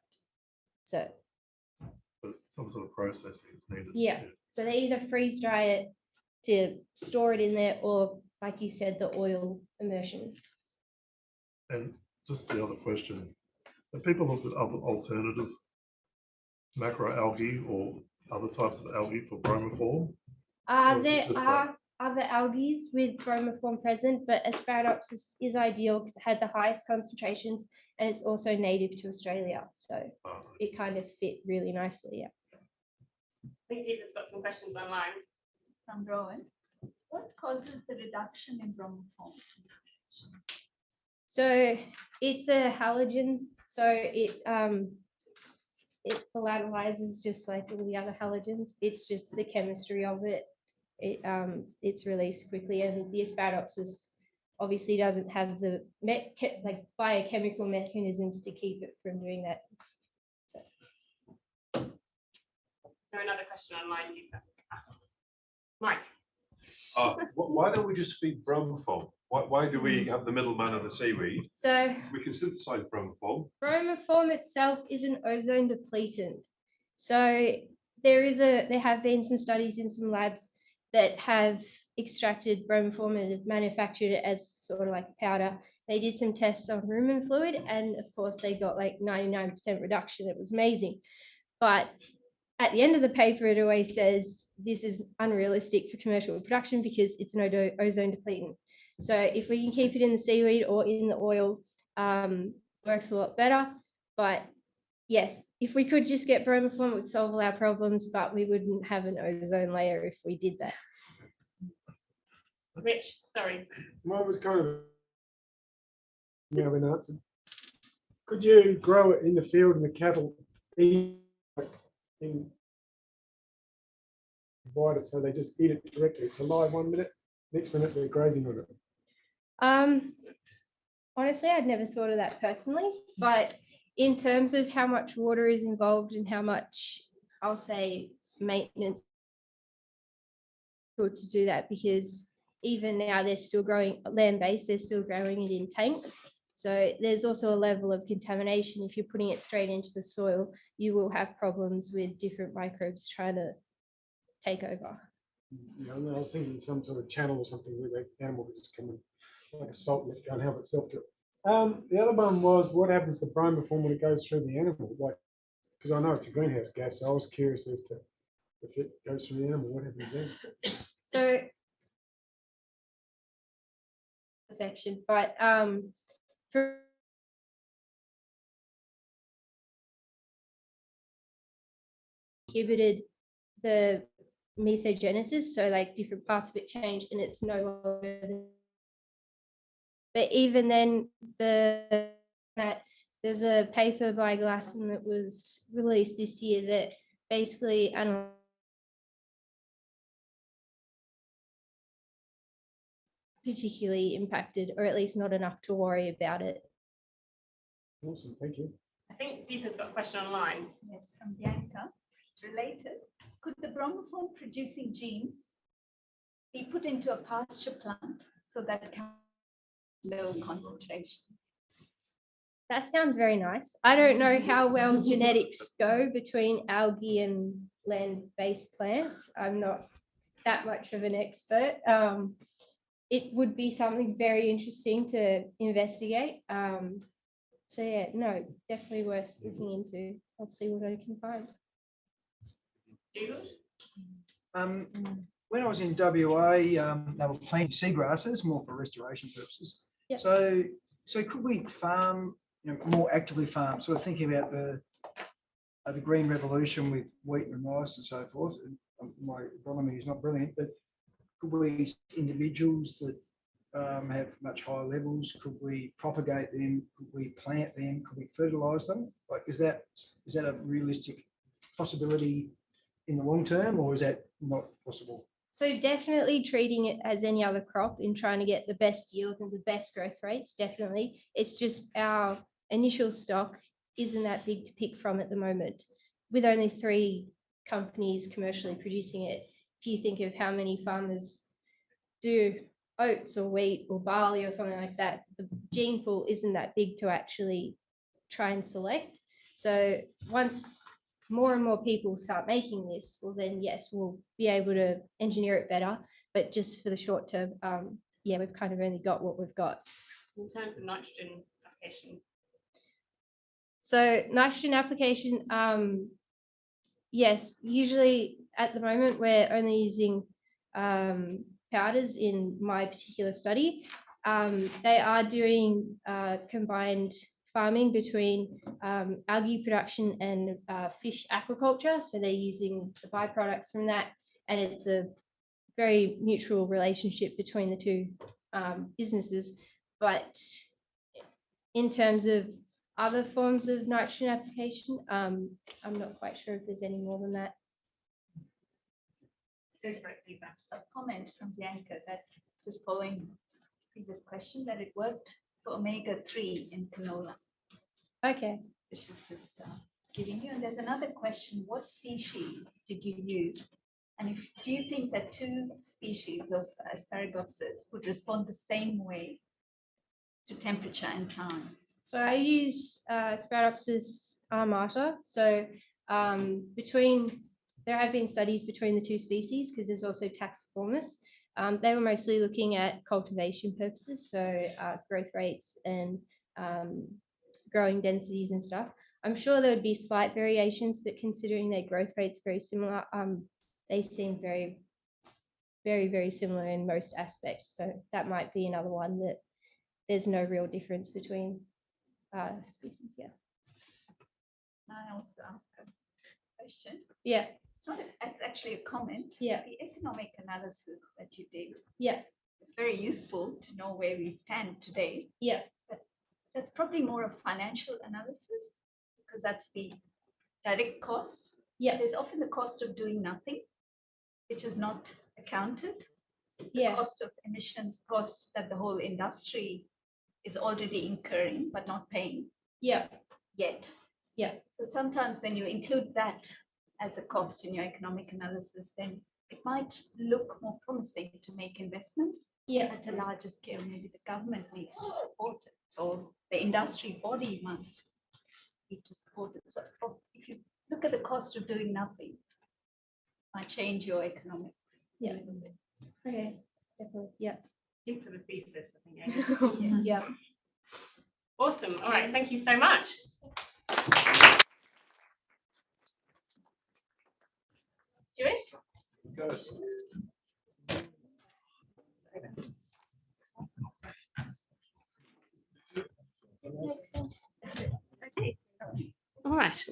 So some sort of processing is needed. yeah, so they either freeze dry it to store it in there, or like you said, the oil immersion. And just the other question, have people looked at other alternative macroalgae or other types of algae for bromoform? There are other algae with bromoform present, but Asparagopsis is ideal because it had the highest concentrations and it's also native to Australia. So it kind of fit really nicely, yeah. I think Deepa's got some questions online. From Rowan. What causes the reduction in bromoform? So it's a halogen. So it volatilizes just like all the other halogens. It's just the chemistry of it. It's released quickly, and the Asparagopsis obviously doesn't have the biochemical mechanisms to keep it from doing that. So. Is there another question online, Deepa? Mike. Why don't we just feed bromoform? Why do we have the middleman of the seaweed? So we can synthesize bromoform. Bromoform itself is an ozone depletant. So there have been some studies in some labs that have extracted bromoform and have manufactured it as sort of like powder. They did some tests on rumen fluid, and of course they got like 99% reduction. It was amazing. But at the end of the paper, it always says this is unrealistic for commercial production because it's an ozone depletant. So if we can keep it in the seaweed or in the oil, works a lot better. But yes, if we could just get bromoform, it would solve all our problems, but we wouldn't have an ozone layer if we did that. Rich, sorry. Mine was kind of been answered. Could you grow it in the field and the cattle eat in divide it so they just eat it directly? It's alive 1 minute, next minute they're grazing on it. Honestly, I'd never thought of that personally, but in terms of how much water is involved and how much, I'll say, maintenance to do that, because even now they're still growing land-based, they're still growing it in tanks. So there's also a level of contamination. If you're putting it straight into the soil, you will have problems with different microbes trying to take over. Yeah, I was thinking some sort of channel or something where the animal could just come in like a salt lick and help itself to it. The other one was what happens to bromoform when it goes through the animal? Like, because I know it's a greenhouse gas, so I was curious as to if it goes from the animal, what happens then? So section, but for inhibited the methogenesis, so like different parts of it change and it's no longer. But even then, there's a paper by Glasson that was released this year that basically analyzed particularly impacted, or at least not enough to worry about it. Awesome, thank you. I think Deepa's got a question online. Yes, from Bianca. Related, could the bromoform producing genes be put into a pasture plant so that it can low concentration? That sounds very nice. I don't know how well genetics go between algae and land-based plants. I'm not that much of an expert. It would be something very interesting to investigate. So yeah, no, definitely worth looking into. I'll see what I can find. When I was in WA, they were planting seagrasses more for restoration purposes. Yep. So could we farm, more actively farm, sort of thinking about the green revolution with wheat and rice and so forth. And my agronomy is not brilliant, but could we, individuals that have much higher levels, could we propagate them? Could we plant them? Could we fertilise them? Like, is that a realistic possibility in the long term, or is that not possible? So definitely treating it as any other crop and trying to get the best yield and the best growth rates, definitely. It's just our initial stock isn't that big to pick from at the moment. With only 3 companies commercially producing it, if you think of how many farmers do oats or wheat or barley or something like that, the gene pool isn't that big to actually try and select. So once more and more people start making this, well then yes, we'll be able to engineer it better. But just for the short term, yeah, we've kind of only got what we've got. In terms of nitrogen application. So nitrogen application, yes, usually at the moment we're only using powders in my particular study. They are doing combined farming between algae production and fish aquaculture. So they're using the byproducts from that, and it's a very mutual relationship between the two businesses. But in terms of other forms of nitrogen application, I'm not quite sure if there's any more than that. There's a comment from Bianca that, just following the previous question, that it worked for omega-3 in canola. Okay. Which is just giving you. And there's another question: what species did you use? And do you think that 2 species of Asparagopsis would respond the same way to temperature and time? So I use Asparagopsis armata. So there have been studies between the 2 species, because there's also Taxiformis. They were mostly looking at cultivation purposes, so growth rates and growing densities and stuff. I'm sure there would be slight variations, but considering their growth rates very similar, they seem very, very, very similar in most aspects. So that might be another one that there's no real difference between species. Yeah. I also ask a question. Yeah. It's actually a comment. Yeah. The economic analysis that you did. Yeah. It's very useful to know where we stand today. Yeah. But that's probably more of financial analysis, because that's the direct cost. Yeah. There's often the cost of doing nothing, which is not accounted. It's the Yeah. cost of emissions, cost that the whole industry is already incurring but not paying. Yeah. Yet. Yeah. So sometimes when you include that as a cost in your economic analysis, then it might look more promising to make investments. Yeah. At a larger scale. Maybe the government needs to support it, or the industry body might need to support it. So if you look at the cost of doing nothing, it might change your economics. Yeah. Okay. Definitely. Yeah. In for the thesis, I think. Yeah. Awesome. All right. Thank you so much. Stuart? Okay. All right.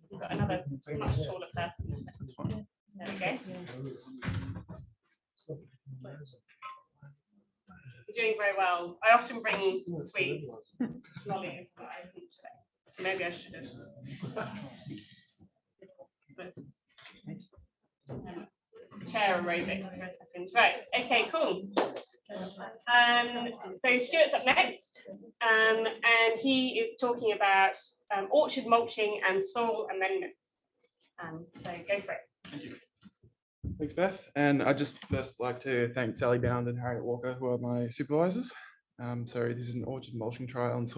We've got another much taller person. There we go. You're doing very well. I often bring sweets, lollies, but I didn't today. So maybe I should have. Chair aerobics for a second. Right. Okay, cool. So Stuart's up next, and he is talking about orchard mulching and soil amendments. So go for it. Thank you. Thanks, Beth. And I'd just first like to thank Sally Bound and Harriet Walker, who are my supervisors. So this is an orchard mulching trial and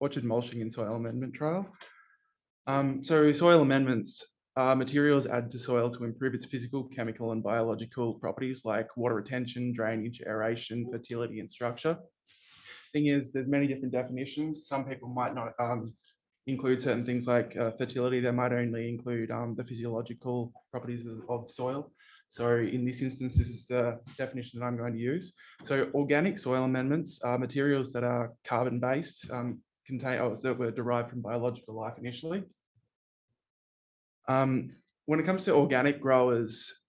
orchard mulching and soil amendment trial. So soil amendments are materials added to soil to improve its physical, chemical, and biological properties like water retention, drainage, aeration, fertility, and structure. Thing is, there's many different definitions. Some people might not include certain things like fertility. They might only include the physiological properties of soil. So in this instance, this is the definition that I'm going to use. So organic soil amendments are materials that are carbon-based, that were derived from biological life initially. When it comes to organic growers,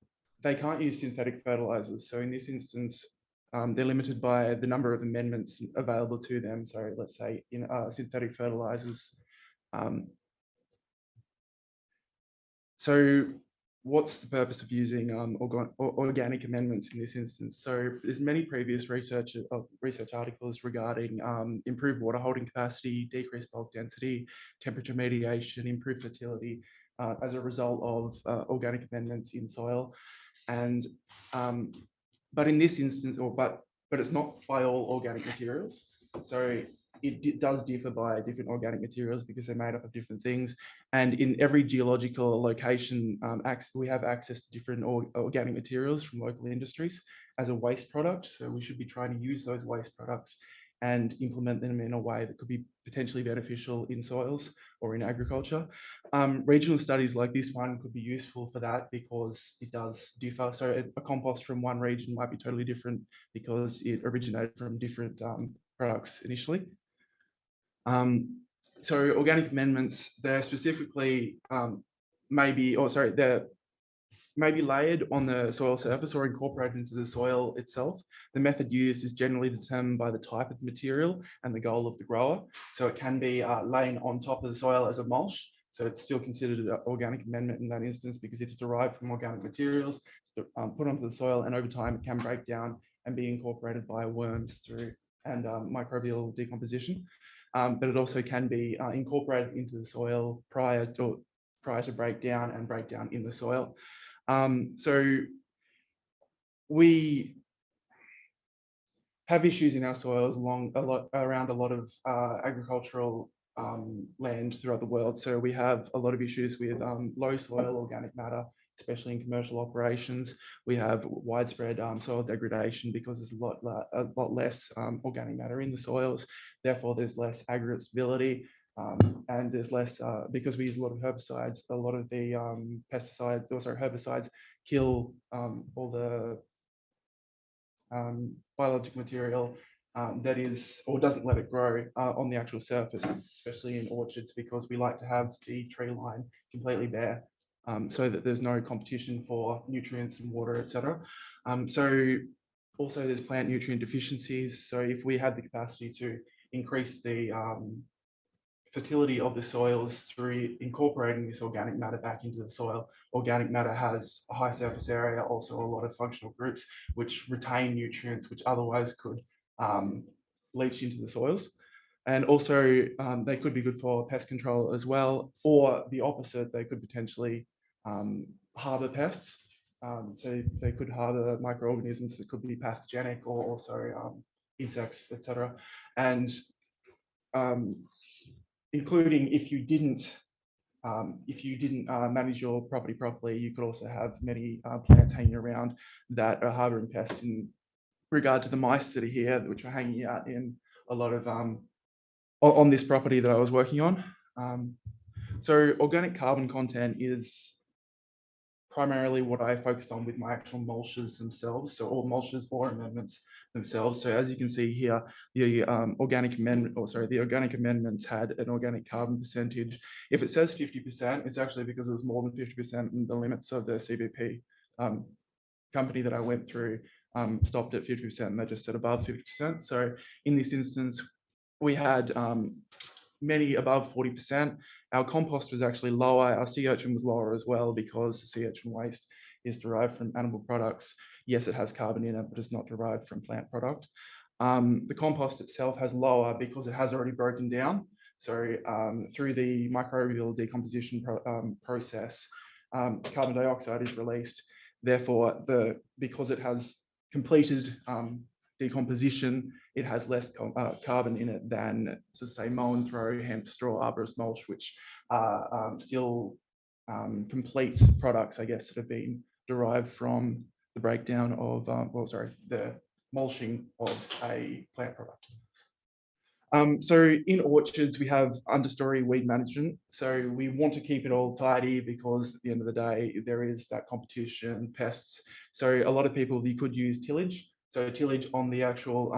they can't use synthetic fertilizers. So in this instance, they're limited by the number of amendments available to them. So let's say in synthetic fertilizers. So what's the purpose of using organic amendments in this instance? So there's many previous research articles regarding improved water holding capacity, decreased bulk density, temperature mediation, improved fertility as a result of organic amendments in soil. And but in this instance, but it's not by all organic materials. So it does differ by different organic materials because they're made up of different things. And in every geological location, we have access to different organic materials from local industries as a waste product. So we should be trying to use those waste products and implement them in a way that could be potentially beneficial in soils or in agriculture. Regional studies like this one could be useful for that because it does differ. So a compost from one region might be totally different because it originated from different products initially. So organic amendments, they're specifically they're maybe layered on the soil surface or incorporated into the soil itself. The method used is generally determined by the type of material and the goal of the grower. So it can be laying on top of the soil as a mulch. So it's still considered an organic amendment in that instance because it's derived from organic materials, it's put onto the soil, and over time it can break down and be incorporated by worms through and microbial decomposition. But it also can be incorporated into the soil prior to breakdown and breakdown in the soil. So we have issues in our soils around a lot of agricultural land throughout the world. So we have a lot of issues with low soil organic matter, especially in commercial operations. We have widespread soil degradation because there's a lot less organic matter in the soils. Therefore, there's less aggregate stability. And there's less, because we use a lot of herbicides, a lot of the herbicides kill all the biological material that is, or doesn't let it grow on the actual surface, especially in orchards, because we like to have the tree line completely bare so that there's no competition for nutrients and water, etc. So also there's plant nutrient deficiencies. So if we had the capacity to increase the fertility of the soils through incorporating this organic matter back into the soil. Organic matter has a high surface area, also a lot of functional groups which retain nutrients which otherwise could leach into the soils. And also they could be good for pest control as well, or the opposite, they could potentially harbour pests. So they could harbour microorganisms that could be pathogenic, or also insects, etc. And including if you didn't manage your property properly, you could also have many plants hanging around that are harbouring pests in regard to the mice that are here, which are hanging out in a lot of on this property that I was working on. So organic carbon content is primarily what I focused on with my actual mulches themselves, so all mulches or amendments themselves. So as you can see here, the organic amendment, or sorry, the organic amendments had an organic carbon percentage. If it says 50%, it's actually because it was more than 50% in the limits of the CBP. Company that I went through stopped at 50% and they just said above 50%. So in this instance, we had many above 40%. Our compost was actually lower. Our sea urchin was lower as well because the sea urchin waste is derived from animal products. Yes, it has carbon in it, but it's not derived from plant product. The compost itself has lower because it has already broken down. So through the microbial decomposition process, carbon dioxide is released. Therefore, because it has completed decomposition, it has less carbon in it than, so say, mow and throw, hemp, straw, arborist mulch, which are still complete products, I guess, that have been derived from the breakdown of, the mulching of a plant product. So in orchards, we have understory weed management. So we want to keep it all tidy because at the end of the day, there is that competition, pests. So a lot of people, you could use tillage. So tillage on the actual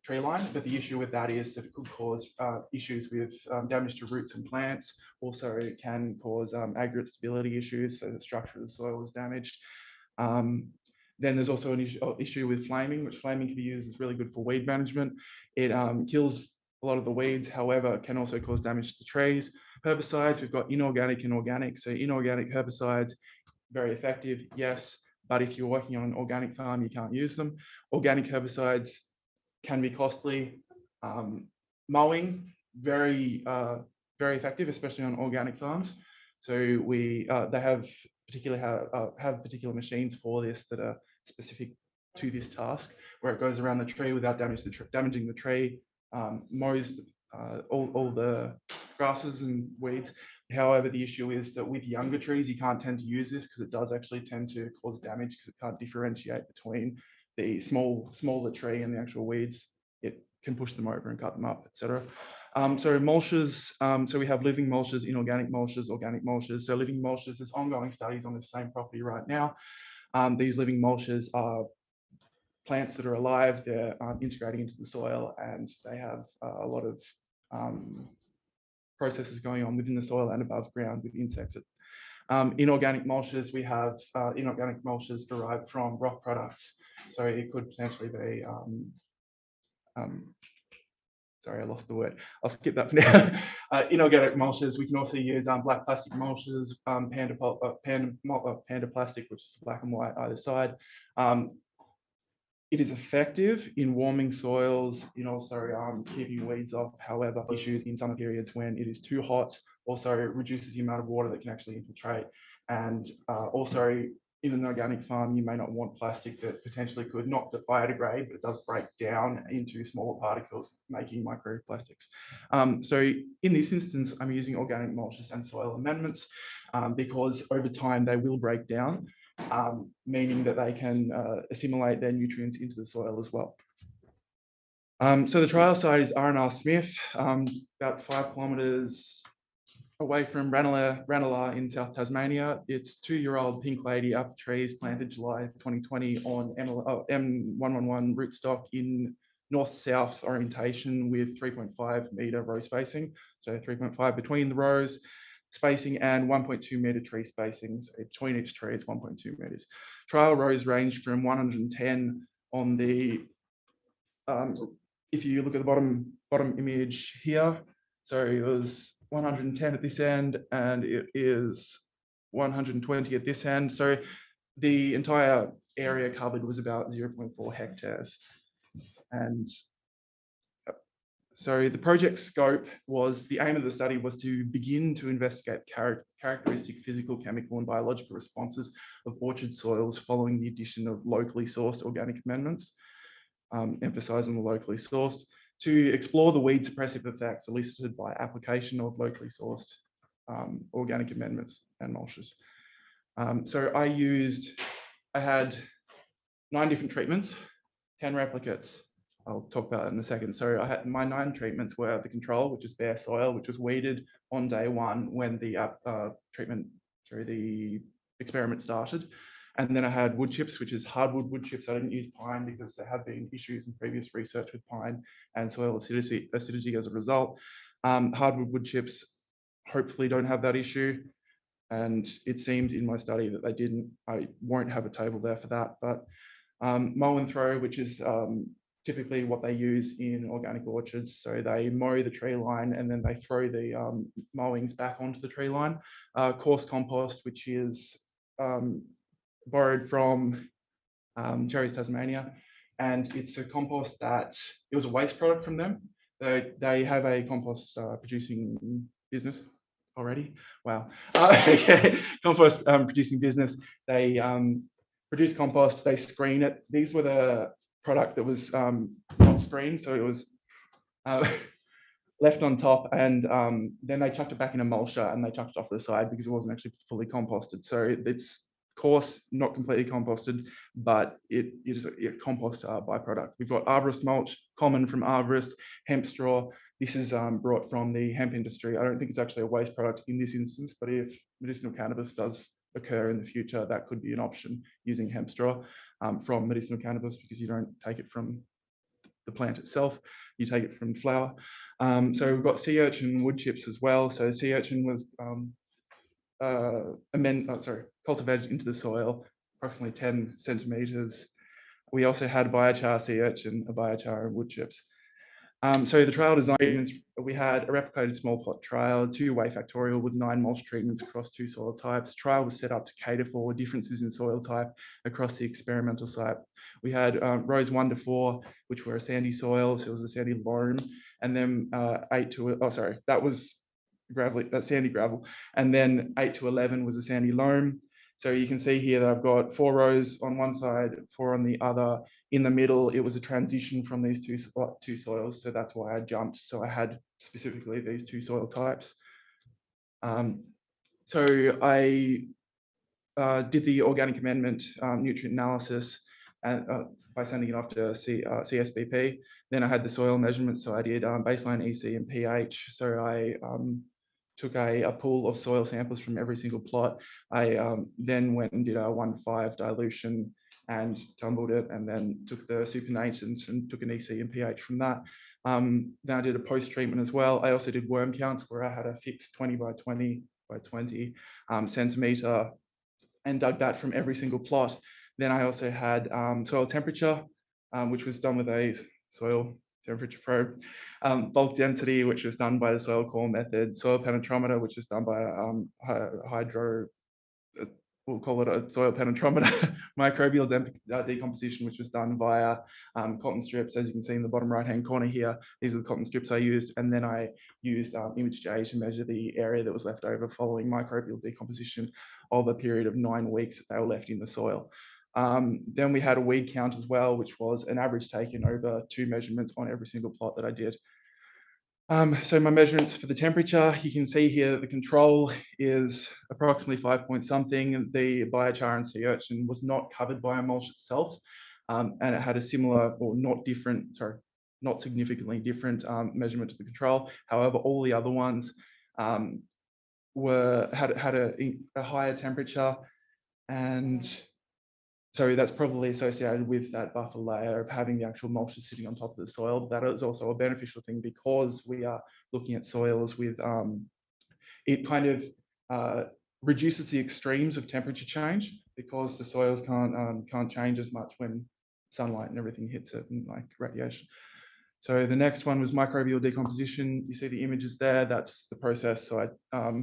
tree line, but the issue with that is that it could cause issues with damage to roots and plants. Also, it can cause aggregate stability issues, so the structure of the soil is damaged. Then there's also an issue with flaming, which flaming can be used as really good for weed management. It kills a lot of the weeds, however, it can also cause damage to trees. Herbicides, we've got inorganic and organic. So inorganic herbicides, very effective, yes, but if you're working on an organic farm, you can't use them. Organic herbicides can be costly. Mowing, very effective, especially on organic farms. So they have particular machines for this that are specific to this task, where it goes around the tree without damaging the tree, mows all the grasses and weeds. However, the issue is that with younger trees, you can't tend to use this because it does actually tend to cause damage because it can't differentiate between the smaller tree and the actual weeds. It can push them over and cut them up, etc. So mulches, so we have living mulches, inorganic mulches, organic mulches. So living mulches, there's ongoing studies on the same property right now. These living mulches are plants that are alive, they're integrating into the soil, and they have a lot of processes going on within the soil and above ground with insects. Inorganic mulches, we have inorganic mulches derived from rock products. So it could potentially be, sorry, I lost the word. I'll skip that for now. Inorganic mulches, we can also use black plastic mulches, panda plastic, which is black and white either side. It is effective in warming soils, in also keeping weeds off. However, issues in summer periods when it is too hot, also reduces the amount of water that can actually infiltrate. And also in an organic farm, you may not want plastic that potentially could not biodegrade, but it does break down into smaller particles, making microplastics. So in this instance, I'm using organic mulches and soil amendments because over time they will break down. Meaning that they can assimilate their nutrients into the soil as well. So the trial site is R&R Smith, about 5 kilometres away from Ranelagh in South Tasmania. It's 2-year-old pink lady apple trees planted July 2020 on M111 rootstock in north-south orientation with 3.5 metre row spacing. So 3.5 between the rows spacing and 1.2 metre tree spacing. So between each tree is 1.2 metres. Trial rows range from 110 on the, if you look at the bottom image here, so it was 110 at this end and it is 120 at this end. So the entire area covered was about 0.4 hectares. And so the project scope was, the aim of the study was to begin to investigate characteristic physical, chemical and biological responses of orchard soils following the addition of locally sourced organic amendments, emphasising the locally sourced, to explore the weed suppressive effects elicited by application of locally sourced organic amendments and mulches. So I had 9 different treatments, 10 replicates. I'll talk about that in a second. So I had my 9 treatments were the control, which is bare soil, which was weeded on day 1 when the treatment through the experiment started. And then I had wood chips, which is hardwood wood chips. I didn't use pine because there have been issues in previous research with pine and soil acidity as a result. Hardwood wood chips hopefully don't have that issue. And it seemed in my study that they didn't. I won't have a table there for that. But mow and throw, which is typically what they use in organic orchards. So they mow the tree line and then they throw the mowings back onto the tree line. Coarse compost, which is borrowed from Cherries, Tasmania. And it's a compost that, it was a waste product from them. They have a compost producing business already. Wow. Compost producing business. They produce compost, they screen it. These were the product that was not screened, so it was left on top, and then they chucked it back in a mulcher and they chucked it off to the side because it wasn't actually fully composted. So it's coarse, not completely composted, but it is a compost byproduct. We've got arborist mulch, common from arborists, hemp straw. This is brought from the hemp industry. I don't think it's actually a waste product in this instance, but if medicinal cannabis does occur in the future, that could be an option using hemp straw from medicinal cannabis, because you don't take it from the plant itself, you take it from flower. So we've got sea urchin wood chips as well. So sea urchin was cultivated into the soil, approximately 10 centimeters. We also had biochar sea urchin, a biochar and wood chips. So the trial design, we had a replicated small plot trial, 2-way factorial with 9 mulch treatments across 2 soil types. Trial was set up to cater for differences in soil type across the experimental site. We had rows 1 to 4, which were a sandy soil, so it was a sandy loam, and then 8 to, that was gravelly, sandy gravel, and then 8 to 11 was a sandy loam. So you can see here that I've got 4 rows on one side, 4 on the other. In the middle, it was a transition from these two soils, so that's why I jumped. So I had specifically these 2 soil types. So I did the organic amendment nutrient analysis and by sending it off to CSBP. Then I had the soil measurements, so I did baseline EC and pH. So I took a pool of soil samples from every single plot. I then went and did a 1:5 dilution and tumbled it, and then took the supernatants and took an EC and pH from that. Then I did a post-treatment as well. I also did worm counts where I had a fixed 20 by 20 by 20 centimeter and dug that from every single plot. Then I also had soil temperature, which was done with a soil temperature probe, bulk density, which was done by the soil core method, soil penetrometer, which is done by we'll call it a soil penetrometer, microbial decomposition, which was done via cotton strips, as you can see in the bottom right-hand corner here. These are the cotton strips I used, and then I used ImageJ to measure the area that was left over following microbial decomposition of a period of 9 weeks that they were left in the soil. Then we had a weed count as well, which was an average taken over 2 measurements on every single plot that I did. So my measurements for the temperature, you can see here that the control is approximately 5 point something. The biochar and sea urchin was not covered by a mulch itself, and it had a similar or not significantly different measurement to the control. However, all the other ones had a higher temperature, and so that's probably associated with that buffer layer of having the actual mulches sitting on top of the soil. That is also a beneficial thing because we are looking at soils with, it kind of reduces the extremes of temperature change because the soils can't change as much when sunlight and everything hits it and like radiation. So the next one was microbial decomposition. You see the images there, that's the process. So I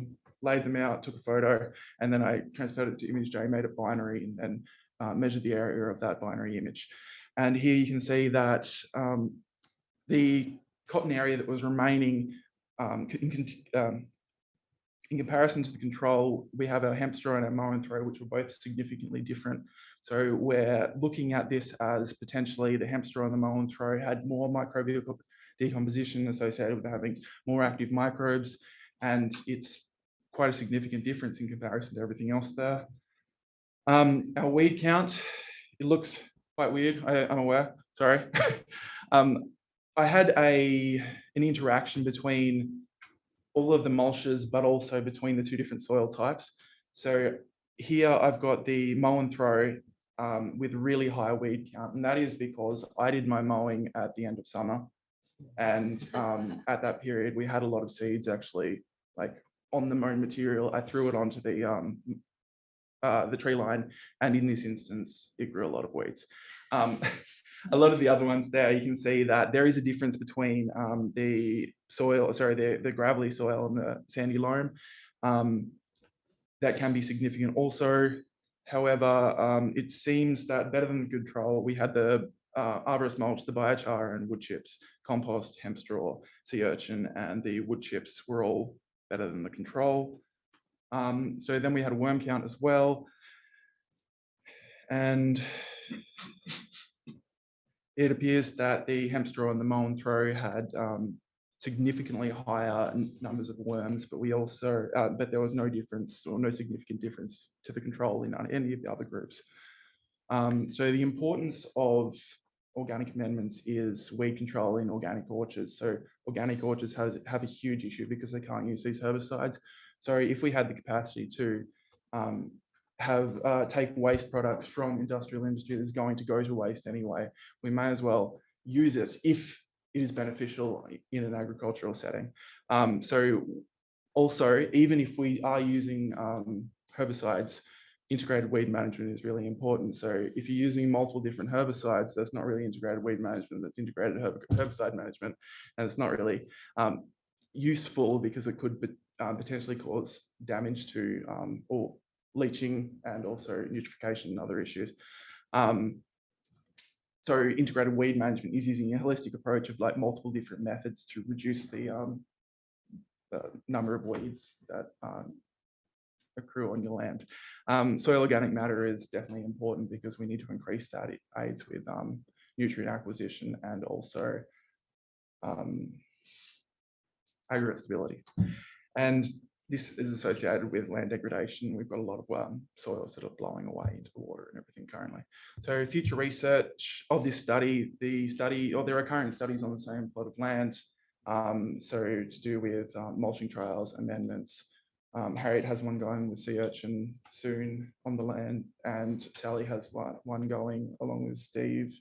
laid them out, took a photo, and then I transferred it to ImageJ, made it binary, and measured the area of that binary image. And here you can see that the cotton area that was remaining in comparison to the control, we have our hemp straw and our mow and throw, which were both significantly different. So we're looking at this as potentially the hemp straw and the mow and throw had more microbial decomposition associated with having more active microbes, and it's quite a significant difference in comparison to everything else there. Our weed count, it looks quite weird, I'm aware, sorry. I had an interaction between all of the mulches, but also between the 2 different soil types. So here I've got the mow and throw with really high weed count, and that is because I did my mowing at the end of summer, and at that period we had a lot of seeds actually like on the mown material. I threw it onto the tree line, and in this instance it grew a lot of weeds. A lot of the other ones there, you can see that there is a difference between the soil, sorry, the gravelly soil and the sandy loam. That can be significant also. However, it seems that better than the control, we had the arborist mulch, the biochar and wood chips, compost, hemp straw, sea urchin, and the wood chips were all better than the control. So then we had a worm count as well. And it appears that the hemp straw and the mow and throw had significantly higher numbers of worms, but we also, but there was no difference or no significant difference to the control in any of the other groups. So the importance of organic amendments is weed control in organic orchards. So organic orchards have a huge issue because they can't use these herbicides. So if we had the capacity to take waste products from industrial industry that's going to go to waste anyway, we may as well use it if it is beneficial in an agricultural setting. So also, even if we are using herbicides, integrated weed management is really important. So if you're using multiple different herbicides, that's not really integrated weed management, that's integrated herbicide management. And it's not really useful because it could potentially cause damage to or leaching and also eutrophication and other issues. So integrated weed management is using a holistic approach of like multiple different methods to reduce the number of weeds that accrue on your land. Soil organic matter is definitely important because we need to increase that. It aids with nutrient acquisition and also aggregate stability. And this is associated with land degradation. We've got a lot of soils that are blowing away into the water and everything currently. So future research of this study, there are current studies on the same plot of land. So to do with mulching trials, amendments. Harriet has one going with sea urchin soon on the land, and Sally has one going along with Steve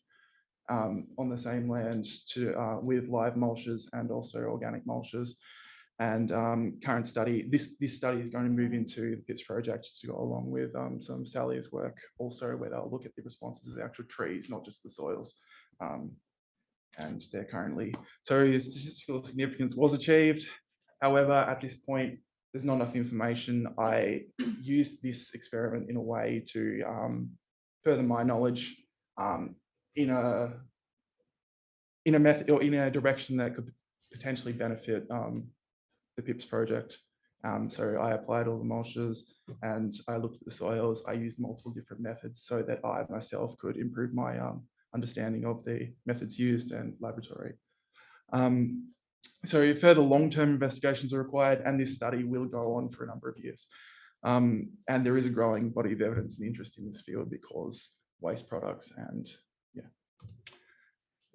on the same land with live mulches and also organic mulches. And current study, this study is going to move into the PIPS project to go along with some Sally's work also, where they'll look at the responses of the actual trees, not just the soils. And they're currently, so statistical significance was achieved. However, at this point, there's not enough information. I used this experiment in a way to further my knowledge in a method or in a direction that could potentially benefit the PIPS project. So I applied all the mulches and I looked at the soils. I used multiple different methods so that I myself could improve my understanding of the methods used and laboratory. So further long-term investigations are required, and this study will go on for a number of years. And there is a growing body of evidence and interest in this field because waste products and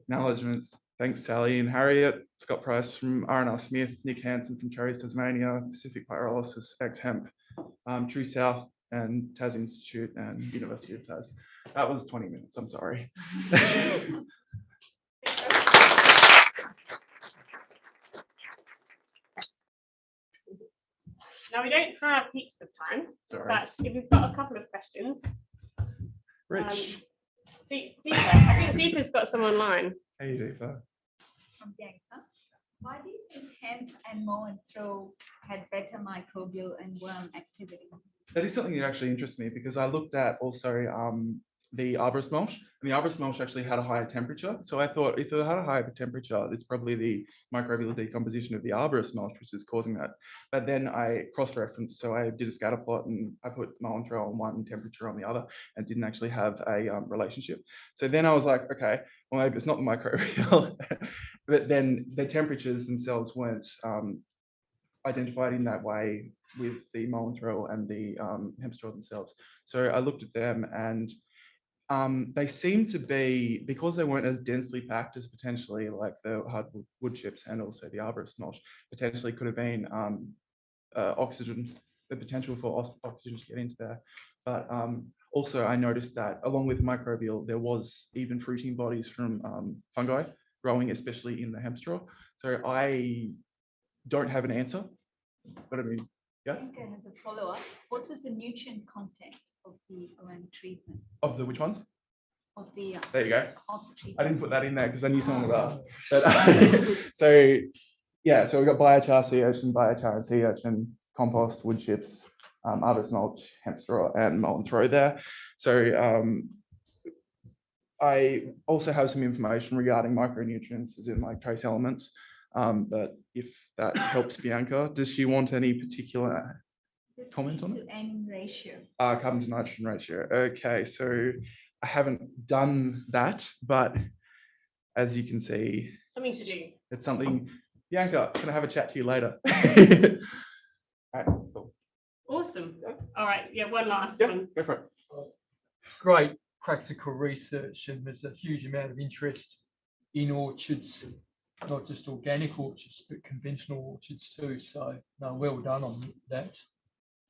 acknowledgements. Thanks, Sally and Harriet. Scott Price from R&R Smith, Nick Hansen from Cherries, Tasmania, Pacific Pyrolysis, ex-hemp, True South and Tas Institute and University of Tas. That was 20 minutes, I'm sorry. Now we don't have heaps of time, sorry. But if we've got a couple of questions. Rich. Deepa, I think Deepa's got some online. Hey, Deepa. From Bianca. Why do you think hemp and mow and throw had better microbial and worm activity? That is something that actually interests me because I looked at also the arborist mulch, and the arborist mulch actually had a higher temperature. So I thought if it had a higher temperature, it's probably the microbial decomposition of the arborist mulch which is causing that. But then I cross-referenced, so I did a scatter plot and I put mow and throw on one and temperature on the other, and didn't actually have a relationship. So then I was like, okay, well maybe it's not the microbial, but then the temperatures themselves weren't identified in that way with the mow and throw and the hemp straw themselves. So I looked at them and they seem to be, because they weren't as densely packed as potentially like the hardwood wood chips and also the arborist mulch, potentially could have been oxygen, the potential for oxygen to get into there But also I noticed that along with microbial, there was even fruiting bodies from fungi growing, especially in the hemp straw. So I don't have an answer, but I mean, yes. As a follow-up, what was the nutrient content of the OM treatment? Of the which ones? Of the There you go. of the treatment. I didn't put that in there because I knew someone would ask. But so yeah, so we've got biochar, sea urchin, biochar and sea urchin, compost, wood chips, arborist mulch, hemp straw, and molten throw there. So I also have some information regarding micronutrients, as in like trace elements. But if that helps Bianca, does she want any particular comment on it? To N ratio. Carbon to nitrogen ratio. Okay, so I haven't done that, but as you can see, Something to do. it's something. Bianca, can I have a chat to you later? All right, cool. Awesome. All right. Yeah, one last Yeah, one. go for it. Great practical research, and there's a huge amount of interest in orchards, not just organic orchards, but conventional orchards too. So no, well done on that.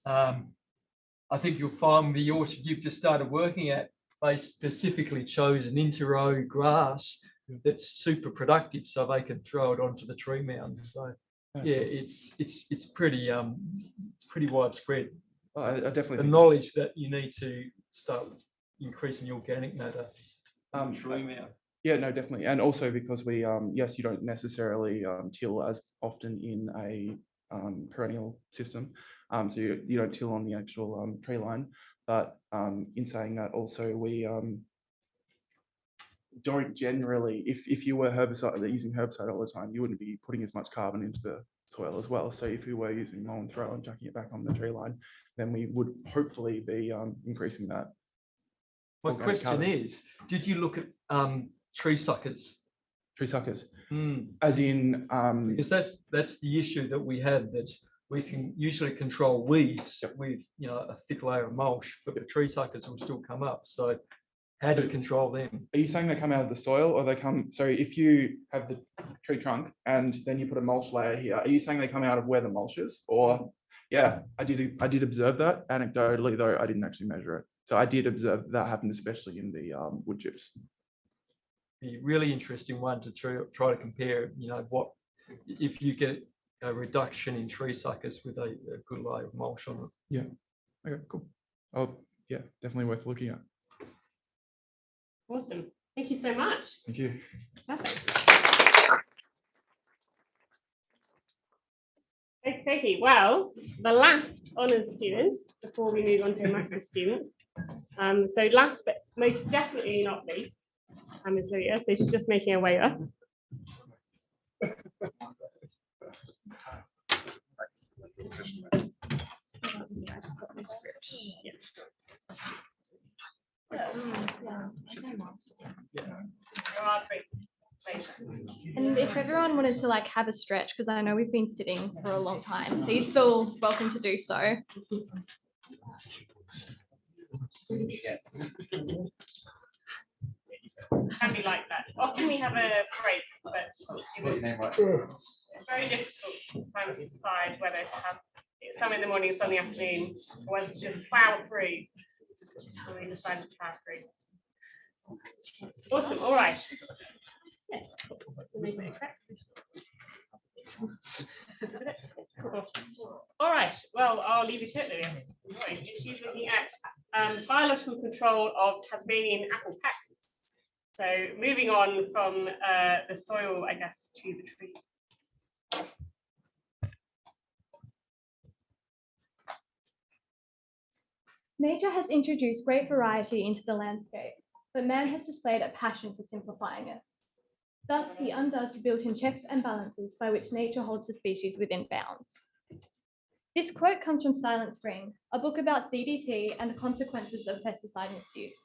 I think you'll find the orchard you've just started working at, they specifically chose an inter-row grass that's super productive, so they can throw it onto the tree mound. So yeah, it's pretty widespread. I definitely the think knowledge that you need to start increasing the organic matter. Tree mound. Yeah, no, definitely, and also because we yes, you don't necessarily till as often in a perennial system, so you don't till on the actual tree line. But in saying that, also we don't generally, if you were using herbicide all the time, you wouldn't be putting as much carbon into the soil as well. So if we were using mow and throw and chucking it back on the tree line, then we would hopefully be increasing that. My question is, did you look at tree suckers? Tree suckers, as in because that's the issue that we have, that we can usually control weeds with a thick layer of mulch, but the tree suckers will still come up. So how do you control them? Are you saying they come out of the soil, or they come? So if you have the tree trunk and then you put a mulch layer here, are you saying they come out of where the mulch is? Or yeah, I did observe that anecdotally, though I didn't actually measure it. So I did observe that happened, especially in the wood chips. Be a really interesting one to try to compare. What if you get a reduction in tree suckers with a good layer of mulch on it? Yeah. Okay. Cool. Oh yeah, definitely worth looking at. Awesome. Thank you so much. Thank you. Perfect. Okay. Well, the last honours student before we move on to master's students. So last but most definitely not least, is Lilia. So she's just making her way up. And if everyone wanted to have a stretch, because I know we've been sitting for a long time, please feel welcome to do so. Can be like that. Often we have a break, but it's very difficult sometimes to decide whether to have some in the morning, some in the afternoon, or whether to just plow through. So we decided to plow through. Awesome. All right. Yes. All right. Well, I'll leave you to it, Lilia. She's looking at biological control of Tasmanian apple pests. So moving on from the soil, I guess, to the tree. Nature has introduced great variety into the landscape, but man has displayed a passion for simplifying us. Thus, he undoes the built-in checks and balances by which nature holds the species within bounds. This quote comes from Silent Spring, a book about DDT and the consequences of pesticide misuse.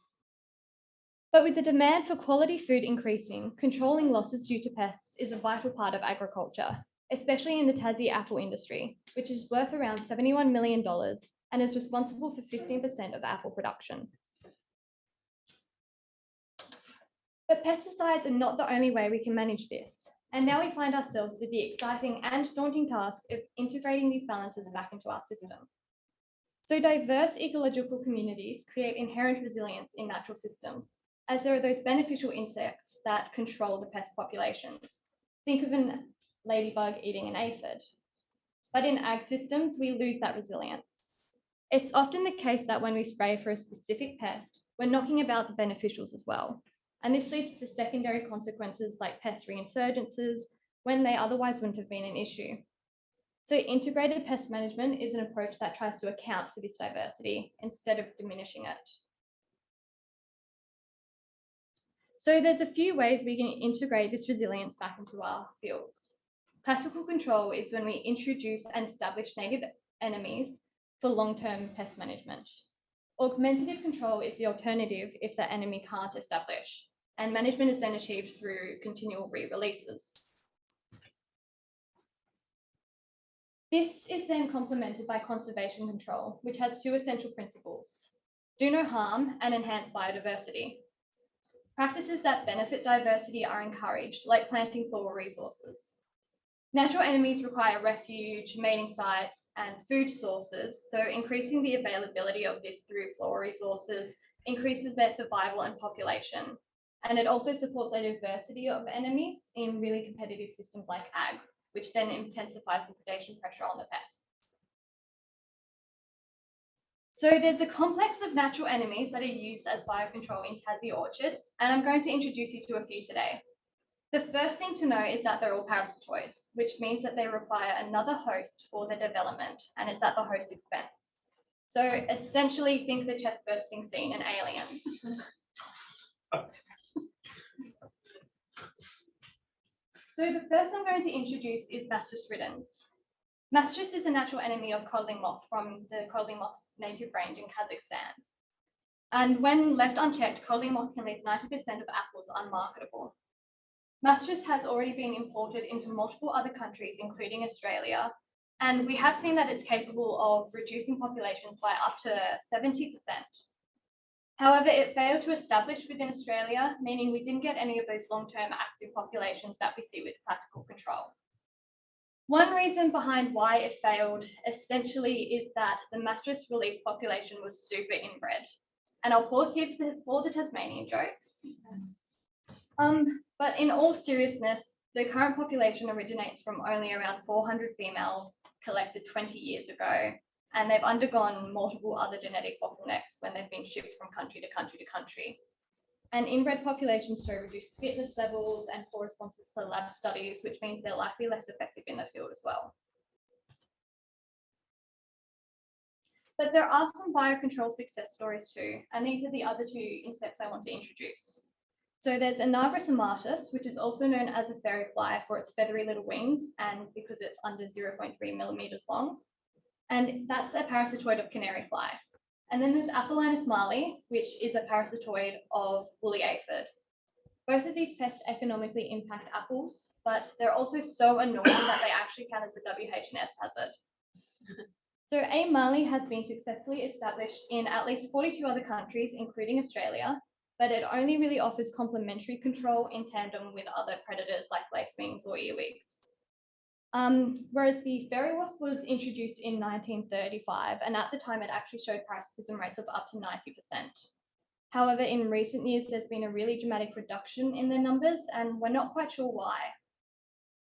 But with the demand for quality food increasing, controlling losses due to pests is a vital part of agriculture, especially in the Tassie apple industry, which is worth around $71 million and is responsible for 15% of apple production. But pesticides are not the only way we can manage this. And now we find ourselves with the exciting and daunting task of integrating these balances back into our system. So diverse ecological communities create inherent resilience in natural systems, as there are those beneficial insects that control the pest populations. Think of a ladybug eating an aphid. But in ag systems, we lose that resilience. It's often the case that when we spray for a specific pest, we're knocking about the beneficials as well. And this leads to secondary consequences like pest reinsurgences when they otherwise wouldn't have been an issue. So integrated pest management is an approach that tries to account for this diversity instead of diminishing it. So there's a few ways we can integrate this resilience back into our fields. Classical control is when we introduce and establish native enemies for long-term pest management. Augmentative control is the alternative if the enemy can't establish, and management is then achieved through continual re-releases. This is then complemented by conservation control, which has two essential principles: do no harm and enhance biodiversity. Practices that benefit diversity are encouraged, like planting flora resources. Natural enemies require refuge, mating sites, and food sources, so increasing the availability of this through flora resources increases their survival and population. And it also supports a diversity of enemies in really competitive systems like ag, which then intensifies the predation pressure on the pests. So there's a complex of natural enemies that are used as biocontrol in Tassie orchards, and I'm going to introduce you to a few today. The first thing to know is that they're all parasitoids, which means that they require another host for their development, and it's at the host's expense. So essentially, think the chest bursting scene in Aliens. So the first I'm going to introduce is Mastrus ridens. Mastrus is a natural enemy of codling moth from the codling moth's native range in Kazakhstan. And when left unchecked, codling moth can leave 90% of apples unmarketable. Mastrus has already been imported into multiple other countries, including Australia, and we have seen that it's capable of reducing populations by up to 70%. However, it failed to establish within Australia, meaning we didn't get any of those long-term active populations that we see with classical control. One reason behind why it failed essentially is that the Mastrus release population was super inbred. And I'll pause here for the Tasmanian jokes. But in all seriousness, the current population originates from only around 400 females collected 20 years ago, and they've undergone multiple other genetic bottlenecks when they've been shipped from country to country to country. And inbred populations show reduced fitness levels and poor responses to lab studies, which means they're likely less effective in the field as well. But there are some biocontrol success stories too, and these are the other two insects I want to introduce. So there's Anagris amatus, which is also known as a fairy fly for its feathery little wings and because it's under 0.3 millimeters long. And that's a parasitoid of canary fly. And then there's Aphelinus marley, which is a parasitoid of woolly aphid. Both of these pests economically impact apples, but they're also so annoying that they actually count as a WH&S hazard. So A. marley has been successfully established in at least 42 other countries, including Australia, but it only really offers complementary control in tandem with other predators like lacewings or earwigs. Whereas the fairy wasp was introduced in 1935, and at the time it actually showed parasitism rates of up to 90%. However, in recent years, there's been a really dramatic reduction in their numbers, and we're not quite sure why.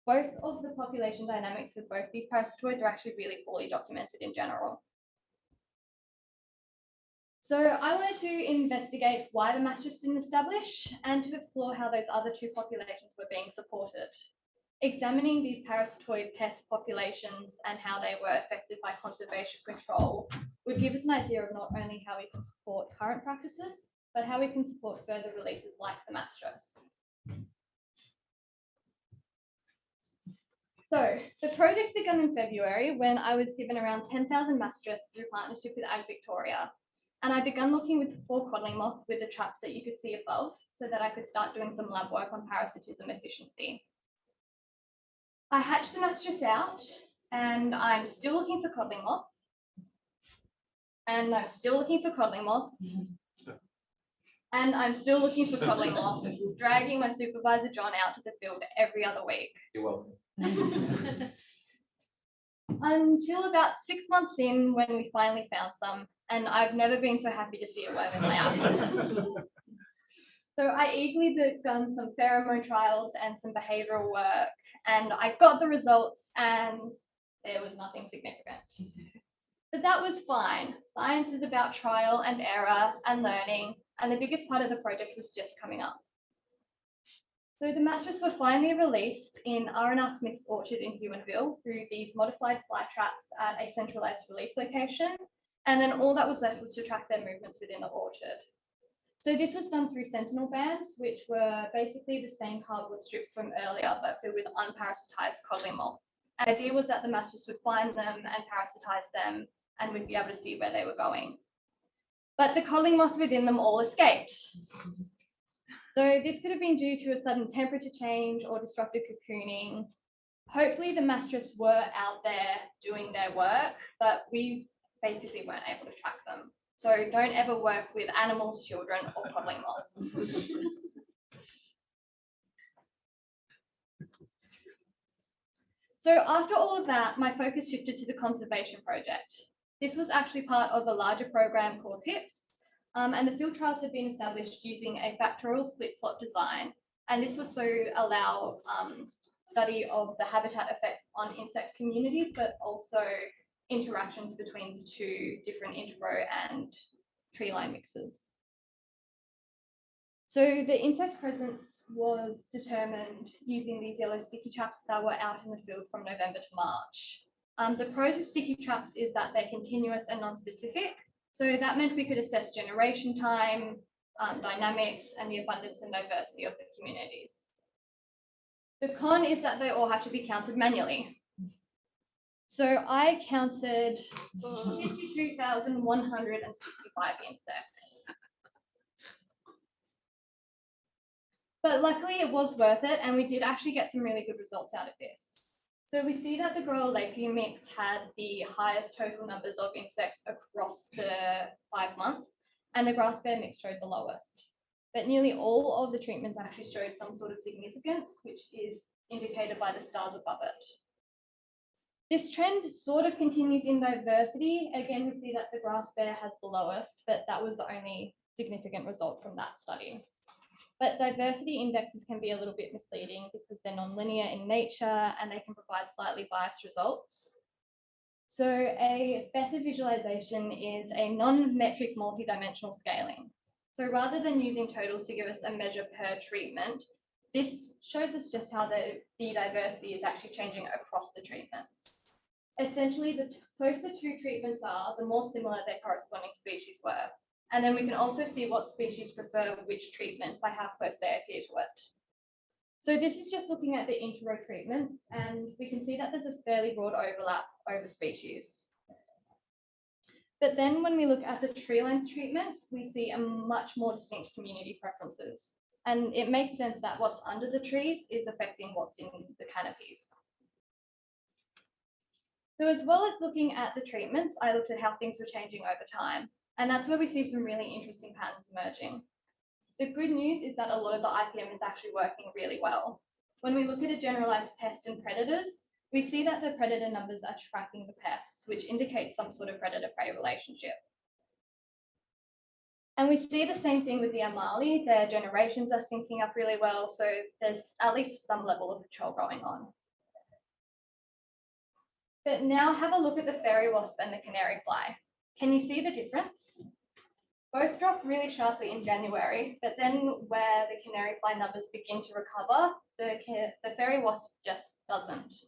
Both of the population dynamics with both these parasitoids are actually really poorly documented in general. So I wanted to investigate why the Mastrus didn't establish and to explore how those other two populations were being supported. Examining these parasitoid pest populations and how they were affected by conservation control would give us an idea of not only how we can support current practices, but how we can support further releases like the Mastrus. So the project began in February when I was given around 10,000 Mastrus through partnership with Ag Victoria. And I began looking with for codling moth with the traps that you could see above so that I could start doing some lab work on parasitism efficiency. I hatched the Mastrus out and I'm still looking for codling moth. And I'm still looking for codling moth. And I'm still looking for codling moth, dragging my supervisor John out to the field every other week. You're welcome. until about 6 months in when we finally found some, and I've never been so happy to see a worm in lab. So I eagerly done some pheromone trials and some behavioral work, and I got the results and there was nothing significant. But that was fine. Science is about trial and error and learning, and the biggest part of the project was just coming up. So the masters were finally released in R&R Smith's orchard in Huonville through these modified fly traps at a centralized release location, and then all that was left was to track their movements within the orchard. So this was done through sentinel bands, which were basically the same cardboard strips from earlier, but filled with unparasitized codling moth. The idea was that the masters would find them and parasitize them, and we'd be able to see where they were going. But the codling moth within them all escaped. So this could have been due to a sudden temperature change or disrupted cocooning. Hopefully the masters were out there doing their work, but we basically weren't able to track them. So don't ever work with animals, children, or codling moths. So after all of that, my focus shifted to the conservation project. This was actually part of a larger program called PIPS, and the field trials had been established using a factorial split plot design. And this was to allow study of the habitat effects on insect communities, but also interactions between the two different interrow and tree line mixes. So the insect presence was determined using these yellow sticky traps that were out in the field from November to March. The pros of sticky traps is that they're continuous and non-specific. So that meant we could assess generation time, dynamics, and the abundance and diversity of the communities. The con is that they all have to be counted manually. So I counted 53,165 insects. But luckily it was worth it, and we did actually get some really good results out of this. So we see that the Grower-Lakeview mix had the highest total numbers of insects across the 5 months, and the grass bear mix showed the lowest. But nearly all of the treatments actually showed some sort of significance, which is indicated by the stars above it. This trend sort of continues in diversity. Again, we see that the grass bear has the lowest, but that was the only significant result from that study. But diversity indexes can be a little bit misleading because they're non-linear in nature and they can provide slightly biased results. So a better visualization is a non-metric multi-dimensional scaling. So rather than using totals to give us a measure per treatment, this shows us just how the diversity is actually changing across the treatments. Essentially, the closer two treatments are, the more similar their corresponding species were. And then we can also see what species prefer which treatment by how close they appear to it. So this is just looking at the interrow treatments, and we can see that there's a fairly broad overlap over species. But then when we look at the tree lines treatments, we see a much more distinct community preferences. And it makes sense that what's under the trees is affecting what's in the canopies. So as well as looking at the treatments, I looked at how things were changing over time. And that's where we see some really interesting patterns emerging. The good news is that a lot of the IPM is actually working really well. When we look at a generalized pest and predators, we see that the predator numbers are tracking the pests, which indicates some sort of predator-prey relationship. And we see the same thing with the Amali. Their generations are syncing up really well, so there's at least some level of control going on. But now have a look at the fairy wasp and the canary fly. Can you see the difference? Both drop really sharply in January, but then where the canary fly numbers begin to recover, the fairy wasp just doesn't.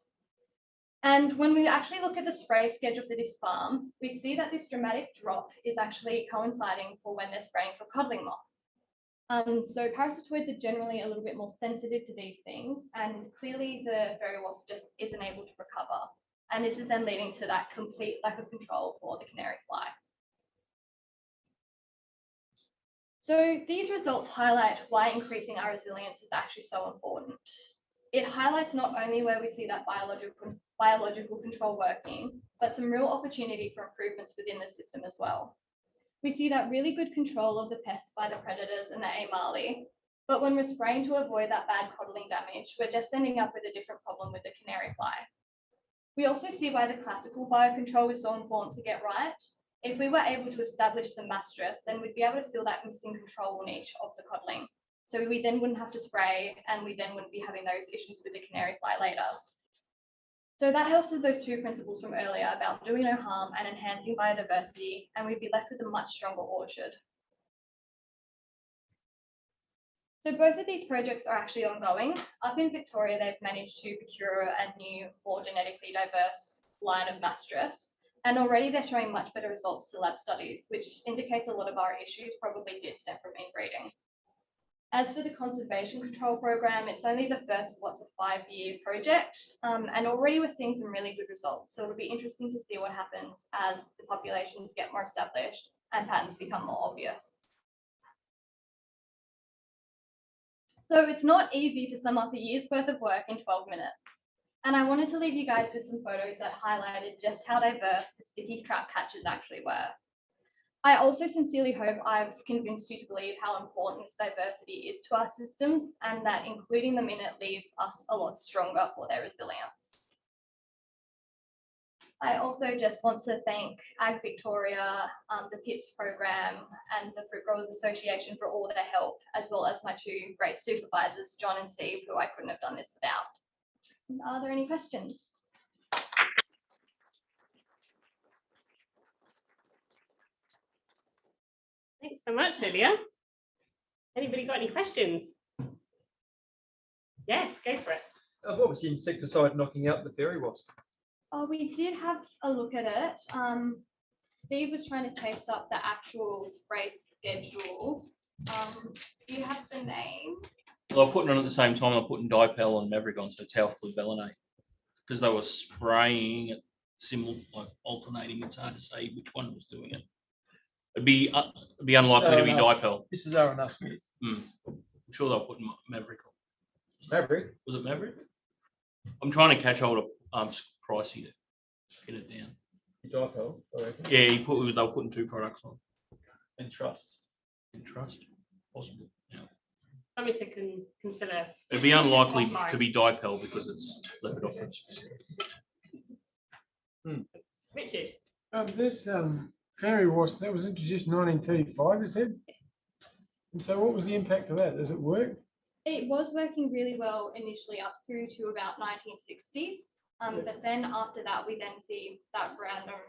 And when we actually look at the spray schedule for this farm, we see that this dramatic drop is actually coinciding for when they're spraying for codling moth. So parasitoids are generally a little bit more sensitive to these things, and clearly the fairy wasp just isn't able to recover. And this is then leading to that complete lack of control for the canary fly. So these results highlight why increasing our resilience is actually so important. It highlights not only where we see that biological control working, but some real opportunity for improvements within the system as well. We see that really good control of the pests by the predators and the Amali, but when we're spraying to avoid that bad coddling damage, we're just ending up with a different problem with the canary fly. We also see why the classical biocontrol is so important to get right. If we were able to establish the mass stress, then we'd be able to fill that missing control niche of the codling. So we then wouldn't have to spray, and we then wouldn't be having those issues with the canary fly later. So that helps with those two principles from earlier about doing no harm and enhancing biodiversity, and we'd be left with a much stronger orchard. So both of these projects are actually ongoing. Up in Victoria, they've managed to procure a new, more genetically diverse line of mass stress, and already they're showing much better results to lab studies, which indicates a lot of our issues probably did stem from inbreeding. As for the conservation control program, it's only the first of what's a 5-year project, and already we're seeing some really good results. So it'll be interesting to see what happens as the populations get more established and patterns become more obvious. So it's not easy to sum up a year's worth of work in 12 minutes. And I wanted to leave you guys with some photos that highlighted just how diverse the sticky trap catches actually were. I also sincerely hope I've convinced you to believe how important this diversity is to our systems, and that including them in it leaves us a lot stronger for their resilience. I also just want to thank Ag Victoria, the PIPS program, and the Fruit Growers Association for all their help, as well as my two great supervisors, John and Steve, who I couldn't have done this without. Are there any questions? Thanks so much, Lilia. Anybody got any questions? Yes, go for it. What was the insecticide knocking out the fairy wasp? Oh, we did have a look at it. Steve was trying to chase up the actual spray schedule. Do you have the name? Well, I put it on at the same time. I put in dipel and Maverick on, so taufluvalinate, because they were spraying it like alternating. It's hard to say which one was doing it. It'd be unlikely to be dipel. This is RNS. I'm sure they'll put Maverick on. Maverick? Was it Maverick? I'm trying to catch hold of Pricey to get it down. Dipel, I reckon. Yeah, they were putting 2 products on. And trust. Possible. Yeah. Something to consider. It'd be unlikely to be dipel because it's Lepidopteris. Richard. This fairy wasp that was introduced in 1935, is it? And so what was the impact of that? Does it work? It was working really well initially up through to about 1960s. But then after that, we then see that random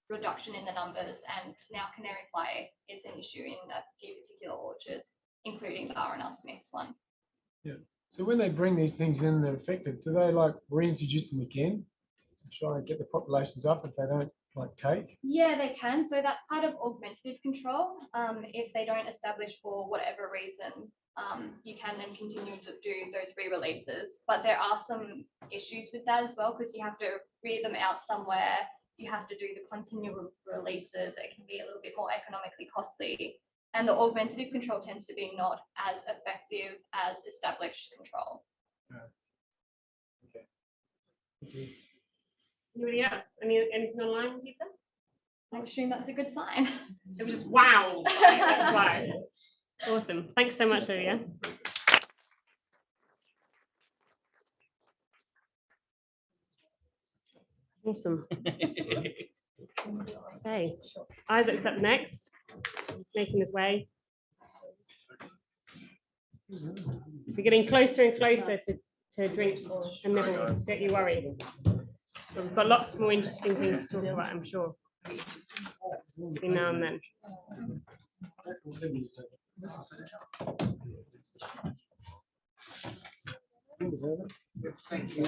reduction in the numbers, and now canary fly is an issue in a few particular orchards, including the R&R Smith's one. Yeah. So when they bring these things in and they're affected, do they like reintroduce them again to try and get the populations up if they don't like take? Yeah, they can. So that's part of augmentative control. If they don't establish for whatever reason, you can then continue to do those re-releases. But there are some issues with that as well, because you have to rear them out somewhere. You have to do the continual releases. It can be a little bit more economically costly. And the augmentative control tends to be not as effective as established control. Okay. Anybody else? Anything online, Lisa? I assume that's a good sign. It was just wow. That's right. Awesome. Thanks so much, Lilia. Awesome. Okay, Isaac's up next, making his way. We're getting closer and closer to drinks and nibbles, don't you worry. But we've got lots more interesting things to talk about, I'm sure, between now and then. Thank you.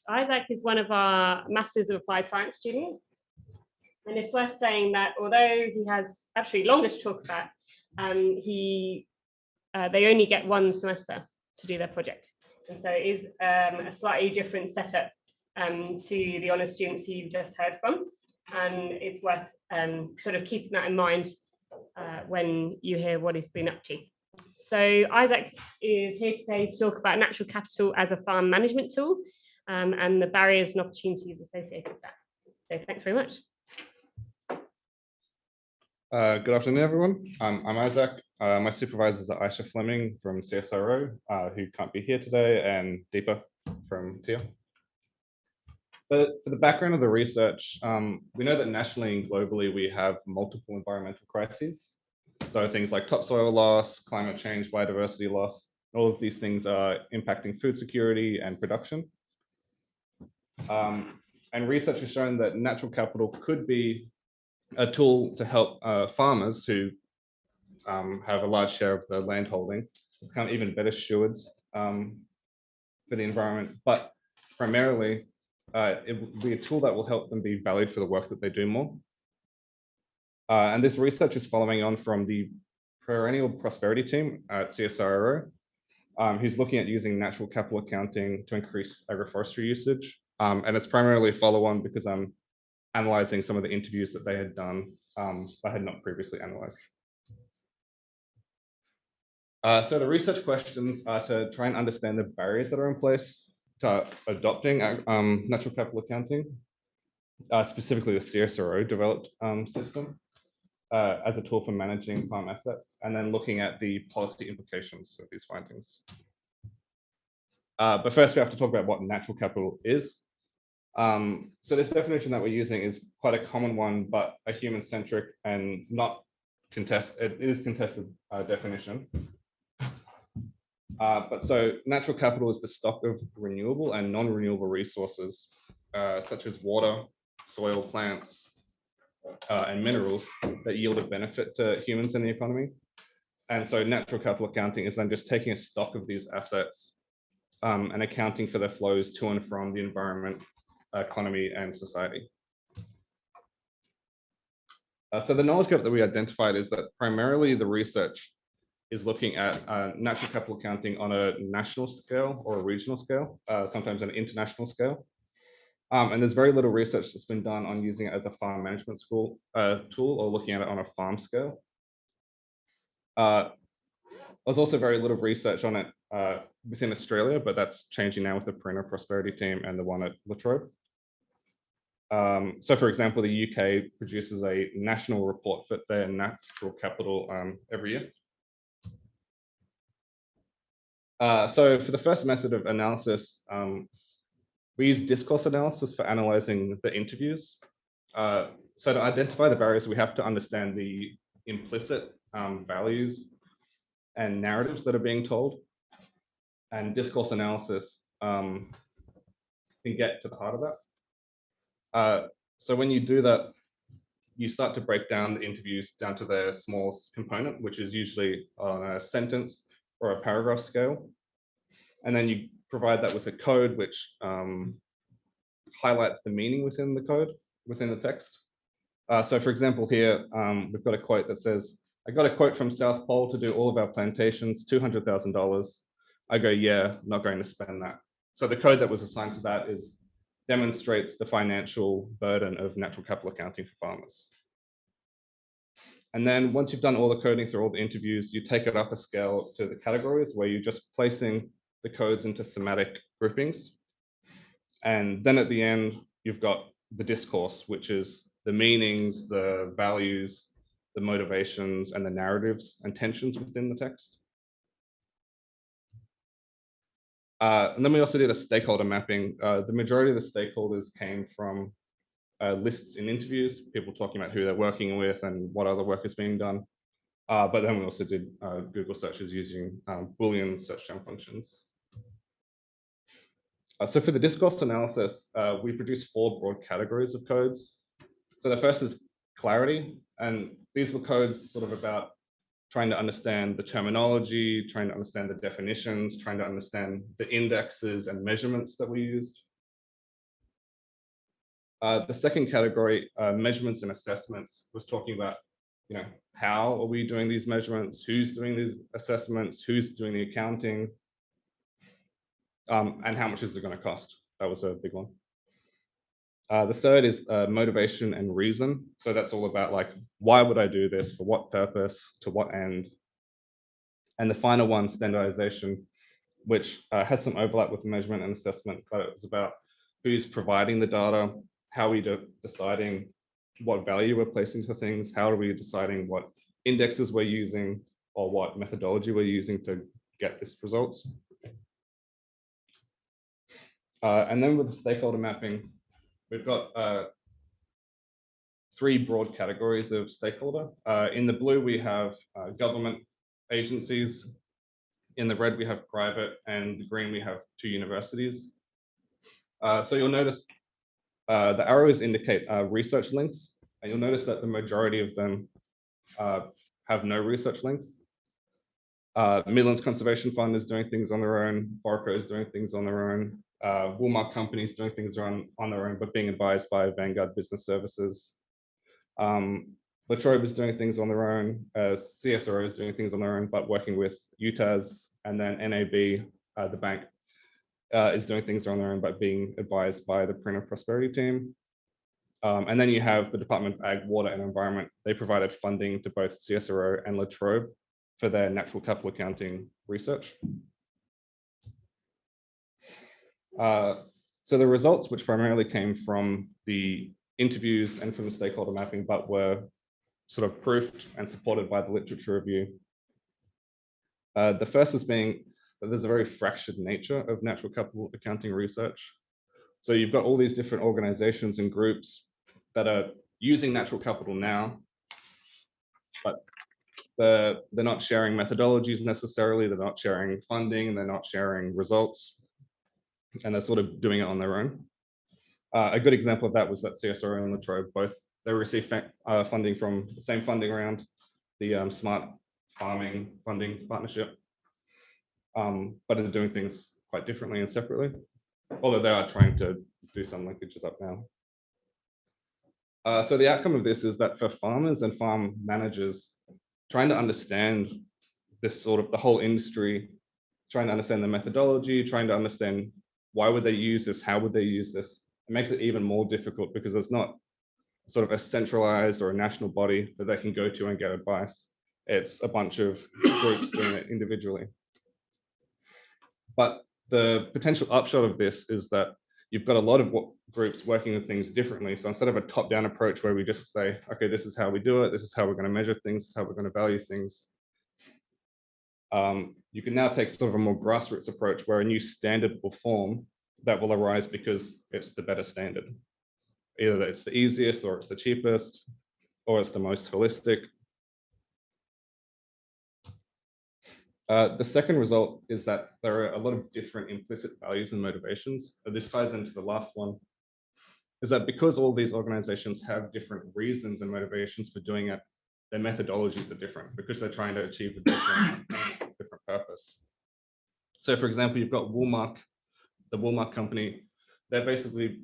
Izaac is one of our Masters of Applied Science students. And it's worth saying that although he has actually longer to talk about, they only get 1 semester to do their project. And so it is a slightly different setup to the honours students who you've just heard from. And it's worth sort of keeping that in mind when you hear what he's been up to. So Izaac is here today to talk about natural capital as a farm management tool. and the barriers and opportunities associated with that. So thanks very much. Good afternoon, everyone. I'm Izaac. My supervisors are Aisha Fleming from CSIRO, who can't be here today, and Deepa from TIA. So for the background of the research, we know that nationally and globally we have multiple environmental crises. So things like topsoil loss, climate change, biodiversity loss, all of these things are impacting food security and production. And research has shown that natural capital could be a tool to help farmers who have a large share of the land holding become even better stewards for the environment. But primarily, it will be a tool that will help them be valued for the work that they do more. And this research is following on from the Perennial Prosperity Team at CSIRO, who's looking at using natural capital accounting to increase agroforestry usage. And it's primarily a follow-on because I'm analyzing some of the interviews that they had done, but had not previously analyzed. So the research questions are to try and understand the barriers that are in place to adopting natural capital accounting, specifically the CSIRO developed system as a tool for managing farm assets, and then looking at the policy implications of these findings. But first we have to talk about what natural capital is. So this definition that we're using is quite a common one, but a human-centric and not contested, it is contested definition. But so natural capital is the stock of renewable and non-renewable resources, such as water, soil, plants, and minerals that yield a benefit to humans in the economy. And so natural capital accounting is then just taking a stock of these assets and accounting for their flows to and from the environment, economy, and society. So the knowledge gap that we identified is that primarily the research is looking at natural capital accounting on a national scale or a regional scale, sometimes an international scale. And there's very little research that's been done on using it as a farm management tool or looking at it on a farm scale. There's also very little research on it within Australia, but that's changing now with the Perennial Prosperity Team and the one at La Trobe. So for example, the UK produces a national report for their natural capital every year. So for the first method of analysis, we use discourse analysis for analyzing the interviews. So to identify the barriers, we have to understand the implicit values and narratives that are being told. And discourse analysis can get to the heart of that. So when you do that, you start to break down the interviews down to their smallest component, which is usually on a sentence or a paragraph scale. And then you provide that with a code which highlights the meaning within the code, within the text. So for example, here, we've got a quote that says, I got a quote from South Pole to do all of our plantations, $200,000. I go, yeah, not going to spend that. So the code that was assigned to that demonstrates the financial burden of natural capital accounting for farmers. And then once you've done all the coding through all the interviews, you take it up a scale to the categories where you're just placing the codes into thematic groupings. And then at the end, you've got the discourse, which is the meanings, the values, the motivations, and the narratives and tensions within the text. And then we also did a stakeholder mapping. The majority of the stakeholders came from lists in interviews, people talking about who they're working with and what other work is being done. But then we also did Google searches using Boolean search term functions. So for the discourse analysis, we produced 4 broad categories of codes. So the first is clarity, and these were codes sort of about trying to understand the terminology, trying to understand the definitions, trying to understand the indexes and measurements that we used. The second category, measurements and assessments, was talking about, how are we doing these measurements, who's doing these assessments, who's doing the accounting, and how much is it going to cost? That was a big one. The third is motivation and reason. So that's all about why would I do this? For what purpose? To what end? And the final one, standardization, which has some overlap with measurement and assessment, but it's about who's providing the data, how are we deciding what value we're placing to things, how are we deciding what indexes we're using, or what methodology we're using to get this results. And then with the stakeholder mapping, we've got 3 broad categories of stakeholder. In the blue, we have government agencies. In the red, we have private, and the green, we have 2 universities. So you'll notice the arrows indicate research links, and you'll notice that the majority of them have no research links. Midlands Conservation Fund is doing things on their own, Foraco is doing things on their own, Woolmark companies doing things on their own, but being advised by Vanguard Business Services. Latrobe is doing things on their own, CSRO is doing things on their own, but working with UTAS, and then NAB, the bank, is doing things on their own, but being advised by the Print of Prosperity team. And then you have the Department of Ag, Water and Environment. They provided funding to both CSRO and Latrobe for their natural capital accounting research. So the results, which primarily came from the interviews and from the stakeholder mapping, but were sort of proofed and supported by the literature review. The first is being that there's a very fractured nature of natural capital accounting research. So you've got all these different organizations and groups that are using natural capital now, but they're not sharing methodologies necessarily, they're not sharing funding, they're not sharing results, and they're sort of doing it on their own. A good example of that was that CSRO and Latrobe, both they received funding from the same funding round, the Smart Farming Funding Partnership, but they're doing things quite differently and separately, although they are trying to do some linkages up now. So the outcome of this is that for farmers and farm managers, trying to understand this sort of the whole industry, trying to understand the methodology, trying to understand why would they use this, how would they use this, it makes it even more difficult because there's not sort of a centralized or a national body that they can go to and get advice. It's a bunch of groups doing it individually. But the potential upshot of this is that you've got a lot of groups working with things differently. So instead of a top-down approach where we just say, okay, this is how we do it, this is how we're going to measure things, this is how we're going to value things, you can now take sort of a more grassroots approach where a new standard will form that will arise because it's the better standard. Either it's the easiest, or it's the cheapest, or it's the most holistic. The second result is that there are a lot of different implicit values and motivations. This ties into the last one, is that because all these organizations have different reasons and motivations for doing it, their methodologies are different because they're trying to achieve a different purpose. So for example, you've got Woolmark, the Woolmark company, they're basically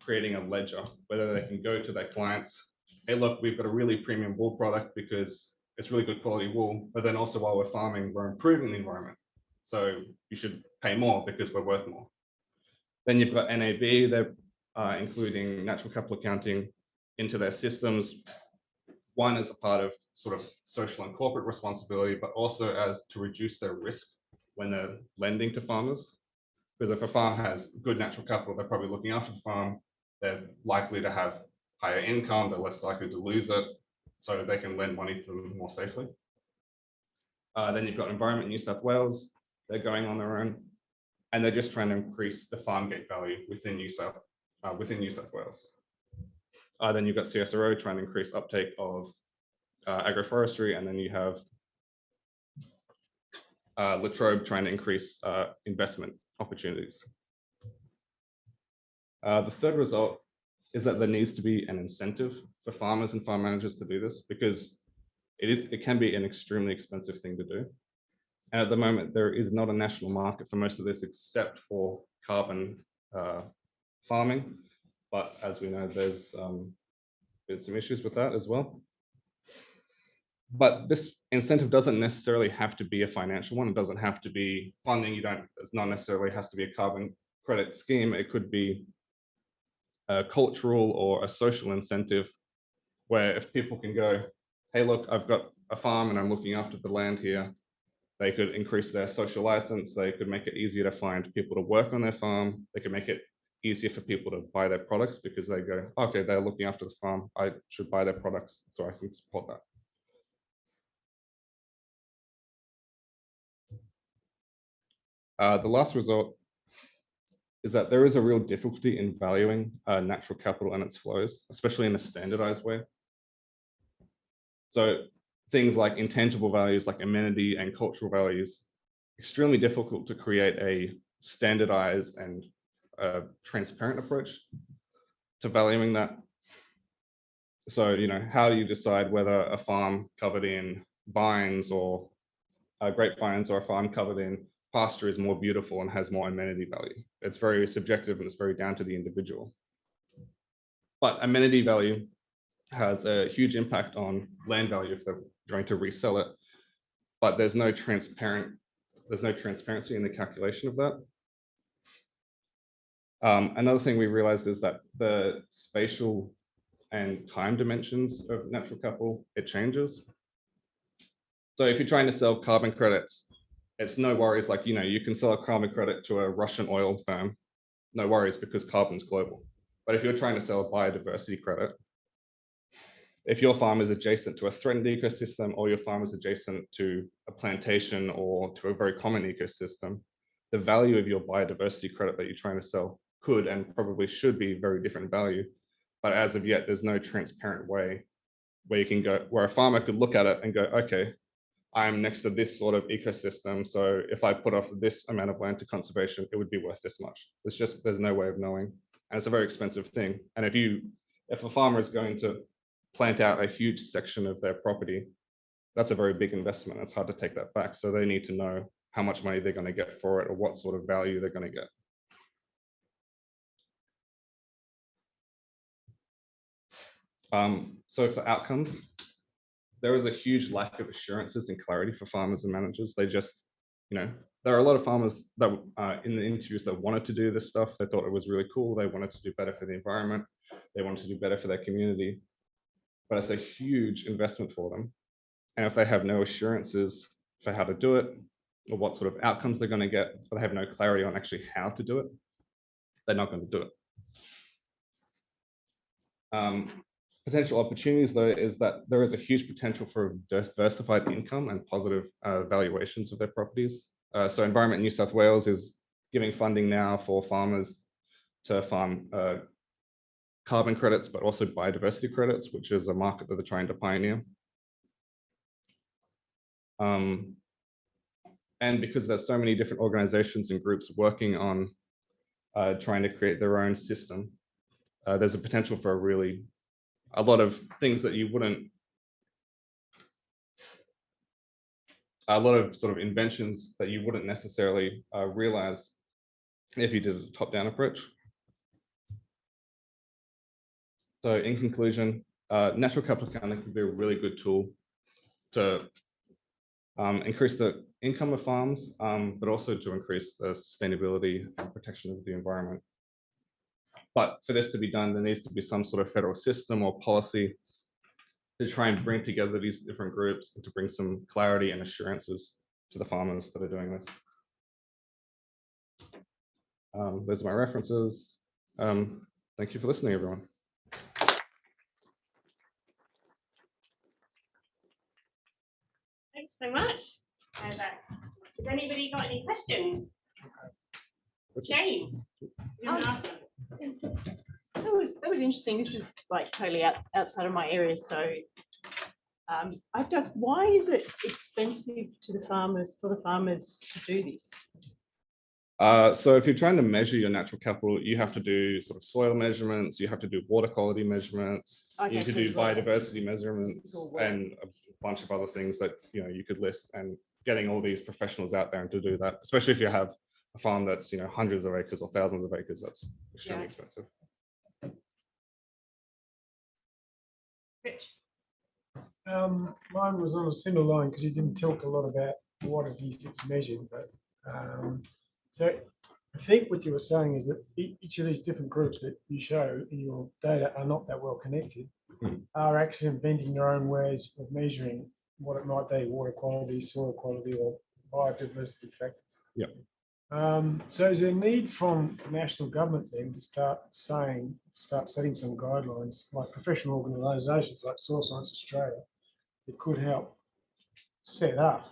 creating a ledger, whether they can go to their clients, hey, look, we've got a really premium wool product because it's really good quality wool, but then also while we're farming, we're improving the environment. So you should pay more because we're worth more. Then you've got NAB, they're including natural capital accounting into their systems. One as a part of sort of social and corporate responsibility, but also as to reduce their risk when they're lending to farmers. Because if a farm has good natural capital, they're probably looking after the farm, they're likely to have higher income, they're less likely to lose it, so they can lend money to them more safely. Then you've got Environment New South Wales, they're going on their own, and they're just trying to increase the farm gate value within New South Wales. Then you've got CSRO trying to increase uptake of agroforestry, and then you have Latrobe trying to increase investment opportunities. The third result is that there needs to be an incentive for farmers and farm managers to do this because it can be an extremely expensive thing to do. And at the moment, there is not a national market for most of this except for carbon farming. But as we know, there's some issues with that as well. But this incentive doesn't necessarily have to be a financial one. It doesn't have to be funding. It's not necessarily has to be a carbon credit scheme. It could be a cultural or a social incentive where if people can go, hey, look, I've got a farm and I'm looking after the land here. They could increase their social license. They could make it easier to find people to work on their farm. They could make it easier for people to buy their products because they go, okay, they're looking after the farm. I should buy their products, so I can support that. The last result is that there is a real difficulty in valuing natural capital and its flows, especially in a standardized way. So things like intangible values like amenity and cultural values, extremely difficult to create a standardized and transparent approach to valuing that. So, how do you decide whether a farm covered in vines or grapevines or a farm covered in pasture is more beautiful and has more amenity value? It's very subjective and it's very down to the individual. But amenity value has a huge impact on land value if they're going to resell it, but there's no transparency in the calculation of that. Another thing we realized is that the spatial and time dimensions of natural capital, it changes. So if you're trying to sell carbon credits, it's no worries, like, you can sell a carbon credit to a Russian oil firm, no worries, because carbon's global. But if you're trying to sell a biodiversity credit, if your farm is adjacent to a threatened ecosystem or your farm is adjacent to a plantation or to a very common ecosystem, the value of your biodiversity credit that you're trying to sell could and probably should be very different value. But as of yet, there's no transparent way where you can go, where a farmer could look at it and go, okay, I'm next to this sort of ecosystem, so if I put off this amount of land to conservation, it would be worth this much. There's no way of knowing. And it's a very expensive thing. And if a farmer is going to plant out a huge section of their property, that's a very big investment. It's hard to take that back. So they need to know how much money they're going to get for it or what sort of value they're going to get. So for outcomes, there is a huge lack of assurances and clarity for farmers and managers. They just, there are a lot of farmers that in the interviews that wanted to do this stuff. They thought it was really cool. They wanted to do better for the environment. They wanted to do better for their community. But it's a huge investment for them. And if they have no assurances for how to do it or what sort of outcomes they're going to get, or they have no clarity on actually how to do it, they're not going to do it. Potential opportunities, though, is that there is a huge potential for diversified income and positive valuations of their properties. So Environment New South Wales is giving funding now for farmers to farm carbon credits, but also biodiversity credits, which is a market that they're trying to pioneer. And because there's so many different organizations and groups working on trying to create their own system, there's a potential for a lot of things that you wouldn't, a lot of sort of inventions that you wouldn't necessarily realize if you did a top-down approach. So in conclusion, natural capital accounting can be a really good tool to increase the income of farms, but also to increase the sustainability and protection of the environment. But for this to be done, there needs to be some sort of federal system or policy to try and bring together these different groups and to bring some clarity and assurances to the farmers that are doing this. Those are my references. Thank you for listening, everyone. Thanks so much, Izaac. Has anybody got any questions? Jane, you want to ask them? That was interesting. This is like totally outside of my area. So I've just, why is it expensive to the farmers, for the farmers to do this? So if you're trying to measure your natural capital, you have to do sort of soil measurements, you have to do water quality measurements, Okay, you need to so do it's all- biodiversity measurements and a bunch of other things that you could list, and getting all these professionals out there and to do that, especially if you have a farm that's hundreds of acres or thousands of acres, that's extremely expensive. Rich? Mine was on a similar line because you didn't talk a lot about what it is it's measured, but so I think what you were saying is that each of these different groups that you show in your data are not that well connected, are actually inventing their own ways of measuring what it might be, water quality, soil quality, or biodiversity factors. Yeah. So is there a need from the national government then to start setting some guidelines, like professional organisations like Soil Science Australia, that could help set up,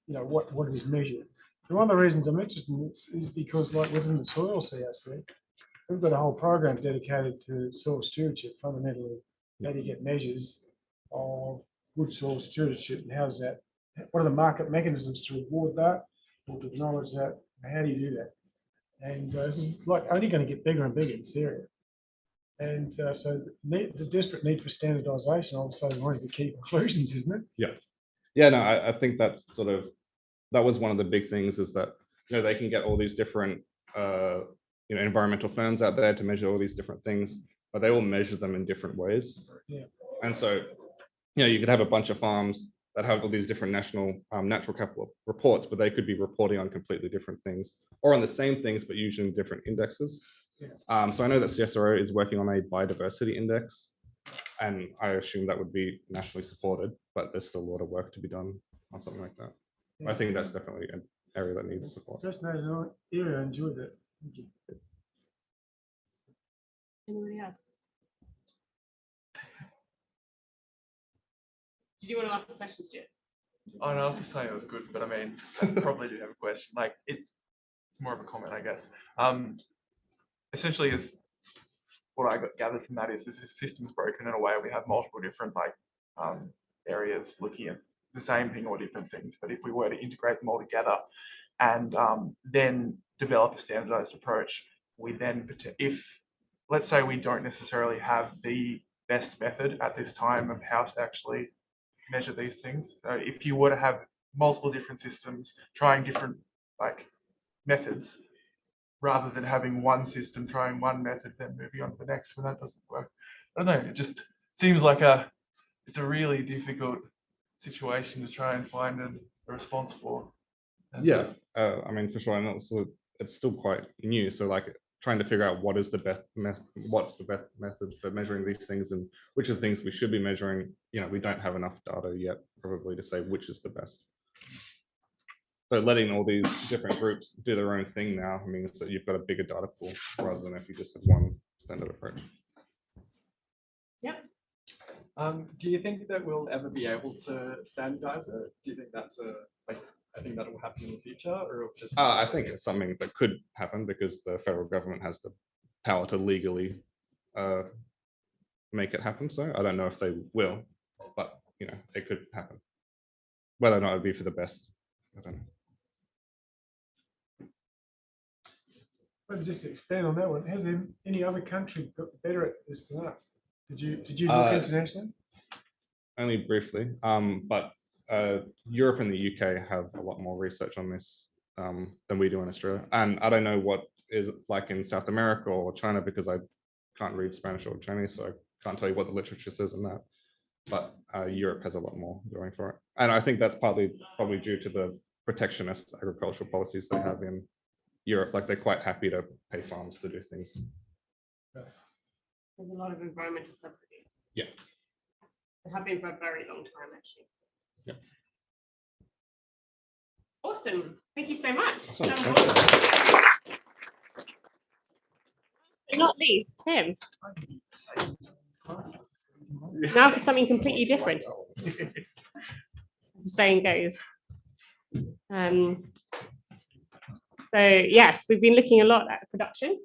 what is measured? And one of the reasons I'm interested in this is because, like within the soil CRC, we've got a whole program dedicated to soil stewardship. Fundamentally, how do you get measures of good soil stewardship, and how's that? What are the market mechanisms to reward that or to acknowledge that? How do you do that? And this is like only going to get bigger and bigger in this area. And so the desperate need for standardisation, also one of the key conclusions, isn't it? Yeah. Yeah, no, I think that's that was one of the big things, is that, they can get all these different, environmental firms out there to measure all these different things, but they all measure them in different ways. Yeah. And so, you could have a bunch of farms that have all these different national natural capital reports, but they could be reporting on completely different things, or on the same things, but using different indexes. Yeah. So I know that CSIRO is working on a biodiversity index, and I assume that would be nationally supported, but there's still a lot of work to be done on something like that. Yeah. I think that's definitely an area that needs support. Fascinating area. I enjoyed that. Thank you. Anybody else? Did you want to ask the question, Stuart? Oh, no, I was just saying it was good, but I mean, I probably do have a question. Like, it's more of a comment, I guess. Essentially, is what I got gathered from that is the system's broken in a way. We have multiple different areas looking at the same thing or different things. But if we were to integrate them all together and then develop a standardized approach, we then, if let's say we don't necessarily have the best method at this time of how to actually measure these things. If you were to have multiple different systems trying different methods, rather than having one system trying one method, then moving on to the next when that doesn't work. I don't know, it just seems like it's a really difficult situation to try and find a response for. Yeah, I mean, for sure, and also it's still quite new. So trying to figure out what is the best method for measuring these things, and which are the things we should be measuring. We don't have enough data yet, probably, to say which is the best. So letting all these different groups do their own thing now means that you've got a bigger data pool rather than if you just had one standard approach. Yep. Do you think that we'll ever be able to standardize it? Do you think that's I think that will happen in the future, or just? I think it's something that could happen because the federal government has the power to legally make it happen. So I don't know if they will, but it could happen. Whether or not it would be for the best, I don't know. Maybe just to expand on that one, has any other country got better at this than us? Did you look internationally? Only briefly, but Europe and the UK have a lot more research on this than we do in Australia. And I don't know what is like in South America or China, because I can't read Spanish or Chinese, so I can't tell you what the literature says on that. But Europe has a lot more going for it. And I think that's probably due to the protectionist agricultural policies they have in Europe. Like, they're quite happy to pay farms to do things. There's a lot of environmental subsidies. Yeah. There have been for a very long time, actually. Yeah. Awesome. Thank you so much. Awesome. And not least, Tim. Now for something completely different, as the saying goes. So yes, we've been looking a lot at production